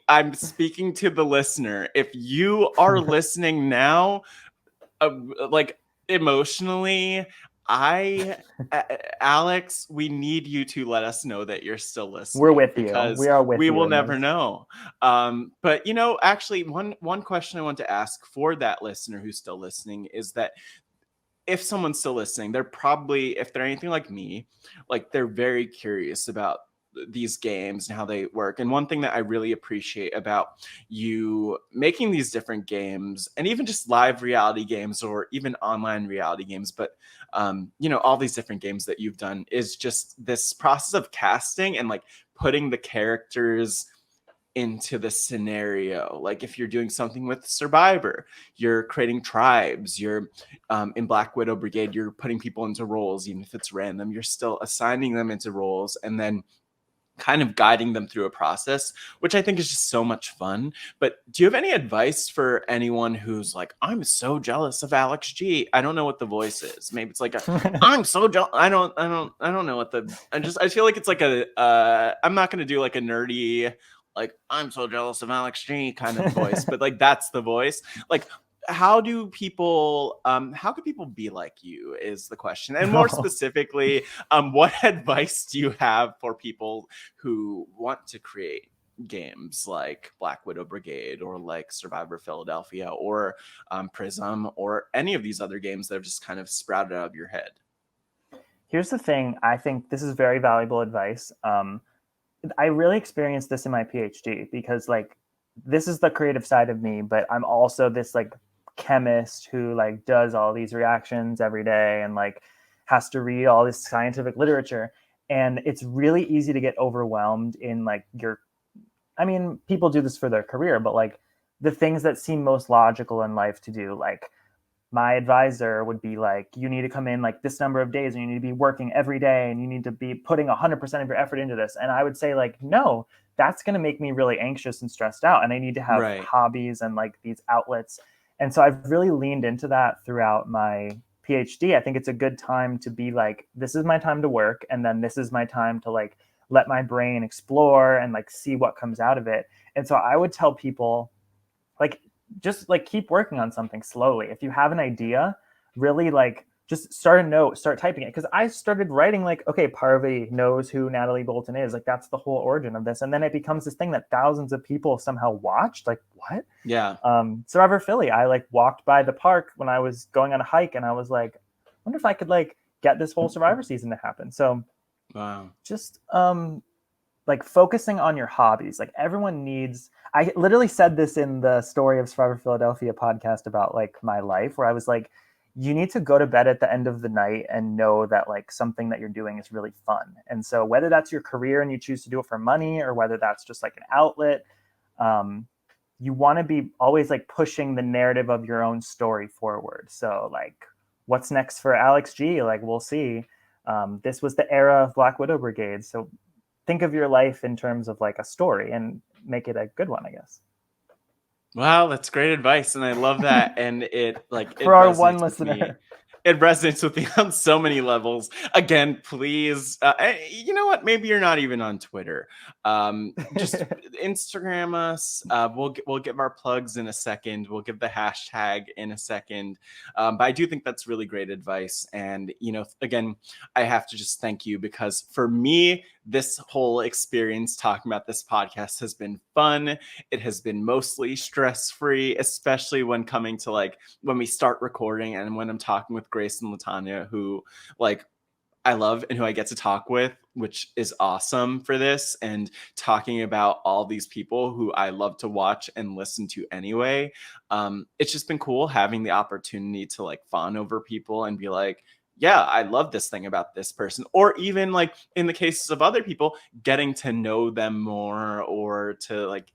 I'm speaking to the listener. If you are listening now, like emotionally, Alex, we need you to let us know that you're still listening. We're with you. Because We are with we you will in never this. know. But actually, one question I want to ask for that listener who's still listening is that if someone's still listening, they're probably, if they're anything like me, like they're very curious about these games and how they work. And one thing that I really appreciate about you making these different games, and even just live reality games or even online reality games, but all these different games that you've done, is just this process of casting and like putting the characters into the scenario. Like if you're doing something with Survivor, you're creating tribes. You're in Black Widow Brigade, you're putting people into roles. Even if it's random, you're still assigning them into roles and then kind of guiding them through a process, which I think is just so much fun. But do you have any advice for anyone who's like, I'm so jealous of Alex G? I don't know what the voice is. Maybe it's like I'm so jealous. I don't know what I feel like it's like I'm not going to do like a nerdy, like I'm so jealous of Alex G kind of voice, but like that's the voice. Like, how could people be like you is the question. And more specifically, what advice do you have for people who want to create games like Black Widow Brigade or like Survivor Philadelphia or Prism or any of these other games that have just kind of sprouted out of your head? Here's the thing. I think this is very valuable advice. I really experienced this in my PhD, because like this is the creative side of me, but I'm also this like chemist who like does all these reactions every day and like has to read all this scientific literature. And it's really easy to get overwhelmed in like people do this for their career, but like the things that seem most logical in life to do, like my advisor would be like, you need to come in like this number of days and you need to be working every day and you need to be putting 100% of your effort into this. And I would say like, no, that's going to make me really anxious and stressed out. And I need to have hobbies and like these outlets. And so I've really leaned into that throughout my PhD. I think it's a good time to be like, this is my time to work. And then this is my time to like, let my brain explore and like see what comes out of it. And so I would tell people like, just like keep working on something slowly. If you have an idea, really like just start a note, start typing it. Because I started writing like, okay, Parvati knows who Natalie Bolton is. Like that's the whole origin of this. And then it becomes this thing that thousands of people somehow watched. Like what? Yeah. Survivor Philly, I like walked by the park when I was going on a hike and I was like, I wonder if I could like get this whole Survivor season to happen. So wow. Just like focusing on your hobbies. Like everyone needs, I literally said this in the Story of Survivor Philadelphia podcast about like my life, where I was like, you need to go to bed at the end of the night and know that like something that you're doing is really fun. And so whether that's your career and you choose to do it for money, or whether that's just like an outlet, you want to be always like pushing the narrative of your own story forward. So like what's next for Alex G? Like we'll see. This was the era of Black Widow Brigade. So think of your life in terms of like a story and make it a good one, I guess. Wow, that's great advice. And I love that. And it for our one listener. It resonates with me on so many levels. Again, please, you know what? Maybe you're not even on Twitter. Just Instagram us. We'll give our plugs in a second. We'll give the hashtag in a second. But I do think that's really great advice. And again, I have to just thank you, because for me, this whole experience talking about this podcast has been fun. It has been mostly stress-free, especially when coming to like when we start recording and when I'm talking with Grace and Latanya, who like I love and who I get to talk with, which is awesome for this, and talking about all these people who I love to watch and listen to anyway. It's just been cool having the opportunity to like fawn over people and be like, yeah, I love this thing about this person. Or even like in the cases of other people, getting to know them more or to like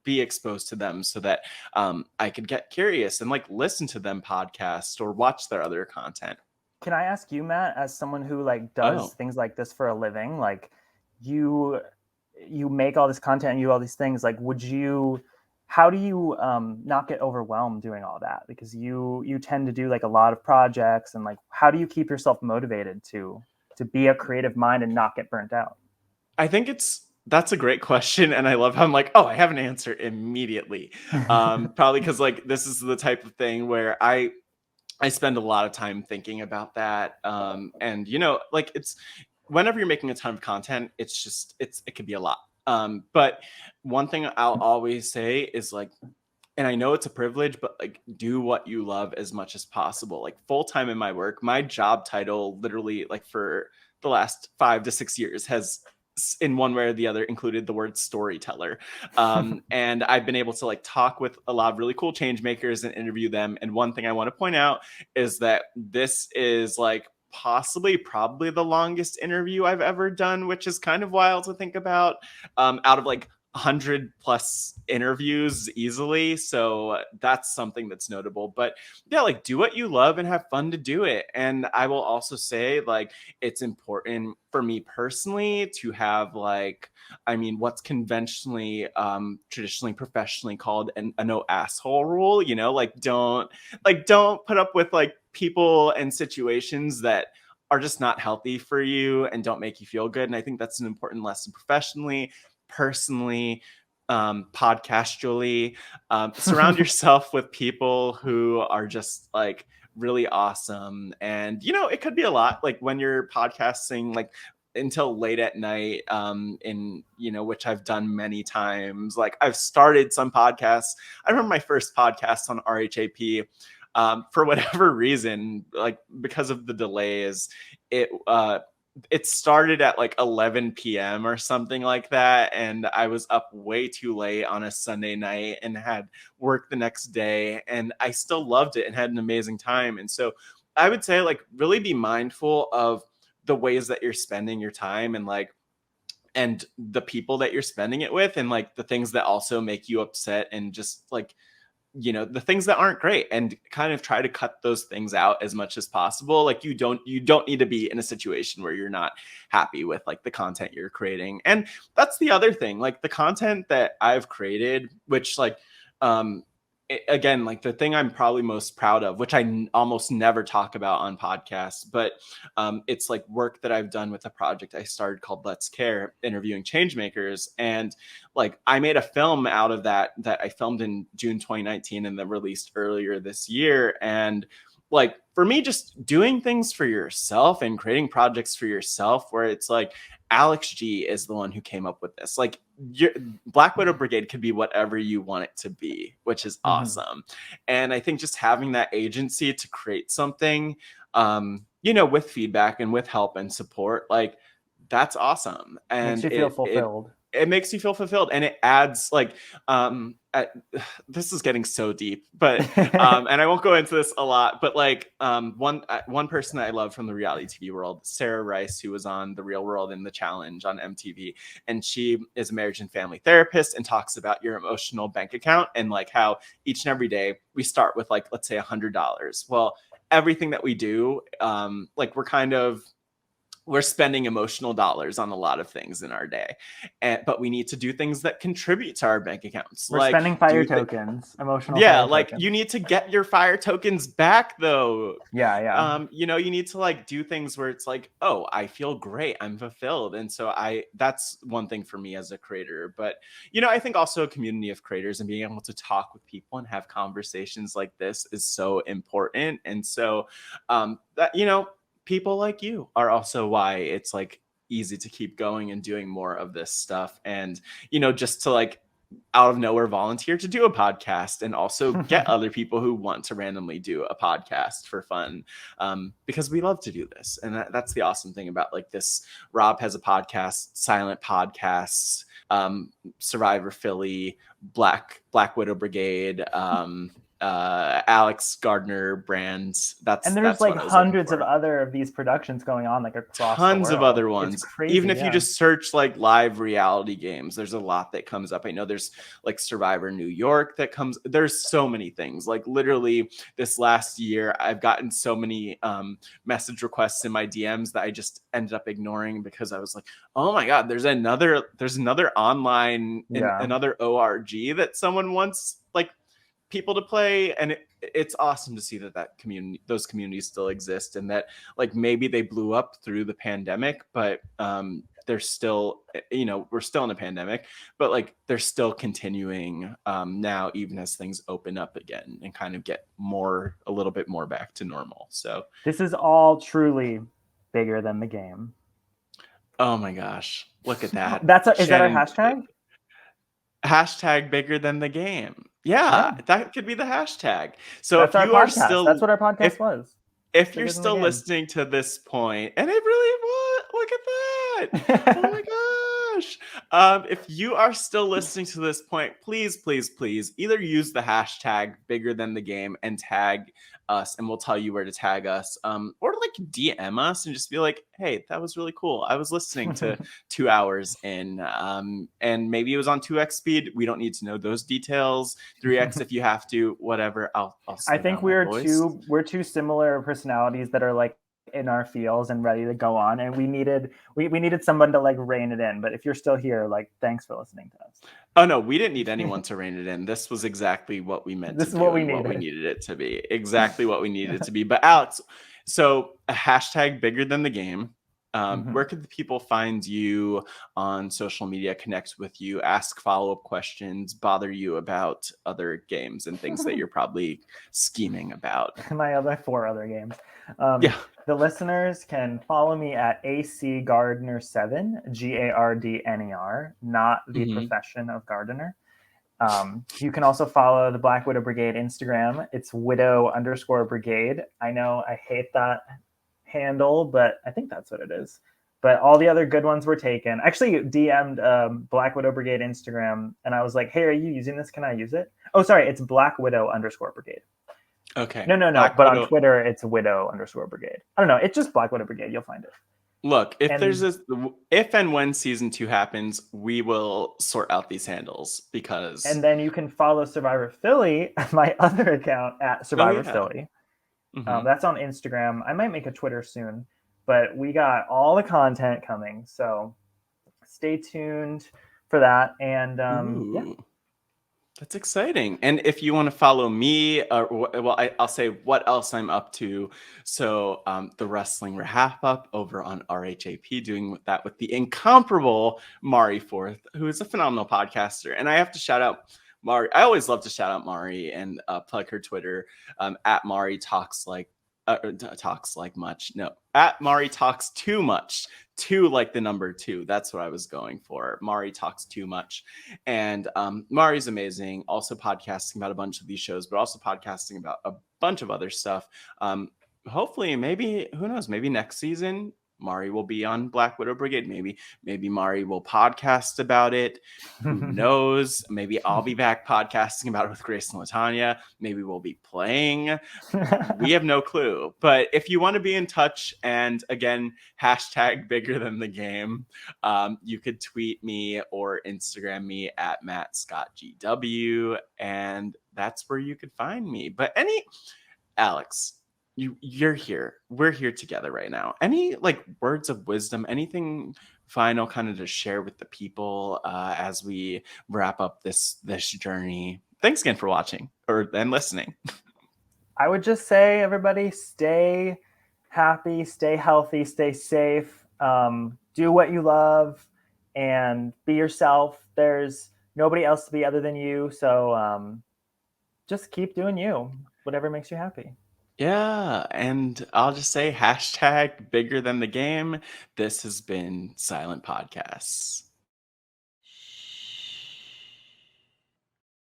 be exposed to them so that I could get curious and like listen to them podcast or watch their other content. Can I ask you, Matt, as someone who like does things like this for a living, like you make all this content and you do all these things, like how do you not get overwhelmed doing all that? Because you tend to do like a lot of projects, and like how do you keep yourself motivated to be a creative mind and not get burnt out? I think that's a great question, and I love how I'm like, oh, I have an answer immediately. Probably because like this is the type of thing where I spend a lot of time thinking about that. And you know, like it's whenever you're making a ton of content, it can be a lot. But one thing I'll always say is like, and I know it's a privilege, but like do what you love as much as possible. Like full time in my work, my job title literally like for the last 5 to 6 years has in one way or the other included the word storyteller. And I've been able to like talk with a lot of really cool change makers and interview them. And one thing I want to point out is that this is like probably the longest interview I've ever done, which is kind of wild to think about, out of like 100 plus interviews easily. So that's something that's notable. But yeah, like do what you love and have fun to do it. And I will also say like it's important for me personally to have like, I mean, what's conventionally traditionally professionally called a no asshole rule, you know, like don't put up with like people and situations that are just not healthy for you and don't make you feel good. And I think that's an important lesson professionally, personally, podcastually. Surround yourself with people who are just like really awesome. And you know, it could be a lot like when you're podcasting like until late at night, in you know, which I've done many times. Like I've started some podcasts. I remember my first podcast on RHAP. For whatever reason, like because of the delays, it started at like 11 p.m. or something like that. And I was up way too late on a Sunday night and had work the next day. And I still loved it and had an amazing time. And so I would say like really be mindful of the ways that you're spending your time and like, and the people that you're spending it with and like the things that also make you upset and just like, you know, the things that aren't great, and kind of try to cut those things out as much as possible. Like you don't need to be in a situation where you're not happy with like the content you're creating. And that's the other thing, like the content that I've created, which like again, like the thing I'm probably most proud of, which I almost never talk about on podcasts, but it's like work that I've done with a project I started called Let's Care, interviewing change makers. And like I made a film out of that I filmed in June 2019 and then released earlier this year. And like for me, just doing things for yourself and creating projects for yourself, where it's like Alex G is the one who came up with this. Like your Black Widow Brigade could be whatever you want it to be, which is awesome. And I think just having that agency to create something, you know, with feedback and with help and support, like that's awesome. And makes you feel fulfilled. It makes you feel fulfilled, and it adds like this is getting so deep, but and I won't go into this a lot, but like one person that I love from the reality TV world, Sarah Rice, who was on The Real World and The Challenge on MTV, and she is a marriage and family therapist and talks about your emotional bank account and like how each and every day we start with like, let's say $100. Well, everything that we do, like we're spending emotional dollars on a lot of things in our day, but we need to do things that contribute to our bank accounts. We're like spending fire tokens, emotional. Yeah, fire like tokens. You need to get your fire tokens back, though. Yeah. You know, you need to like do things where it's like, oh, I feel great, I'm fulfilled, and so that's one thing for me as a creator. But you know, I think also a community of creators and being able to talk with people and have conversations like this is so important. And so that, you know, people like you are also why it's like easy to keep going and doing more of this stuff. And, just to like out of nowhere volunteer to do a podcast and also get other people who want to randomly do a podcast for fun, because we love to do this. And that's the awesome thing about like this RHAP Has a Podcast, Silent Podcasts, Survivor Philly, Black Widow Brigade, Alex Gardner brands. And there's like hundreds of other of these productions going on like across tons the world. Of other ones. It's crazy, even if you just search like live reality games, there's a lot that comes up. I know there's like Survivor New York that comes. There's so many things. Like literally this last year, I've gotten so many message requests in my DMs that I just ended up ignoring because I was like, oh my god, there's another online another ORG that someone wants like people to play. And it's awesome to see those communities still exist, and that like maybe they blew up through the pandemic, but they're still, we're still in a pandemic, but like they're still continuing now, even as things open up again and kind of get a little bit more back to normal. So this is all truly bigger than the game. Oh my gosh, look at that. Is that our hashtag? Hashtag bigger than the game. Yeah, that could be the hashtag. So that's if you are still, that's what our podcast was. If you're still listening to this point, and it really look at that. Oh my gosh. If you are still listening to this point, please, please, please either use the hashtag bigger than the game and tag us, and we'll tell you where to tag us, or like DM us and just be like, hey, that was really cool. I was listening to 2 hours in, and maybe it was on 2x speed. We don't need to know those details. 3x if you have to, whatever. I think we're two similar personalities that are like in our fields and ready to go on, and we needed someone to like rein it in. But if you're still here, like, thanks for listening to us. Oh no, we didn't need anyone to rein it in. This was exactly what we meant. This is what we needed it to be. Exactly what we needed it to be. But Alex, so a hashtag bigger than the game. Where could the people find you on social media, connect with you, ask follow-up questions, bother you about other games and things that you're probably scheming about? My other 4 other games. The listeners can follow me at AC Gardner 7, Gardner, not the profession of Gardner. You can also follow the Black Widow Brigade Instagram. It's widow_brigade. I know I hate that handle, but I think that's what it is. But all the other good ones were taken. Actually DM'd Black Widow Brigade Instagram, and I was like, hey, are you using this? Can I use it? Oh, sorry, it's Black Widow_brigade. Okay. No. But on Twitter, it's widow_brigade. I don't know. It's just Black Widow Brigade. You'll find it. Look, if and when season 2 happens, we will sort out these handles because. And then you can follow Survivor Philly, my other account at Survivor Philly. That's on Instagram. I might make a Twitter soon, but we got all the content coming, so stay tuned for that. And that's exciting. And if you want to follow me, I'll say what else I'm up to. So the Wrestling RHAPup over on RHAP, doing that with the incomparable Mari Forth, who is a phenomenal podcaster. And I have to shout out Mari. I always love to shout out Mari and plug her Twitter at Mari Talks Like Much. No, at Mari Talks Too Much. 2 like the number 2. That's what I was going for. Mari Talks Too Much. And Mari's amazing. Also podcasting about a bunch of these shows, but also podcasting about a bunch of other stuff. Hopefully, maybe, who knows, maybe next season Mari will be on Black Widow Brigade. Maybe Mari will podcast about it. Who knows? Maybe I'll be back podcasting about it with Grace and Latanya. Maybe we'll be playing. We have no clue. But if you want to be in touch, and again, hashtag bigger than the game, you could tweet me or Instagram me at MattScottGW, and that's where you could find me. But Alex, you're here. We're here together right now. Any like words of wisdom, anything final kind of to share with the people as we wrap up this journey? Thanks again for watching and listening. I would just say, everybody, stay happy, stay healthy, stay safe, do what you love, and be yourself. There's nobody else to be other than you. So just keep doing you, whatever makes you happy. Yeah, and I'll just say hashtag bigger than the game. This has been Silent Podcasts.